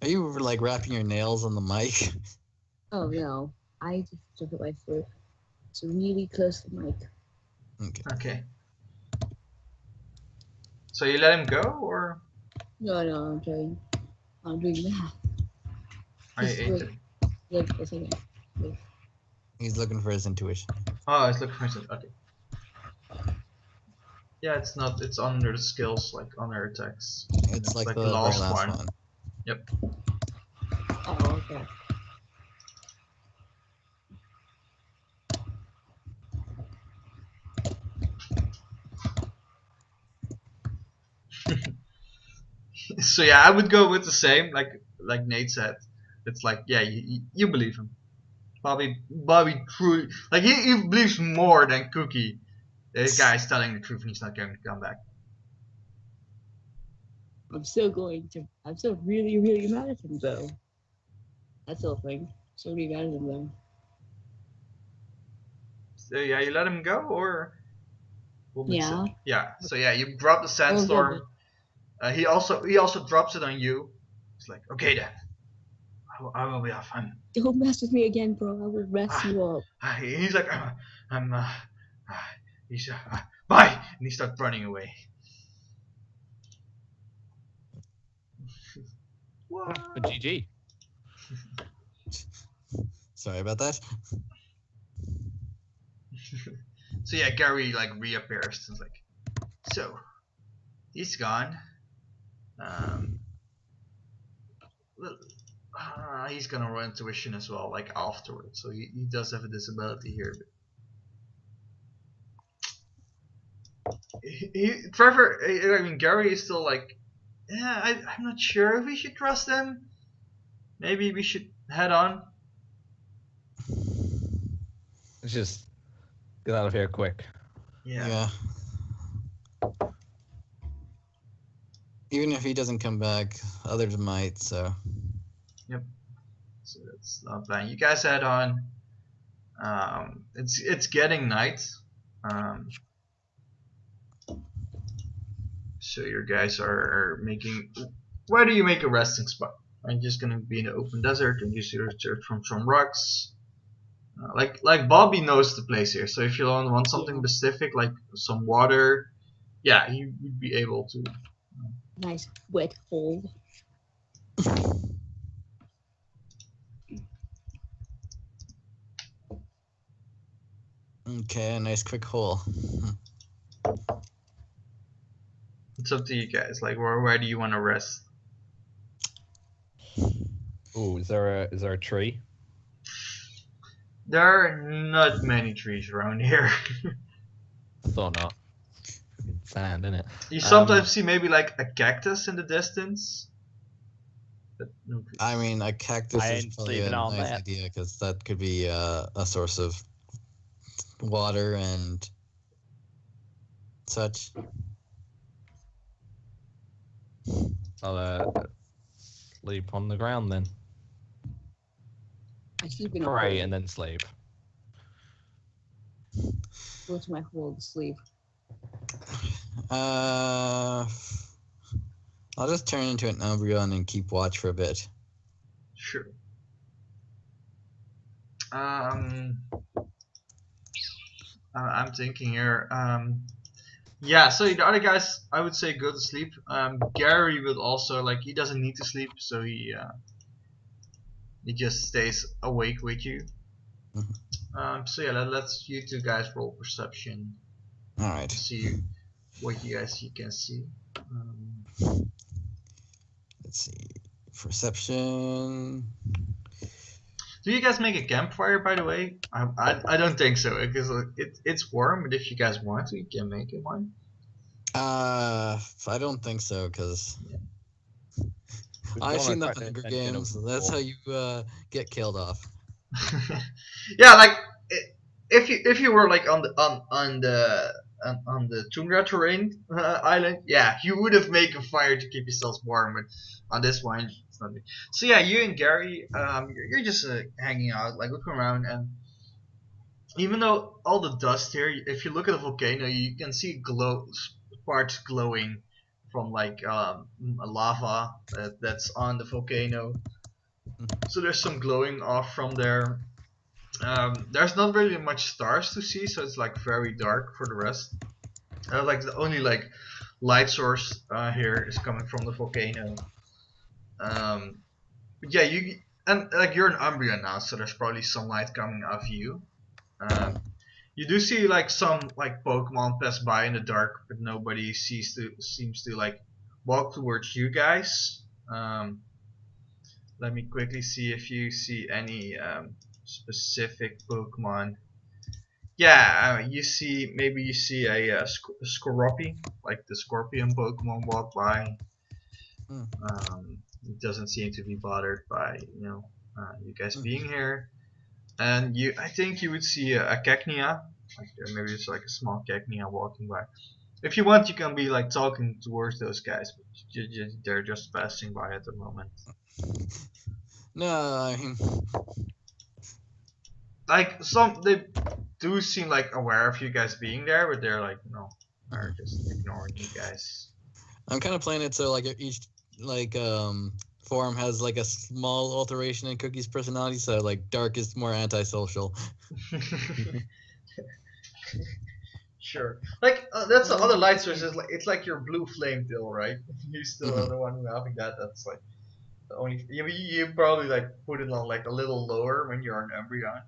Are you like wrapping your nails on the mic? Oh no, I just took it my foot. It's really close to the mic. Okay. Okay. So you let him go, or No, I'm trying. I'm doing math. are you Just ate wait. it? Wait a second. Wait. He's looking for his intuition. Oh, it's looking for instance. Okay. Yeah, it's not. It's under the skills, like under attacks. It's like the the very last last one. one. Yep. Oh, okay. So yeah, I would go with the same, like Nate said. It's like yeah, you believe him. Bobby truly like he believes more than Cookie. This guy's telling the truth and he's not going to come back. I'm still really, really mad at him though. That's the whole thing. So really mad at him though. So yeah, you let him go or we'll mix Yeah. it. Yeah. So yeah, you drop the Oh, sandstorm. He also drops it on you. He's like, okay then, I will be off. Don't mess with me again, bro. I will mess Ah, you up. He's like, I'm he's bye, and he starts running away. What? But GG. Sorry about that. So yeah, Gary like reappears and is like, so he's gone. Well, he's gonna roll intuition as well, like afterwards. So he does have a disability here. But Trevor, I mean Gary is still like, yeah, I'm not sure if we should trust them. Maybe we should head on. Let's just get out of here quick. Yeah. Even if he doesn't come back, others might, so. Yep. So that's not bad. You guys head on. It's getting night. So your guys are making. Where do you make a resting spot? Are you just gonna be in the open desert and you search from some rocks? Like Bobby knows the place here. So if you don't want something specific like some water, yeah, he would be able to. Nice wet hole. Okay, a nice quick hole. It's up to you guys. Like where do you want to rest? Ooh, is there a tree? There are not many trees around here. I thought not. Sand, innit? You sometimes see maybe like a cactus in the distance. But no trees. I mean, a cactus I is ain't probably sleeping a on nice that. idea because that could be a source of water and such. I'll sleep on the ground then. I sleep in a Pray hole. and then sleep. Go to my hole to sleep. I'll just turn into an Umbreon and keep watch for a bit. Sure. I'm thinking here. Yeah. So the other guys, I would say go to sleep. Gary would also like he doesn't need to sleep, so he just stays awake with you. So yeah, let's you two guys roll perception All right. to see what you can see. Let's see. Perception. Do you guys make a campfire, by the way? I don't think so because it's warm. But if you guys want to, you can make it one. I don't think so, because We've I've gone seen the attack the Hunger attention of Games. the That's how four. you get killed off. Yeah, like if you were like on the tundra terrain island, yeah, you would have made a fire to keep yourselves warm. But on this one, it's not. So yeah, you and Gary, you're just hanging out, like looking around, and even though all the dust here, if you look at the volcano, you can see parts glowing from like lava that's on the volcano. So there's some glowing off from there. There's not really much stars to see, so it's like very dark for the rest. Like the only like light source here is coming from the volcano. Um, but yeah, you and like you're an Umbreon now, so there's probably some light coming off you. Um, you do see like some like Pokemon pass by in the dark, but nobody seems to like walk towards you guys. Let me quickly see if you see any specific Pokemon. Yeah, you see a Scorpy, like the Scorpion Pokemon walk by. Hmm. It doesn't seem to be bothered by you guys being here. And I think you would see a Cacnea, like maybe it's like a small Cacnea walking by. If you want, you can be like talking towards those guys, but they're just passing by at the moment. No, I mean, Like they do seem like aware of you guys being there, but they're like are just ignoring you guys. I'm kind of playing it so like each like form has like a small alteration in Cookie's personality. So like Dark is more antisocial. Sure. Like that's the other light source. Is like it's like your blue flame pill, right? You still are the one who having that. That's like the only. You probably like put it on like a little lower when you're an Umbreon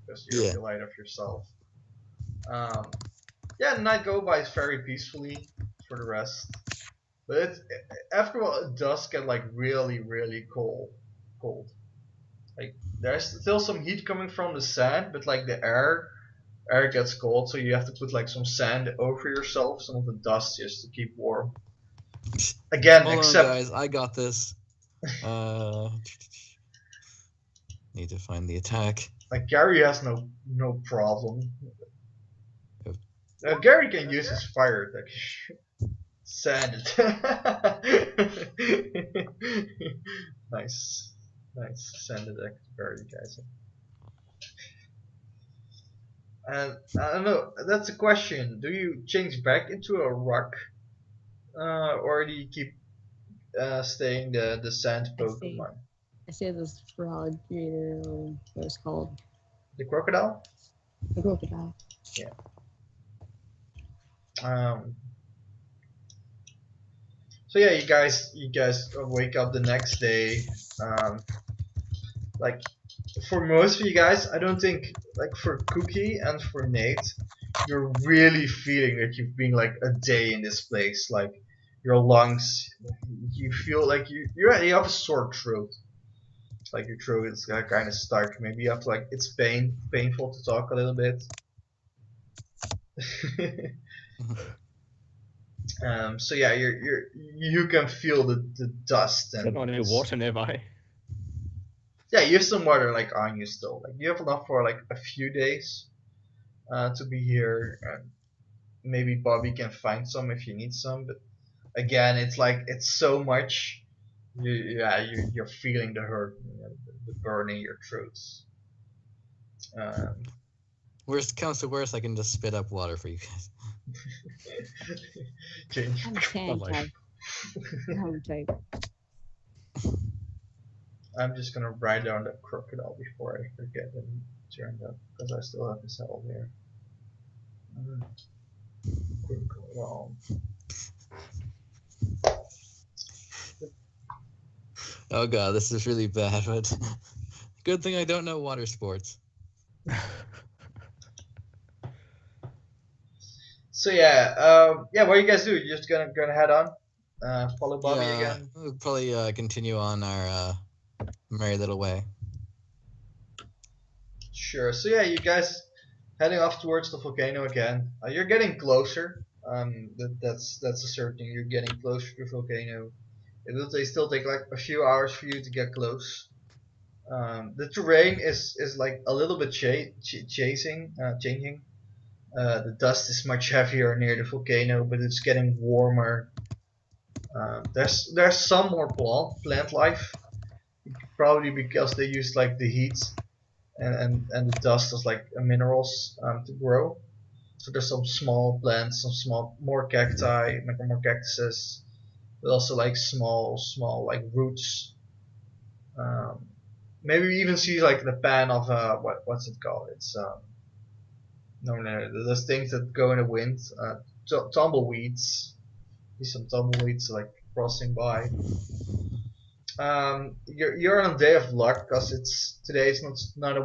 because Yeah. you're light of yourself. Yeah, the night go by very peacefully for the rest, but after a while it does get like really cold. Cold. Like there's still some heat coming from the sand, but like the air gets cold, so you have to put like some sand over yourself, some of the dust just to keep warm. Again, Hold except on, guys. I got this. Need to find the attack. like Gary has no problem. Gary can use his fire like sand it. Nice, sand attack, Gary, guys. And I don't know. That's a question. Do you change back into a rock, or do you keep staying the sand Pokemon? I say this frog creator, or what it's called, The crocodile? the crocodile. Yeah. So yeah, you guys wake up the next day. Like for most of you guys, I don't think like for Cookie and for Nate, you're really feeling that you've been like a day in this place. Like your lungs, you feel like you have a sore throat. Like your throat is kind of stuck. Maybe you have to like it's painful to talk a little bit. So yeah, you can feel the dust Is and there not any water nearby? yeah, you have some water like on you still. Like you have enough for like a few days to be here. And maybe Bobby can find some if you need some. But again, it's like it's so much. You're feeling the hurt, the burn in your throats. Um, Worst comes to worst, I can just spit up water for you guys. Change. I'm a tan Lovely. type. I'm type. I'm just gonna write down the crocodile before I forget and turn up because I still have this hell here. Crocodile. Oh god, this is really bad, but good thing I don't know water sports. So yeah, what do you guys do? You're just gonna head on, follow Bobby again. We'll probably continue on our merry little way. Sure. So yeah, you guys heading off towards the volcano again. You're getting closer. That's a certain. You're getting closer to the volcano. It will still take like a few hours for you to get close. The terrain is like a little bit changing. The dust is much heavier near the volcano, but it's getting warmer. There's some more plant life, probably because they use like the heat and the dust as like minerals to grow. So there's some small plants, some small more cacti, like more cactuses, but also like small like roots. Um, Maybe we even see like the pan of what's it called? It's no, those things that go in the wind. Tumbleweeds. See some tumbleweeds like crossing by. You're on a day of luck because it's today is not a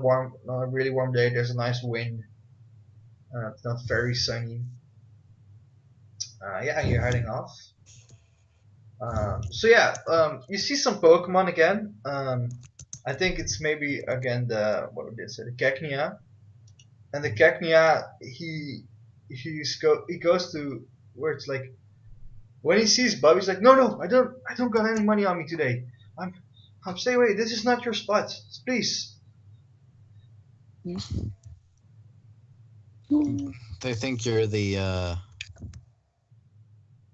really warm day. There's a nice wind. It's not very sunny. Yeah, you're heading off. So yeah, you see some Pokemon again. I think it's maybe again the what would it say, the Cacnea. And the Cacnea, he goes to where it's like when he sees Bob, he's like, no, I don't got any money on me today. I'm stay away. This is not your spot. Please. They think you're the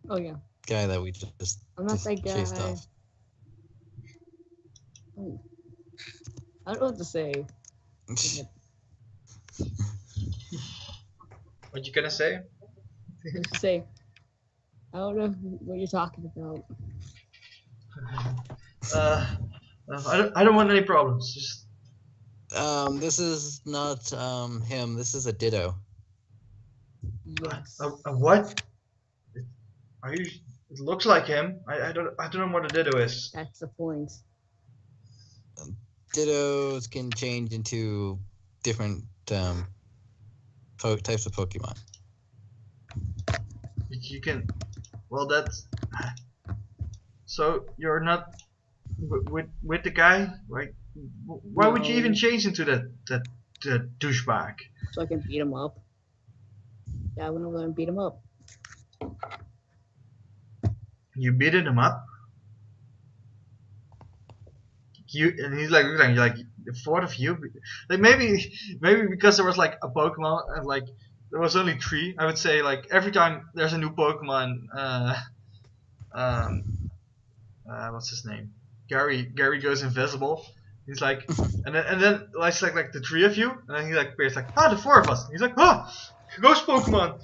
Oh yeah. guy that we just I'm not that guy. chased off. I don't know what to say. What you gonna say? What to say. I don't know what you're talking about. I don't want any problems. Just This is not him. This is a Ditto. Yes. a what? Are you? It looks like him. I don't know what a Ditto is. That's the point. Dittos can change into different types of Pokemon. You can. Well, that's. So you're not with the guy, right? Why would you even No. change into that douchebag? So I can beat him up. Yeah, I went over there and beat him up. You beating him up? And he's like, looking at you like the thought of you, like maybe because there was like a Pokemon and like there was only 3. I would say like every time there's a new Pokemon, what's his name? Gary goes invisible. He's like, and then it's like the 3 of you, and then he like appears like the 4 of us. He's like ghost Pokemon.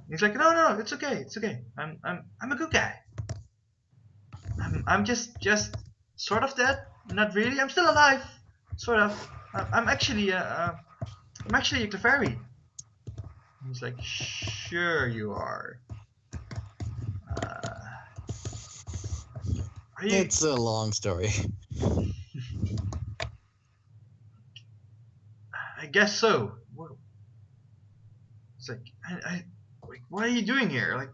He's like no, it's okay. I'm a good guy. I'm just sort of dead, not really. I'm still alive, sort of. I'm actually a Clefairy. He's like, sure you are. Are you? It's a long story. I guess so. It's like like, what are you doing here? Like,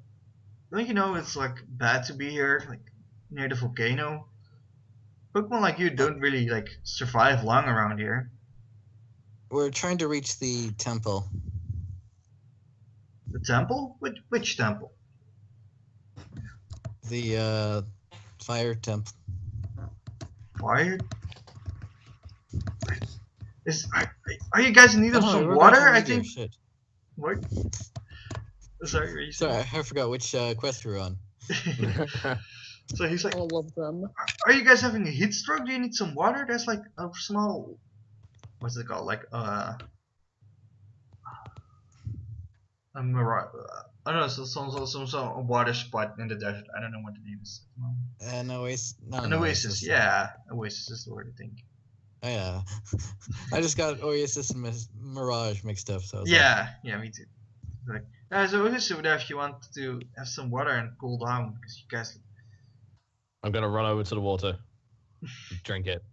don't you know it's like bad to be here, like near the volcano? Pokemon like you don't really like survive long around here. We're trying to reach the temple. The temple? Which temple? The fire temple. Fire? Are you guys in need of Oh, some we're water? back in I meteor, think. shit. What? Sorry, what are you Sorry, saying? I forgot which quest we're on. So he's like, All of them. are you guys having a heat stroke? Do you need some water? There's like a small, what's it called? Like a mirage. I don't know, some water spot in the desert. I don't know what the name is. An oasis. Not An oasis, yeah. Oasis is the word I think. Oh, yeah. I just got Oasis and Mirage mixed up. So I was Yeah, me too. Like, there's an oasis over there if you want to have some water and cool down because you guys. I'm gonna run over to the water, drink it.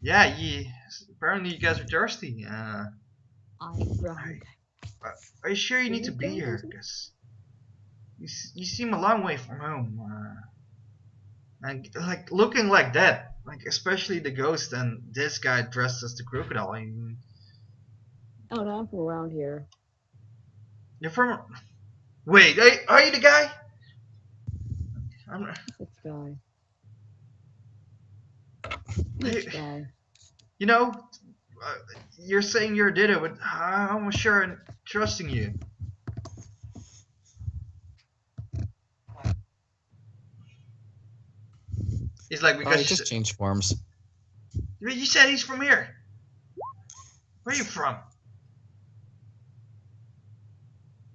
Yeah, apparently you guys are thirsty. I'm drunk. Are you sure you need to be here? Because you seem a long way from home. And like looking like that, like especially the ghost and this guy dressed as the crocodile. I mean, Oh, no, I'm from around here. You're from. Wait, are you the guy? I'm. Which guy? Hey, Which guy? you know, you're saying you're Ditto, but I'm almost sure I'm trusting you. He's like, Oh, because he just changed forms. you said he's from here. Where are you from?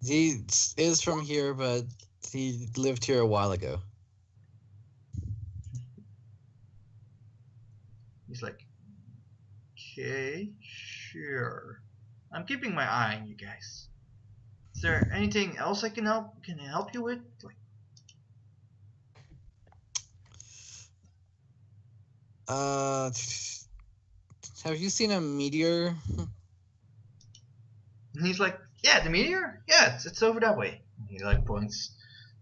He is from here, but he lived here a while ago. He's like, okay, sure. I'm keeping my eye on you guys. Is there anything else I can help you with? Like, Have you seen a meteor? and he's like, yeah, the meteor? Yeah, it's over that way. He like points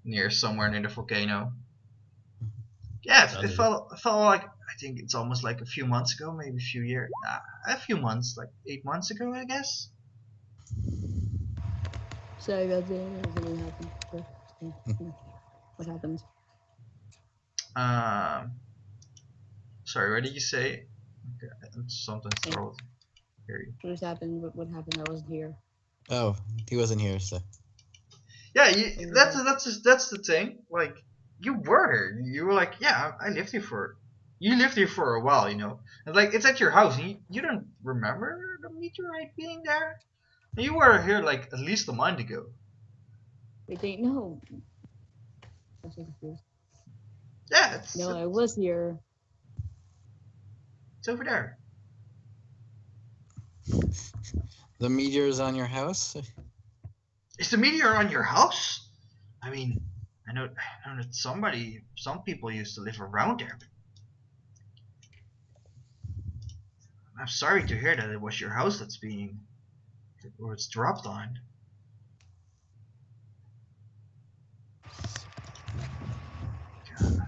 near somewhere near the volcano. Yeah, it felt like I think it's almost like a few months ago, maybe a few months, like 8 months ago, I guess. So that's it. What happened? Sorry, what did you say? Okay, something's wrong. Hear you. What just happened? What happened? I wasn't here. Oh, he wasn't here, so. Yeah, that's the thing. Like, you were here. You were like, yeah, I lived here for. You lived here for a while, you know. And like, it's at your house. And you don't remember the meteorite being there. And you were here like at least a month ago. Wait, they no. I'm so confused. Yeah, No, I was here. it's over there. The meteor's on your house? Is the meteor on your house? I mean, I know that some people used to live around there. But I'm sorry to hear that it was your house or it's dropped on. God.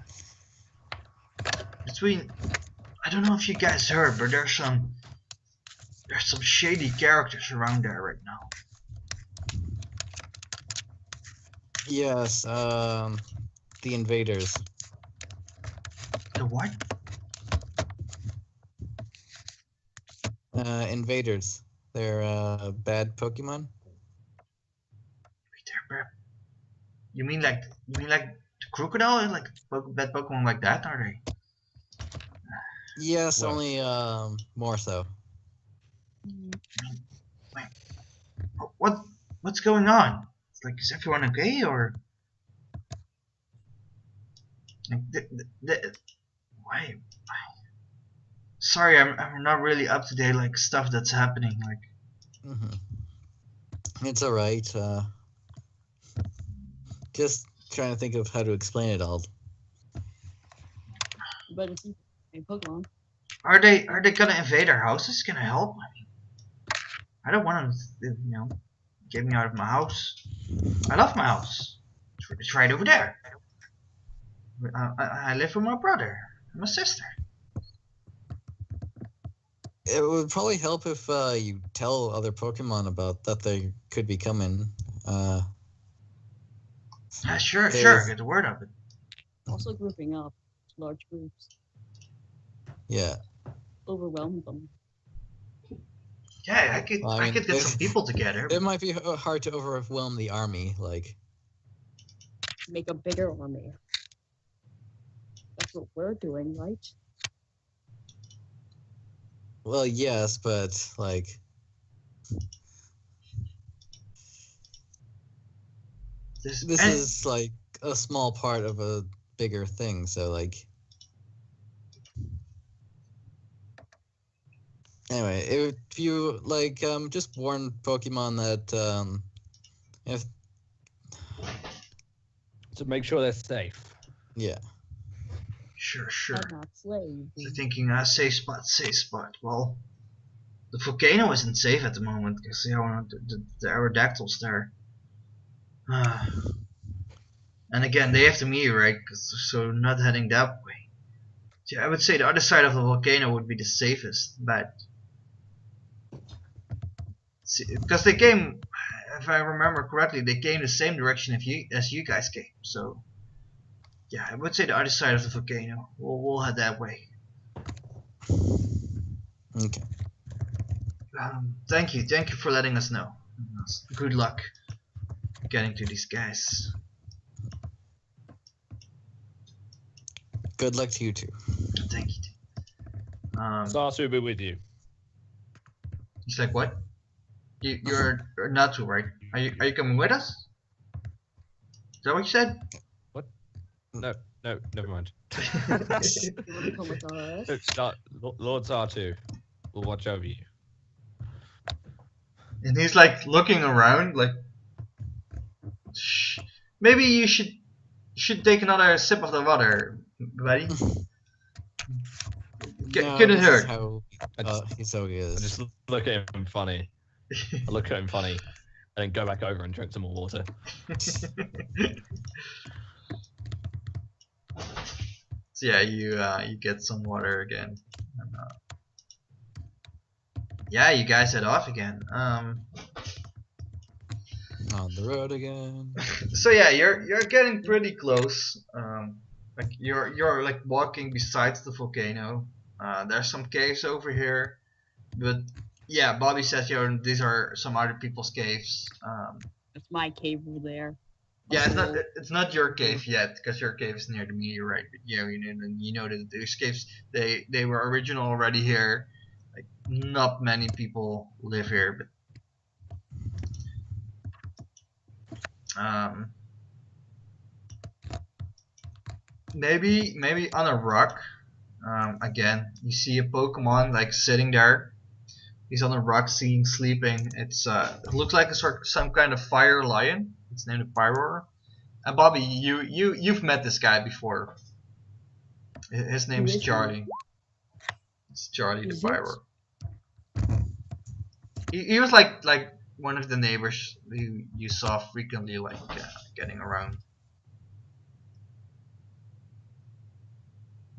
I don't know if you guys heard, but there's some shady characters around there right now. Yes, the invaders. The what? Invaders. They're bad Pokemon. You mean like the crocodile, like bad Pokemon like that, are they? Yes, Well. only more so. What's going on? It's like, is everyone okay, or like, why? Sorry, I'm not really up to date, like stuff that's happening. Like, It's alright. Just trying to think of how to explain it all. But it's in Pokemon. are they gonna invade our houses? Can I help? I mean, I don't want them to, get me out of my house. I love my house. It's right over there. I live with my brother and my sister. It would probably help if you tell other Pokemon about that they could be coming. Yeah, sure, There's- get the word of it. Also grouping up large groups. Yeah. Overwhelm them. Yeah, I could Well, I mean, get some people together. It might be hard to overwhelm the army, like. Make a bigger army. That's what we're doing, right? Well, yes, but like. This is like a small part of a bigger thing, so like. Anyway, if you like, just warn Pokemon that if to make sure they're safe. yeah. Sure. I'm not slaves. So thinking, safe spot. Well, the volcano isn't safe at the moment because the Aerodactyls there. And again, they have to meteorite, so not heading that way. So I would say the other side of the volcano would be the safest, but Because they came, if I remember correctly, they came the same direction as you guys came. So yeah, I would say the other side of the volcano. We'll head that way. Okay. Thank you for letting us know. Good luck getting to these guys. Good luck to you too. Thank you. Sarsu will be with you. He's like, what? You're Natu, right? Are you coming with us? Is that what you said? No, never mind. You want to come with us? Lord Sartu will watch over you. And he's like looking around, like, shh. Maybe you should take another sip of the water, buddy. Couldn't this hurt. is how he's so I good. just look at him funny. I look at him funny, and then go back over and drink some more water. So yeah, you get some water again. And, yeah, you guys head off again. On the road again. So yeah, you're getting pretty close. Like you're like walking besides the volcano. There's some caves over here, but yeah, Bobby says these are some other people's caves. It's my cave over there. Yeah, Also, it's not your cave yet because your cave is near the meteorite. But yeah, you know that these caves they were original already here. Like not many people live here, but maybe on a rock. Again, you see a Pokemon like sitting there. He's on a rock, sleeping. It looks like some kind of fire lion. It's named a Pyroar. And Bobby, you've met this guy before. His name is is he? Charlie. It's Charlie the Is it? Pyroar. He was like one of the neighbors who you saw frequently, like getting around.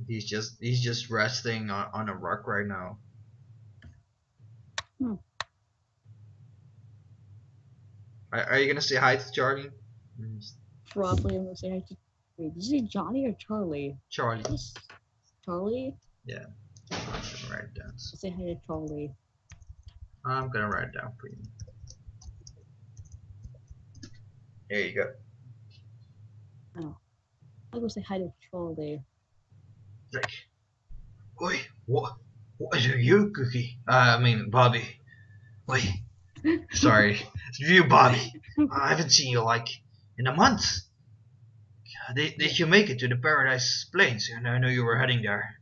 He's just resting on a rock right now. Hmm. Are you gonna say hi to Charlie? probably I'm gonna say hi to. Wait, did you say Johnny or Charlie? Charlie. Yes. Charlie? Yeah. I'm gonna write it down. Say hi to Charlie. I'm gonna write it down for you. There you go. I'll go say hi to Charlie. Like, oi, what are you, Cookie? I mean, Bobby. Wait, sorry, it's you, Bobby. I haven't seen you like in a month. Did you make it to the Paradise Plains? And I know you were heading there.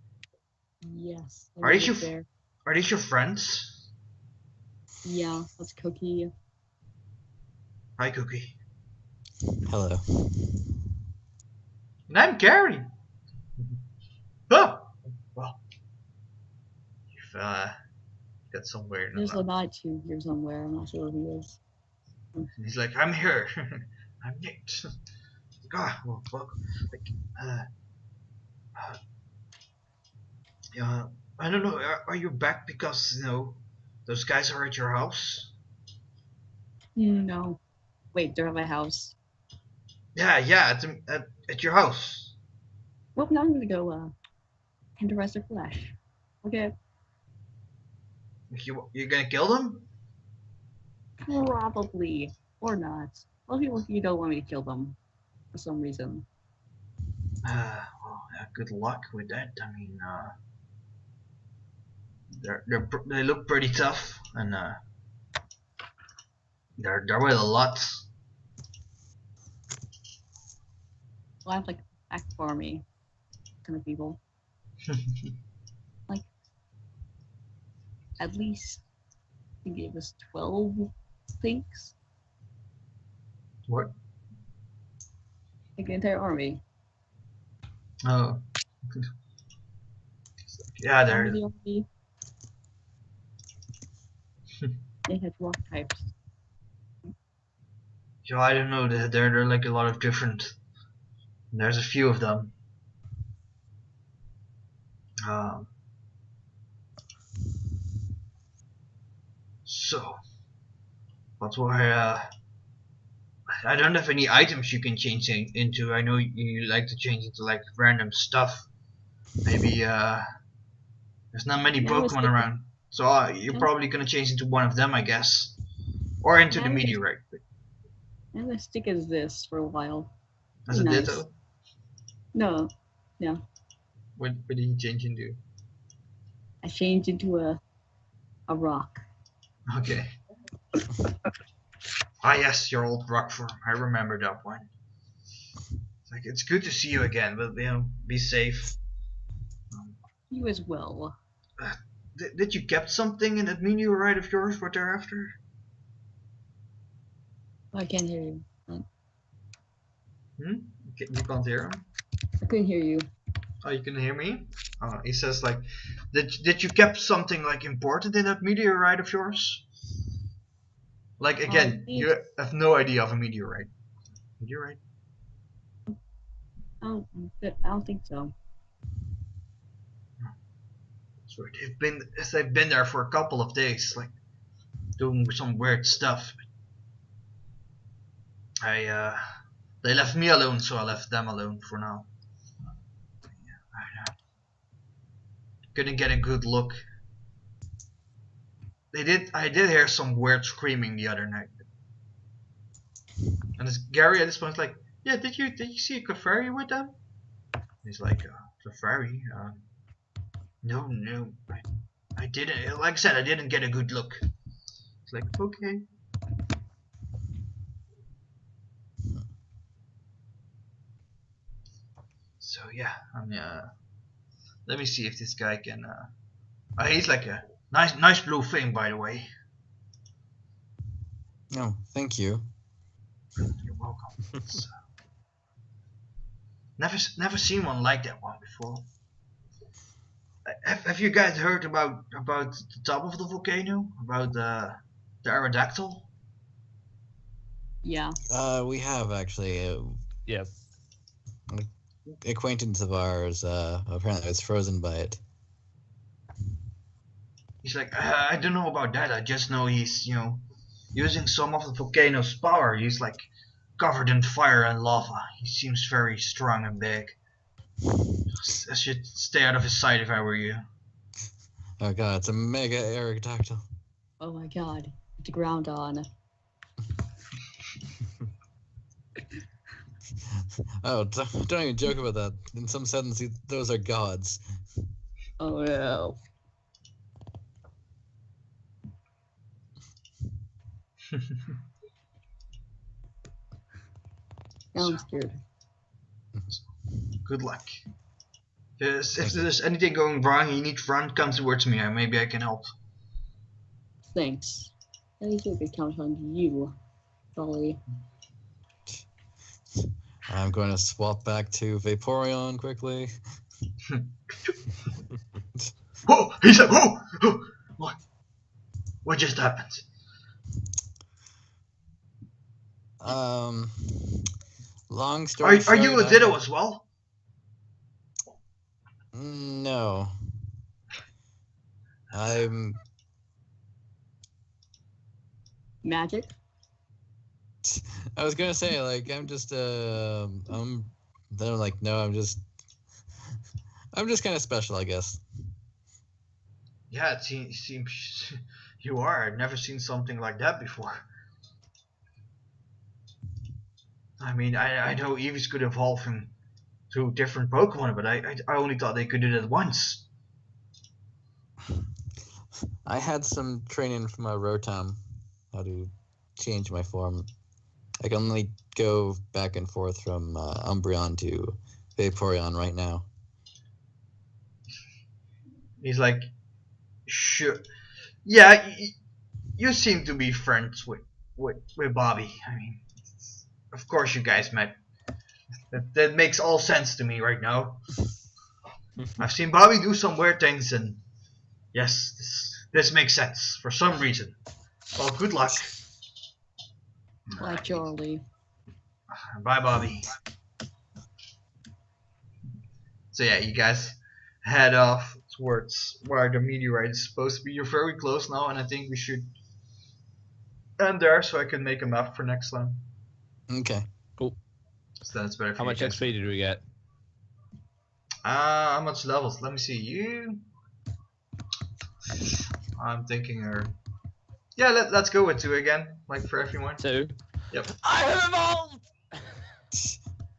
Yes. I Are these live your there. Are these your friends? Yeah, that's Cookie. Hi, Cookie. Hello. And I'm Gary. Oh, well, you've got somewhere. There's a guy too here somewhere. I'm not sure who he is. And he's like, I'm here. I'm Nick. Ah, well, like, yeah, I don't know. Are you back because those guys are at your house? No. Wait, they're at my house. Yeah, at your house. Well, now I'm gonna go tend the rest of flesh. Okay. You're gonna kill them? Probably. Or not. Most people you don't want me to kill them. For some reason. Well, yeah, good luck with that. I mean, they look pretty tough, and they're with a lot. Well, I have like act for me kind of people. Like at least he gave us 12 things. What? Like the entire army. Oh. Yeah, Under they're the army. They had rock types. I don't know. There are like a lot of different. There's a few of them. So But I don't have any items you can change into. I know you like to change into like random stuff. Maybe there's not many Now it's Pokemon like- around, so you're Yeah. probably gonna change into one of them, I guess, or into the Now it's- meteorite. I'm gonna stick as this for a while. As a Nice. Ditto. No, What did he change into? I changed into a rock. Okay. Ah yes, your old rock form. I remember that one. It's like it's good to see you again, but be safe. You as well. Did you kept something in that meteorite of yours? What they're after? I can't hear you. You can't hear him. I couldn't hear you. Oh, you can hear me? He says like, did you kept something like important in that meteorite of yours? Like again, you have no idea of a meteorite. Meteorite? I don't think so. So they've been there for a couple of days, like doing some weird stuff. They left me alone, so I left them alone for now. I couldn't get a good look. I did hear some weird screaming the other night. And Gary at this point is like, yeah, did you see a Clefairy with them? He's like, Clefairy? No, I didn't. Like I said, I didn't get a good look. It's like, okay. So yeah, let me see if this guy can. He's like a nice blue thing, by the way. Oh, thank you. You're welcome. Never seen one like that one before. Have you guys heard about the top of the volcano? About the Aerodactyl? Yeah. We have actually Yes. acquaintance of ours. Apparently, was frozen by it. He's like, I don't know about that. I just know he's using some of the volcano's power. He's like covered in fire and lava. He seems very strong and big. I should stay out of his sight if I were you. Oh god, it's a mega Aerodactyl. Oh my god. It's ground on. Oh, don't even joke about that. In some sense, those are gods. Oh no. Now I'm scared. Good luck. If there's anything going wrong, you need to run, come towards me. Maybe I can help. Thanks. At least I could count on you, Dolly. I'm going to swap back to Vaporeon quickly. Oh, he said, oh, what just happened? Long story Are you short, a Ditto as well? No. I'm. Magic? I was gonna say like I'm just I'm. Then I'm like no, I'm just kind of special, I guess. Yeah, it seems you are. I've never seen something like that before. I mean, I know Eevees could evolve into different Pokemon, but I only thought they could do that once. I had some training from my Rotom, how to change my form. I can only go back and forth from Umbreon to Vaporeon right now. He's like, sure. Yeah, you seem to be friends with Bobby. I mean, of course you guys met. That makes all sense to me right now. I've seen Bobby do some weird things, and yes, this makes sense for some reason. Well, good luck. Like Charlie. Bye, Bobby. So yeah, you guys head off towards where the meteorite is supposed to be. You're very close now, and I think we should and there, so I can make a map for next time. Okay. Cool. So then it's better for How you much guys. XP did we get? How much levels? Let me see. You. I'm thinking, yeah, let's go with 2 again, like for everyone. 2. Yep. I have evolved.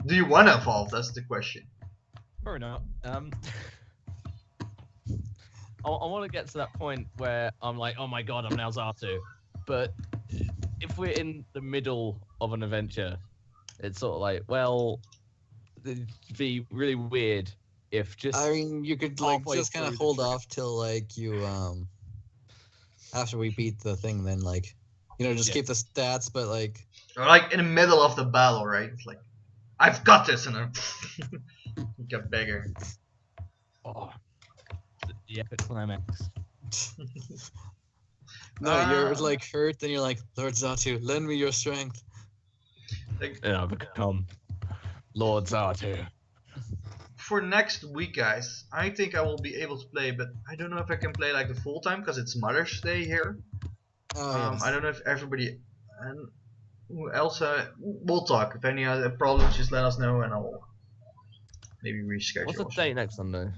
Do you want to evolve? That's the question. Probably not. I want to get to that point where I'm like, oh my god, I'm now Zatu. But if we're in the middle of an adventure, it's sort of like, well, it'd be really weird if just. I mean, you could like halfway just kind of through the hold trip- off till like you after we beat the thing, then like just Yeah. keep the stats, but like Or like in the middle of the battle, right? It's like, I've got this, and then you get bigger. Oh, the epic climax. no, you're Ah. like hurt, then you're like, Lord Zatu, lend me your strength. Like, And I become Lord Zatu. for next week, guys, I think I will be able to play, but I don't know if I can play like the full time because it's Mother's Day here. Oh yes. I don't know if everybody and who else. We'll talk. If any other problems, just let us know, and I'll maybe reschedule. What's the date next Sunday?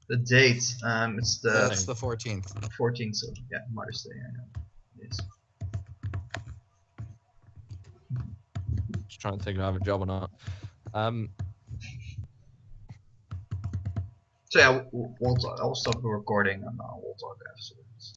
The date? It's the That's the 14th. 14th. So yeah, Mother's Day. I know. It is. Just trying to think if I have a job or not. So yeah, we'll talk. I'll stop the recording and we'll talk afterwards.